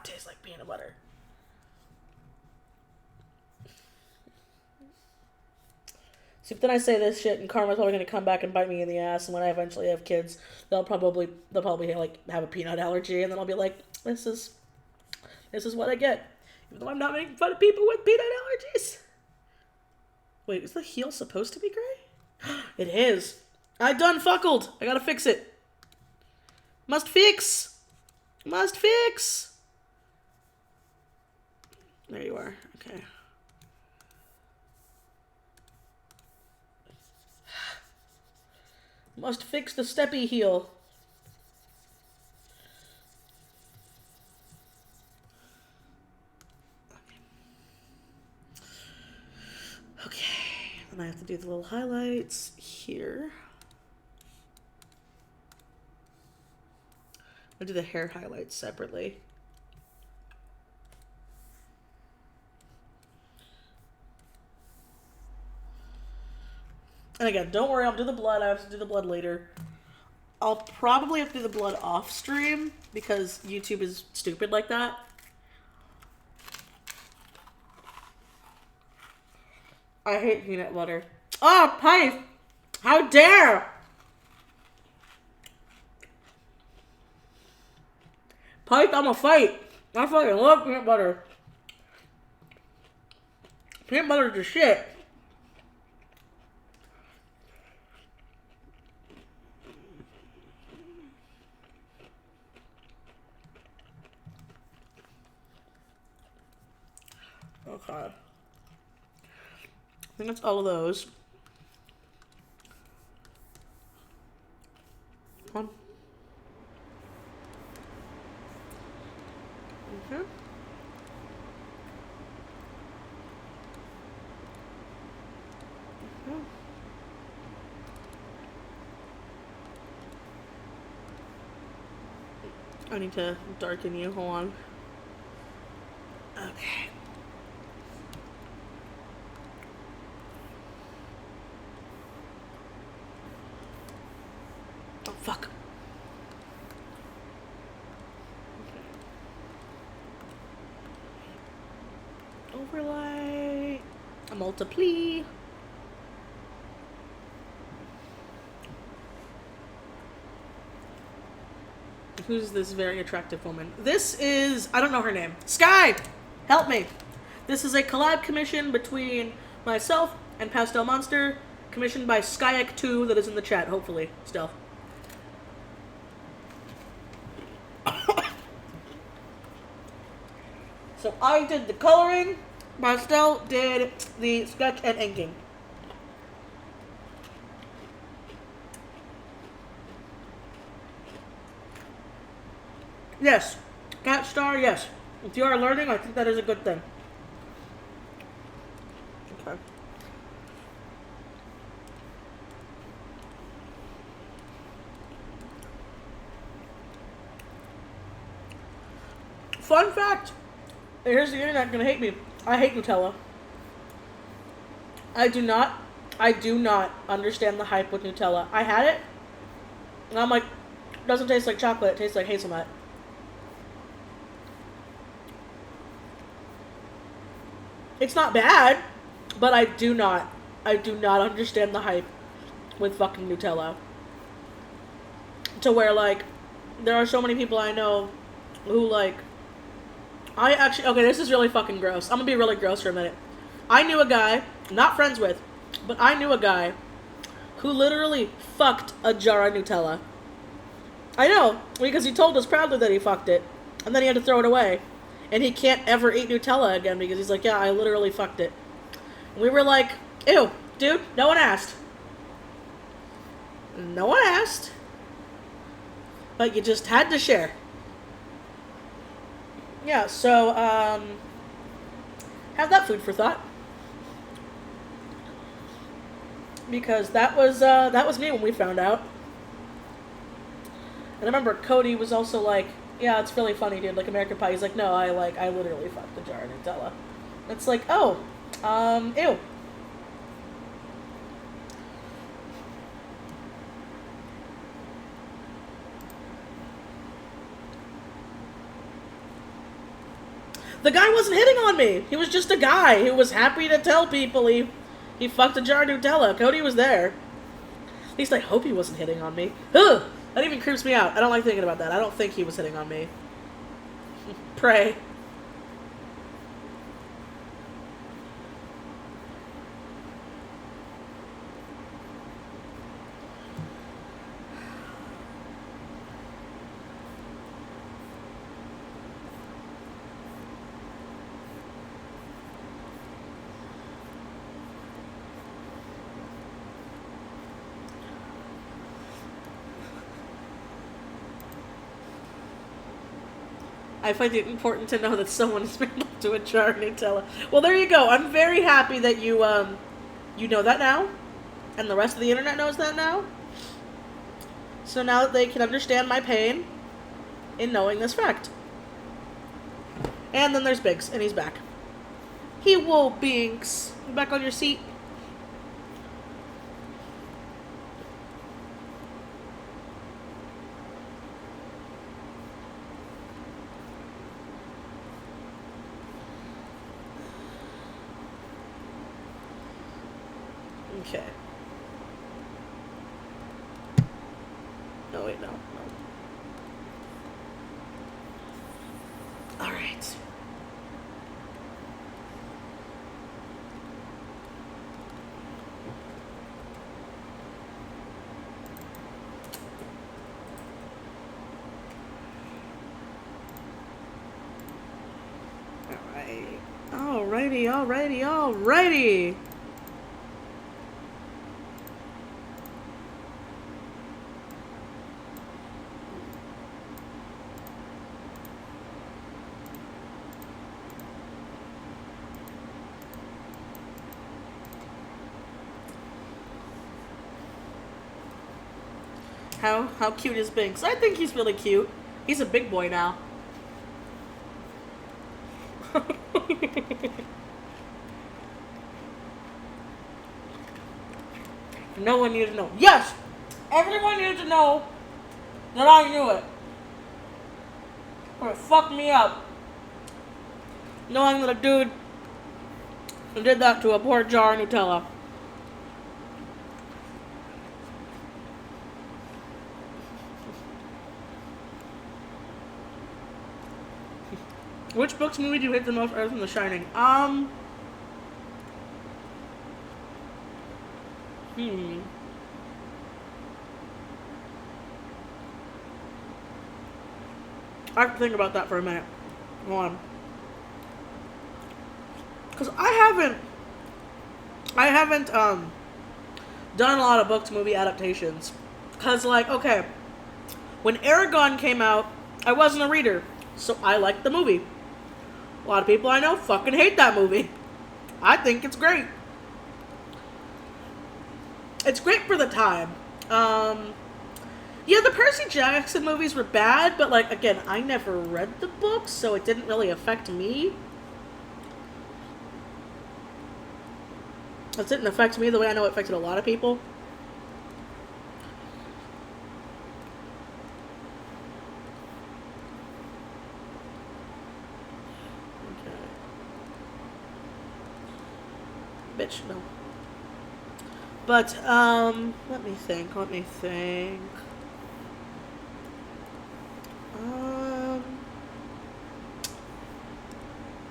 taste like peanut butter. See, if then I say this shit, and Karma's probably gonna come back and bite me in the ass. And when I eventually have kids, they'll probably like have a peanut allergy, and then I'll be like, this is what I get, even though I'm not making fun of people with peanut allergies. Wait, is the heel supposed to be gray? It is. I done fuckled. I gotta fix it. Must fix. Must fix. There you are. Okay. Must fix the steppy heel. Okay. Then I have to do the little highlights here. I'll do the hair highlights separately. And again, don't worry, I'll do the blood. I have to do the blood later. I'll probably have to do the blood off stream because YouTube is stupid like that. I hate peanut butter. Oh, Pipe! How dare! Pipe, I'm a fight. I fucking love peanut butter. Peanut butter is the shit. Okay. I think that's all of those. Come on. Okay. Okay. I need to darken you. Hold on. Okay. Oh, fuck. Okay. Overlay. A multiply. Who's this very attractive woman? This is, I don't know her name. Sky! Help me! This is a collab commission between myself and Pastel Monster, commissioned by Skyak2 that is in the chat, hopefully, still. So I did the coloring, Pastel did the sketch and inking. Yes. Cat Star, yes. If you are learning, I think that is a good thing. Okay. Fun fact. Here's the internet gonna hate me. I hate Nutella. I do not understand the hype with Nutella. I had it, and I'm like, it doesn't taste like chocolate, it tastes like hazelnut. It's not bad, but I do not understand the hype with fucking Nutella. To where, like, there are so many people I know who, like, okay, this is really fucking gross. I'm gonna be really gross for a minute. I knew a guy, not friends with, but I knew a guy who literally fucked a jar of Nutella. I know, because he told us proudly that he fucked it, and then he had to throw it away. And he can't ever eat Nutella again because he's like, yeah, I literally fucked it. And we were like, ew, dude, no one asked. No one asked. But you just had to share. Yeah, so, have that food for thought. because that was me when we found out. And I remember Cody was also like, "Yeah, it's really funny, dude. Like American Pie." He's like, "No, I literally fucked the jar of Nutella." It's like, oh, ew. The guy wasn't hitting on me. He was just a guy who was happy to tell people he fucked a jar of Nutella. Cody was there. At least I hope he wasn't hitting on me. Ugh! That even creeps me out. I don't like thinking about that. I don't think he was hitting on me. Pray. I find it important to know that someone has been up to a jar of Nutella. Well, there you go. I'm very happy that you know that now, and the rest of the internet knows that now. So now that they can understand my pain in knowing this fact. And then there's Biggs, and he's back. He will, Binks. Back on your seat. Okay. No, wait, no. All right. Alrighty. How cute is Binks? I think he's really cute. He's a big boy now. No one needed to know. Yes! Everyone needed to know that I knew it. Or it fucked me up. Knowing that a dude did that to a poor jar of Nutella. Which books movie do you hate the most other than The Shining? I have to think about that for a minute. Hold on. Because I haven't done a lot of book to movie adaptations. Because, like, okay, when Aragon came out, I wasn't a reader, so I liked the movie. A lot of people I know fucking hate that movie. I think it's great. It's great for the time. Yeah, the Percy Jackson movies were bad, but, like, again, I never read the books, so it didn't really affect me. It didn't affect me the way I know it affected a lot of people. Okay. Bitch, no. But, let me think.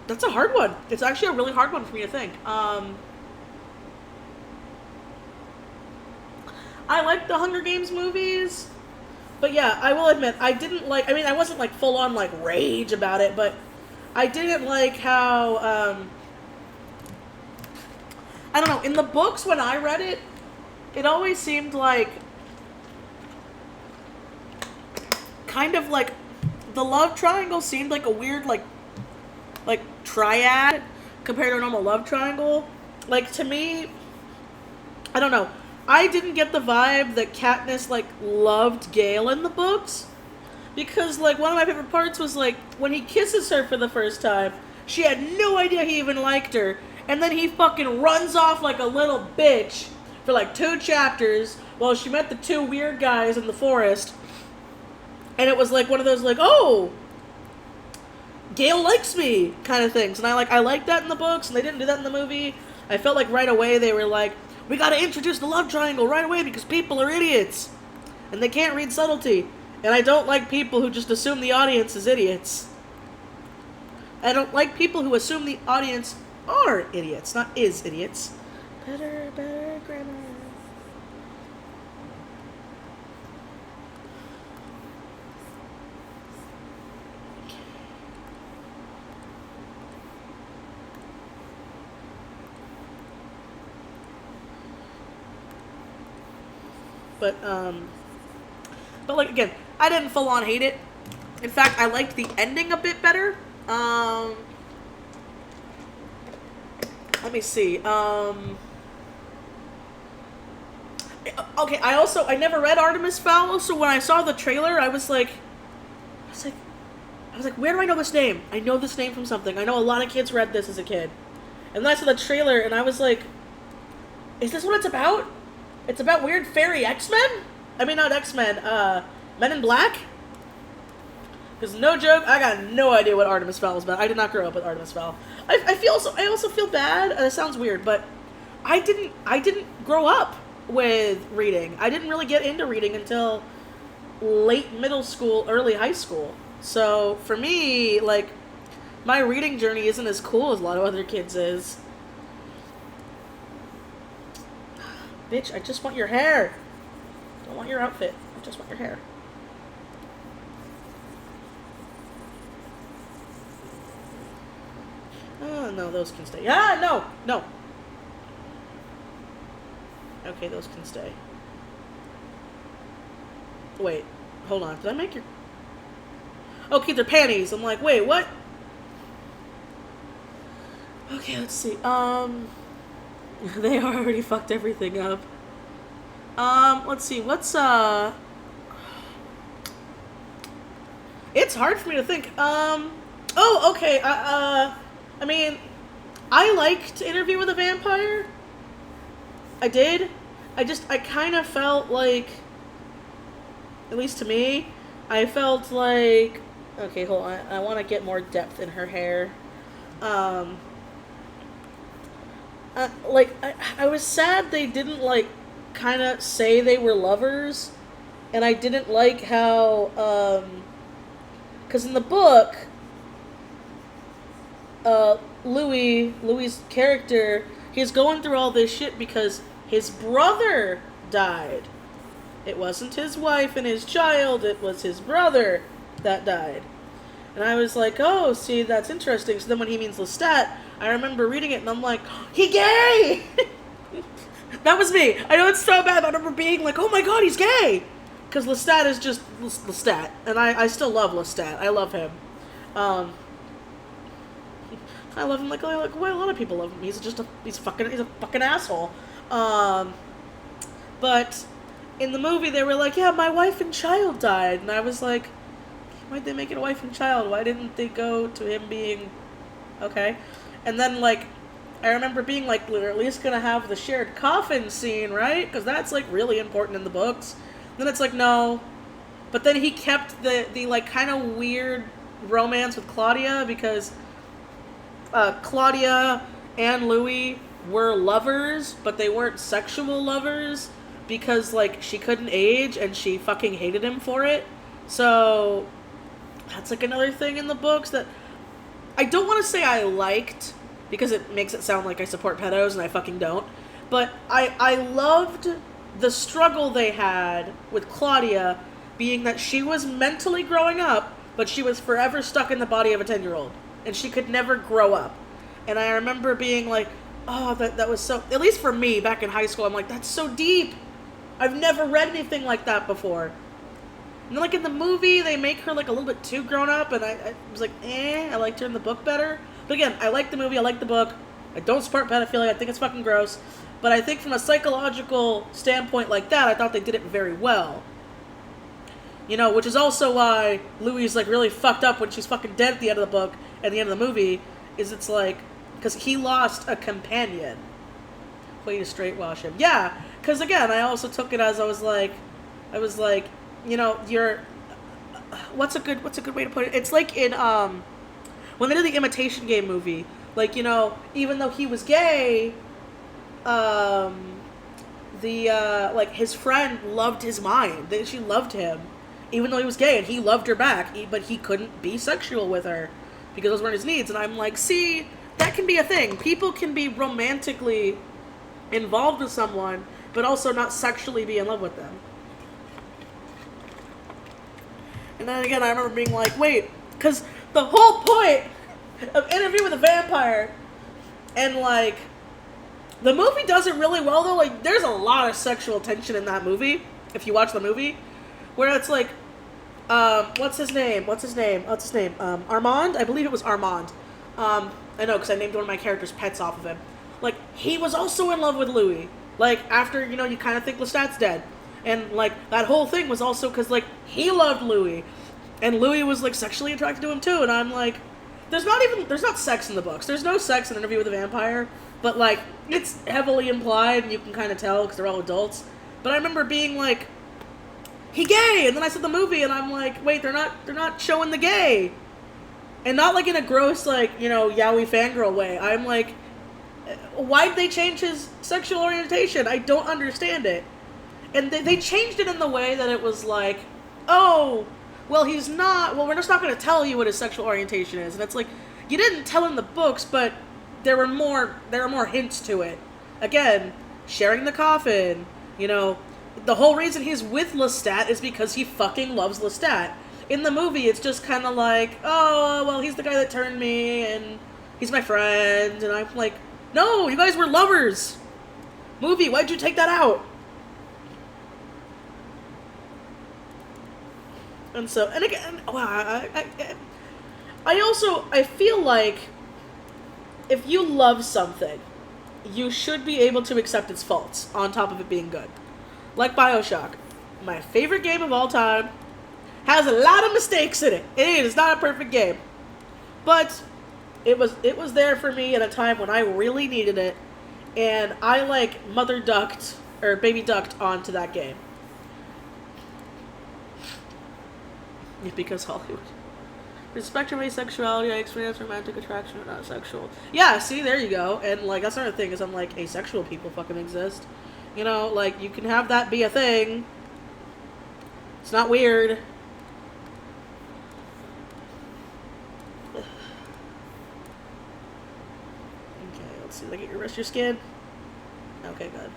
That's a hard one. It's actually a really hard one for me to think. I like the Hunger Games movies, but yeah, I will admit, I didn't like, I mean, I wasn't like full on like rage about it, but I didn't like how, I don't know, in the books when I read it, it always seemed like, kind of like, the love triangle seemed like a weird, like triad compared to a normal love triangle. Like, to me, I don't know. I didn't get the vibe that Katniss, like, loved Gale in the books. Because, like, one of my favorite parts was, like, when he kisses her for the first time, she had no idea he even liked her. And then he fucking runs off like a little bitch for, like, 2 chapters while she met the 2 weird guys in the forest. And it was, like, one of those, like, oh, Gale likes me kind of things. And I liked that in the books, and they didn't do that in the movie. I felt like right away they were like, we gotta introduce the love triangle right away because people are idiots. And they can't read subtlety. And I don't like people who just assume the audience is idiots. I don't like people who assume the audience are idiots, not is idiots. Better grammar. But like, again, I didn't full on hate it. In fact, I liked the ending a bit better. Let me see. Okay, I never read Artemis Fowl, so when I saw the trailer, I was like, where do I know this name? I know this name from something. I know a lot of kids read this as a kid. And then I saw the trailer, and I was like, is this what it's about? It's about weird fairy X-Men? I mean, not X-Men, Men in Black? Because no joke, I got no idea what Artemis Fowl was about. I did not grow up with Artemis Fowl. I also feel bad. It sounds weird, but I didn't grow up with reading. I didn't really get into reading until late middle school, early high school. So for me, like, my reading journey isn't as cool as a lot of other kids is. Bitch, I just want your hair. I don't want your outfit. I just want your hair. Oh, no, those can stay. Ah, no. Okay, those can stay. Wait, hold on. Did I make your... Okay, they're panties. I'm like, wait, what? Okay, let's see. They already fucked everything up. Let's see. What's, It's hard for me to think. Oh, okay. I mean, I liked Interview with a Vampire. I did. I kind of felt like, at least to me, I felt like, okay, hold on. I want to get more depth in her hair. I was sad they didn't, like, kind of say they were lovers. And I didn't like how, because in the book, Louis's character, he's going through all this shit because his brother died. It wasn't his wife and his child, it was his brother that died. And I was like, oh, see, that's interesting. So then when he means Lestat, I remember reading it and I'm like, he gay! That was me. I know it's so bad, but I remember being like, oh my god, he's gay! Because Lestat is just Lestat. And I still love Lestat. I love him. I love him like a lot of people love him. He's a fucking asshole. But in the movie they were like, yeah, my wife and child died, and I was like, why'd they make it a wife and child? Why didn't they go to him being okay? And then, like, I remember being like, we're at least gonna have the shared coffin scene, right? Because that's, like, really important in the books. And then it's like, no. But then he kept the like kind of weird romance with Claudia because Claudia and Louis were lovers, but they weren't sexual lovers because, like, she couldn't age and she fucking hated him for it. So that's, like, another thing in the books that I don't want to say I liked because it makes it sound like I support pedos and I fucking don't. But I loved the struggle they had with Claudia being that she was mentally growing up, but she was forever stuck in the body of a 10-year-old. And she could never grow up. And I remember being like, oh, that was so... At least for me, back in high school, I'm like, that's so deep. I've never read anything like that before. And then, like, in the movie, they make her, like, a little bit too grown up, and I was like, I liked her in the book better. But again, I like the movie, I like the book. I don't support pedophilia, I think it's fucking gross. But I think from a psychological standpoint like that, I thought they did it very well. You know, which is also why Louis like really fucked up when she's fucking dead at the end of the book and the end of the movie. Is it's like because he lost a companion. Way to straight wash him. Yeah, because again, I also took it as I was like, you know, you're. What's a good way to put it? It's like in when they did the Imitation Game movie. Like, you know, even though he was gay, like his friend loved his mind. She loved him, even though he was gay, and he loved her back. But he couldn't be sexual with her because those weren't his needs. And I'm like, see, that can be a thing. People can be romantically involved with someone, but also not sexually be in love with them. And then again, I remember being like, wait, because the whole point of Interview with a Vampire, and like, the movie does it really well though. Like, there's a lot of sexual tension in that movie, if you watch the movie, where it's like, what's his name? Armand? I believe it was Armand. I know, because I named one of my character's pets off of him. Like, he was also in love with Louis. Like, after, you know, you kind of think Lestat's dead. And, like, that whole thing was also because, like, he loved Louis. And Louis was, like, sexually attracted to him, too. And I'm like, there's not sex in the books. There's no sex in Interview with a Vampire. But, like, it's heavily implied, and you can kind of tell because they're all adults. But I remember being like, he gay! And then I saw the movie, and I'm like, wait, they're not showing the gay. And not, like, in a gross, like, you know, yaoi fangirl way. I'm like, why'd they change his sexual orientation? I don't understand it. And they changed it in the way that it was like, oh, well, he's not, well, we're just not going to tell you what his sexual orientation is. And it's like, you didn't tell in the books, but there were more hints to it. Again, sharing the coffin, you know, the whole reason he's with Lestat is because he fucking loves Lestat. In the movie, it's just kind of like, oh, well, he's the guy that turned me, and he's my friend, and I'm like, no, you guys were lovers. Movie, why'd you take that out? And so, and again, wow, I feel like if you love something, you should be able to accept its faults on top of it being good. Like BioShock, my favorite game of all time, has a lot of mistakes in it. It is not a perfect game, but it was there for me at a time when I really needed it, and I like baby ducked onto that game. Because Hollywood. The spectrum of asexuality, I experience romantic attraction, but not sexual. Yeah, see, there you go. And, like, that's another thing, is I'm like, asexual people fucking exist. You know, like, you can have that be a thing. It's not weird. Okay, let's see, did I get your rest of your skin? Okay, good.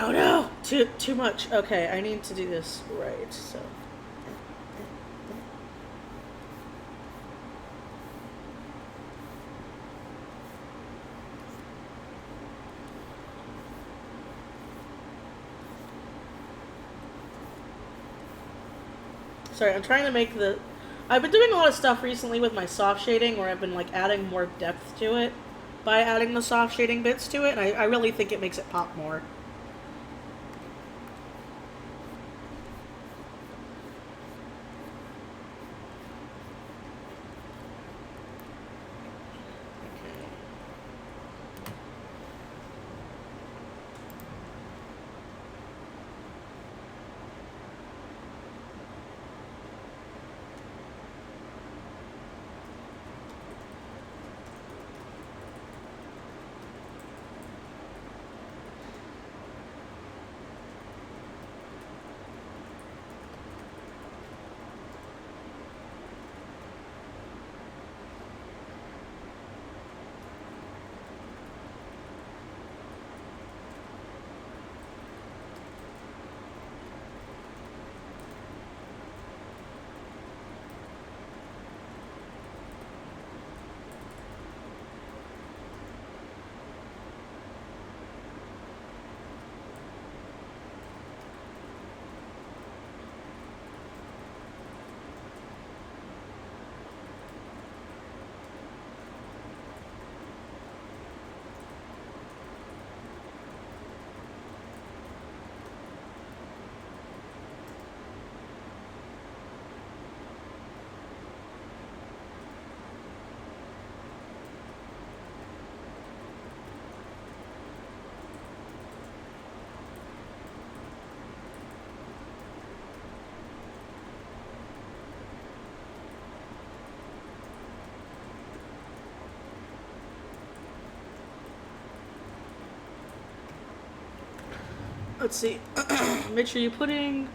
Oh no! Too much. Okay, I need to do this right, so. Sorry, I'm trying to make the... I've been doing a lot of stuff recently with my soft shading where I've been, like, adding more depth to it by adding the soft shading bits to it, and I really think it makes it pop more. Let's see. Make sure you're putting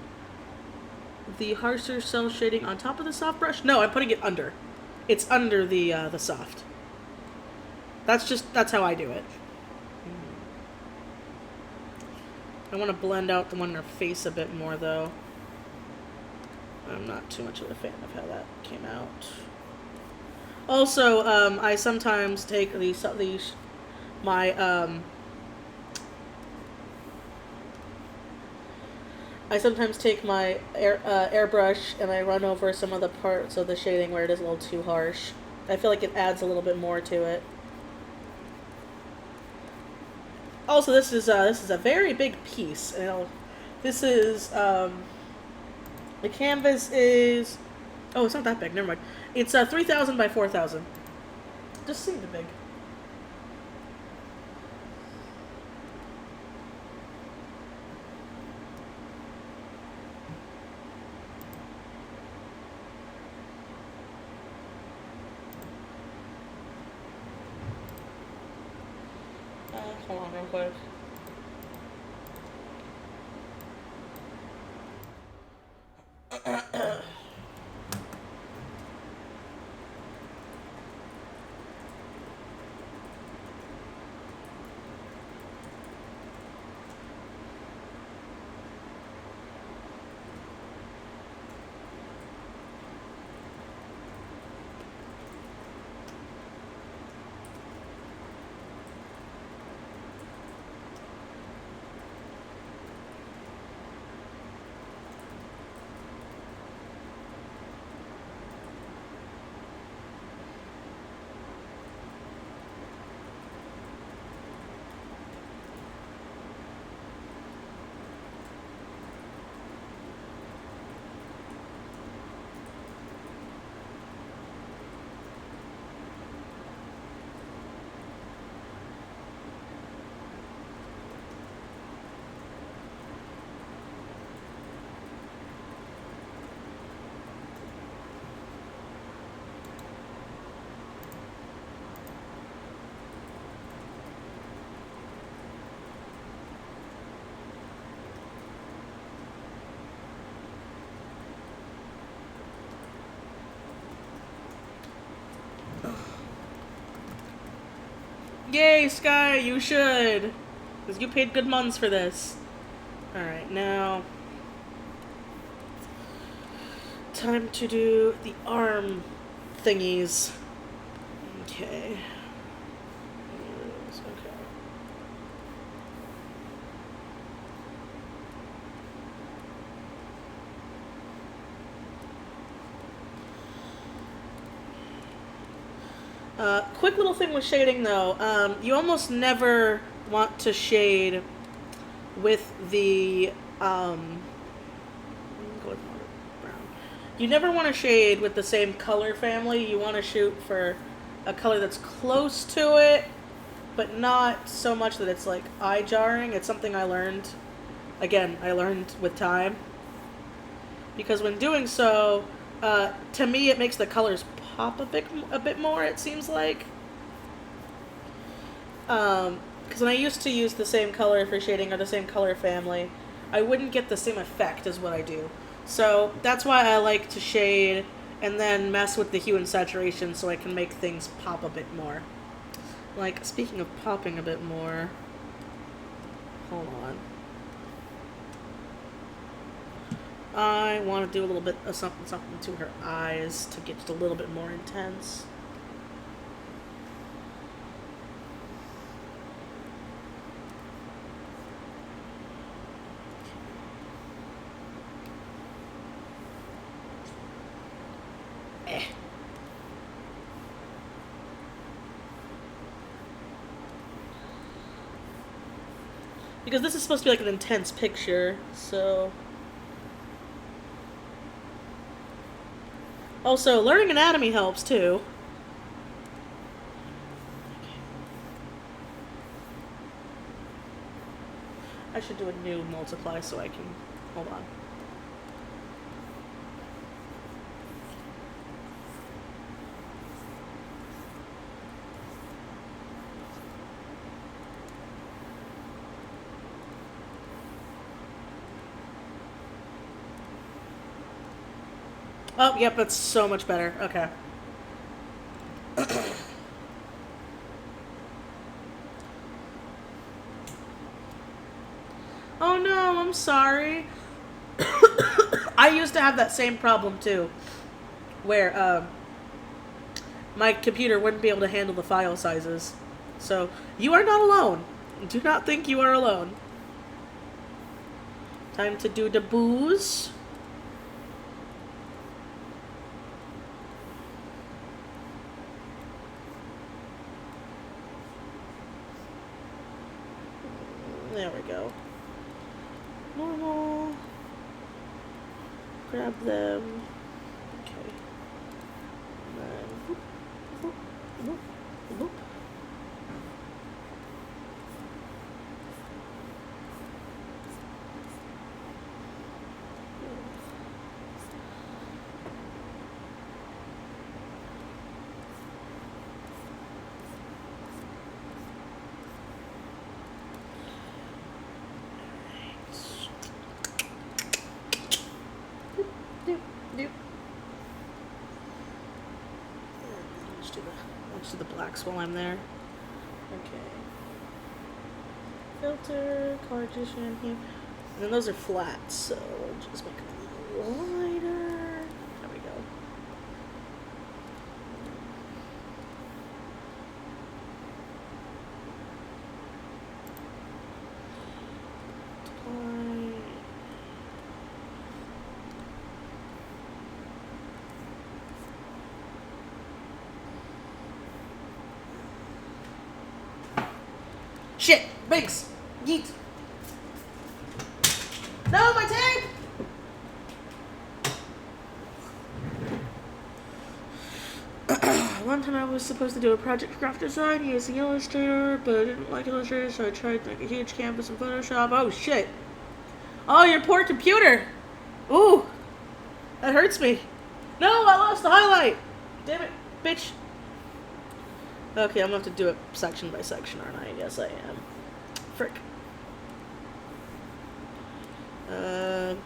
the harsher cell shading on top of the soft brush. No, I'm putting it under. It's under the soft. That's how I do it. I want to blend out the one in her face a bit more, though. I'm not too much of a fan of how that came out. Also, I sometimes take I sometimes take my airbrush and I run over some of the parts of the shading where it is a little too harsh. I feel like it adds a little bit more to it. Also, this is a very big piece. This is the canvas is, oh, it's not that big. Never mind. It's 3,000 by 4,000. Just seemed big. Hold on real quick. Yay, Sky, you should. Because you paid good months for this. Alright, now... time to do the arm thingies. Okay. Quick little thing with shading, though. You almost never want to shade with the, go with more brown. You never want to shade with the same color family. You want to shoot for a color that's close to it, but not so much that it's, like, eye-jarring. It's something I learned, again, I learned with time. Because when doing so, to me, it makes the colors pop a bit more, it seems like. Because when I used to use the same color for shading or the same color family, I wouldn't get the same effect as what I do. So that's why I like to shade and then mess with the hue and saturation so I can make things pop a bit more. Like, speaking of popping a bit more, hold on. I want to do a little bit of something to her eyes to get just a little bit more intense. Because this is supposed to be like an intense picture, so... Also, learning anatomy helps, too. I should do a new multiply so I can... hold on. Oh, yep, that's so much better. Okay. Oh no, I'm sorry. I used to have that same problem too, where my computer wouldn't be able to handle the file sizes. So, you are not alone. Do not think you are alone. Time to do the booze. There we go. Normal. Grab them. Okay. And then whoop, whoop, whoop, whoop. Doop, doop. Let's do the blacks while I'm there. Okay. Filter, color addition here. And then those are flat, so we'll just make them a little lighter. There we go. Apply. Shit! Biggs! Yeet! No, my tape! One time I was supposed to do a project for graphic design using Illustrator, but I didn't like Illustrator, so I tried to make a huge canvas in Photoshop. Oh, shit. Oh, your poor computer! Ooh! That hurts me. No, I lost the highlight! Damn it, bitch. Okay, I'm gonna have to do it section by section, aren't I? Yes, I am. Frick. No.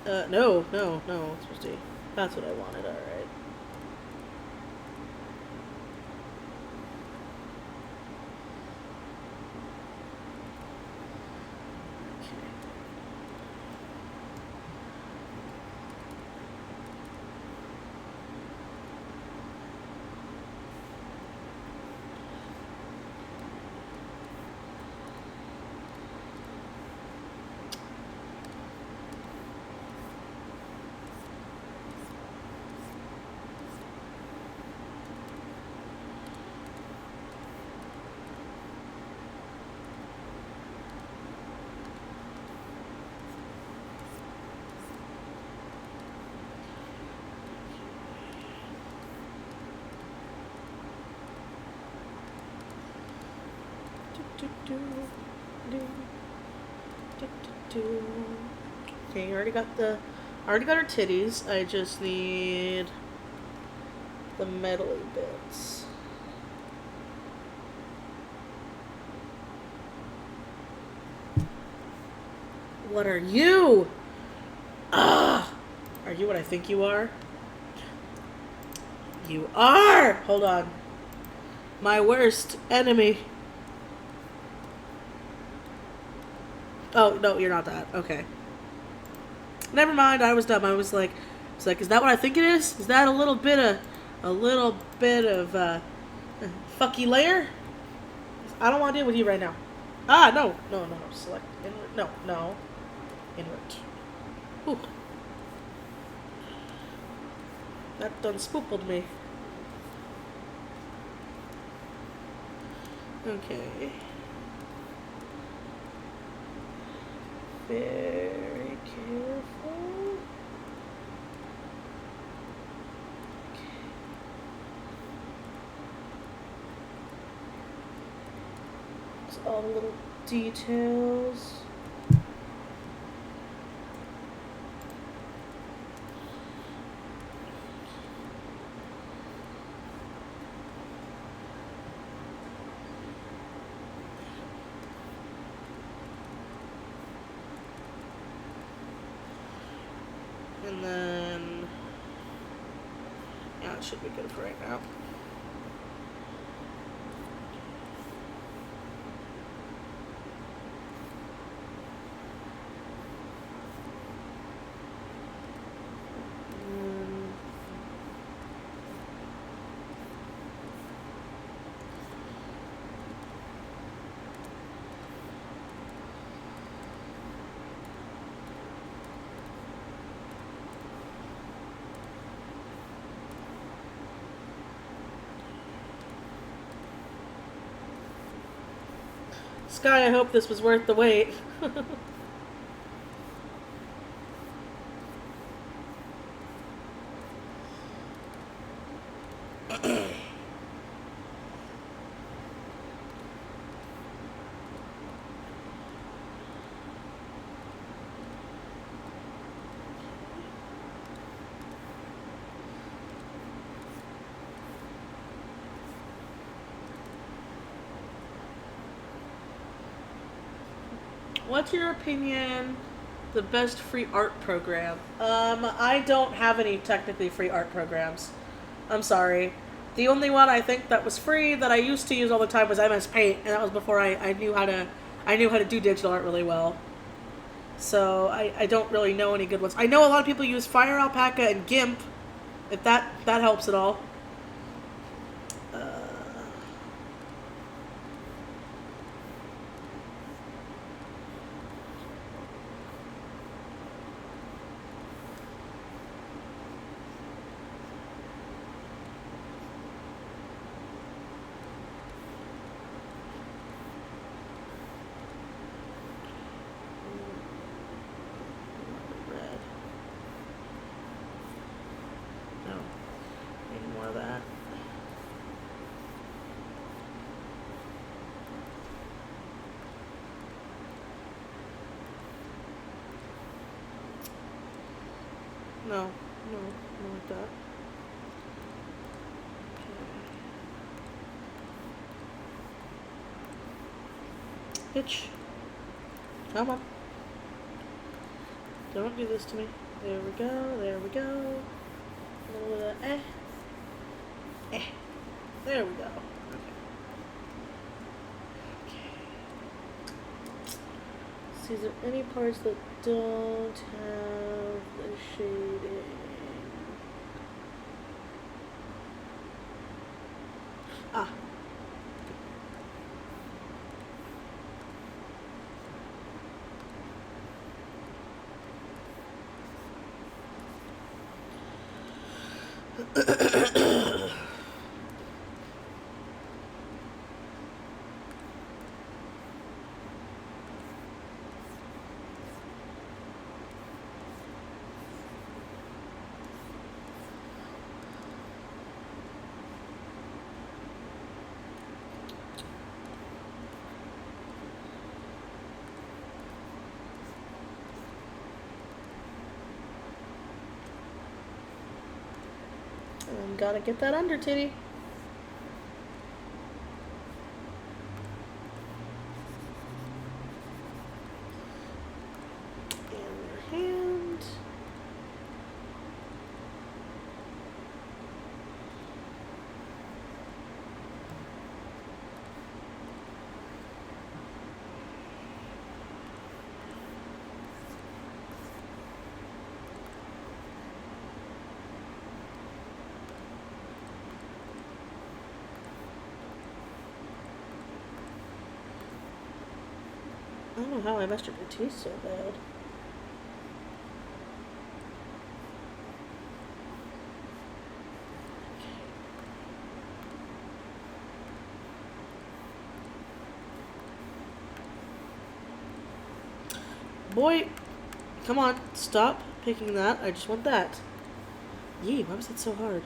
It's supposed to be. That's what I wanted, alright. Okay, I already got her titties. I just need the metally bits. What are you? Ah! Are you what I think you are? You are! Hold on. My worst enemy. Oh, no, you're not that. Okay. Never mind, I was dumb. I was like, is that what I think it is? Is that a little bit of fucky layer? I don't want to deal with you right now. Ah, no. Select inward. No. Inward. Ooh. That done spoopled me. Okay. Very careful. Okay. It's all the little details. And then, yeah, it should be good for right now. Sky, I hope this was worth the wait. What's your opinion? The best free art program? I don't have any technically free art programs. I'm sorry. The only one I think that was free that I used to use all the time was MS Paint, and that was before I knew how to do digital art really well. So I don't really know any good ones. I know a lot of people use Fire Alpaca and GIMP, if that helps at all. No, not like that. Okay. Bitch. Come on. Don't do this to me. There we go, there we go. A little bit of There we go. Okay. See, is there any parts that don't have the shading? Ah. Gotta get that under titty. And your hand. I don't know how I messed up your teeth so bad. Boy, come on, stop picking that. I just want that. Yee, why was that so hard?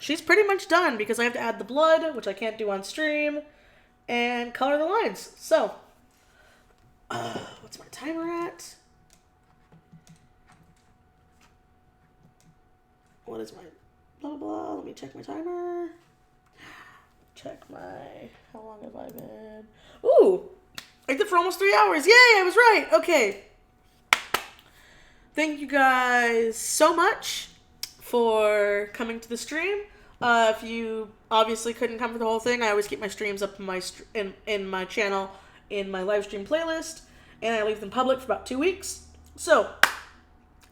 she's pretty much done because I have to add the blood, which I can't do on stream, and color the lines. So, what's my timer at? What is my blah, blah, blah? Let me check my timer. Check my, how long have I been? Ooh, I did for almost 3 hours. Yay, I was right. Okay. Thank you guys so much for coming to the stream. If you obviously couldn't come for the whole thing, I always keep my streams up in my channel in my live stream playlist, and I leave them public for about 2 weeks. So,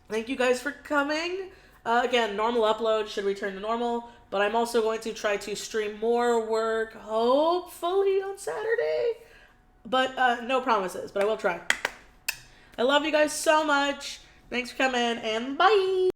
thank you guys for coming. Again, normal upload should return to normal, but I'm also going to try to stream more work, hopefully on Saturday. But no promises, but I will try. I love you guys so much. Thanks for coming, and bye!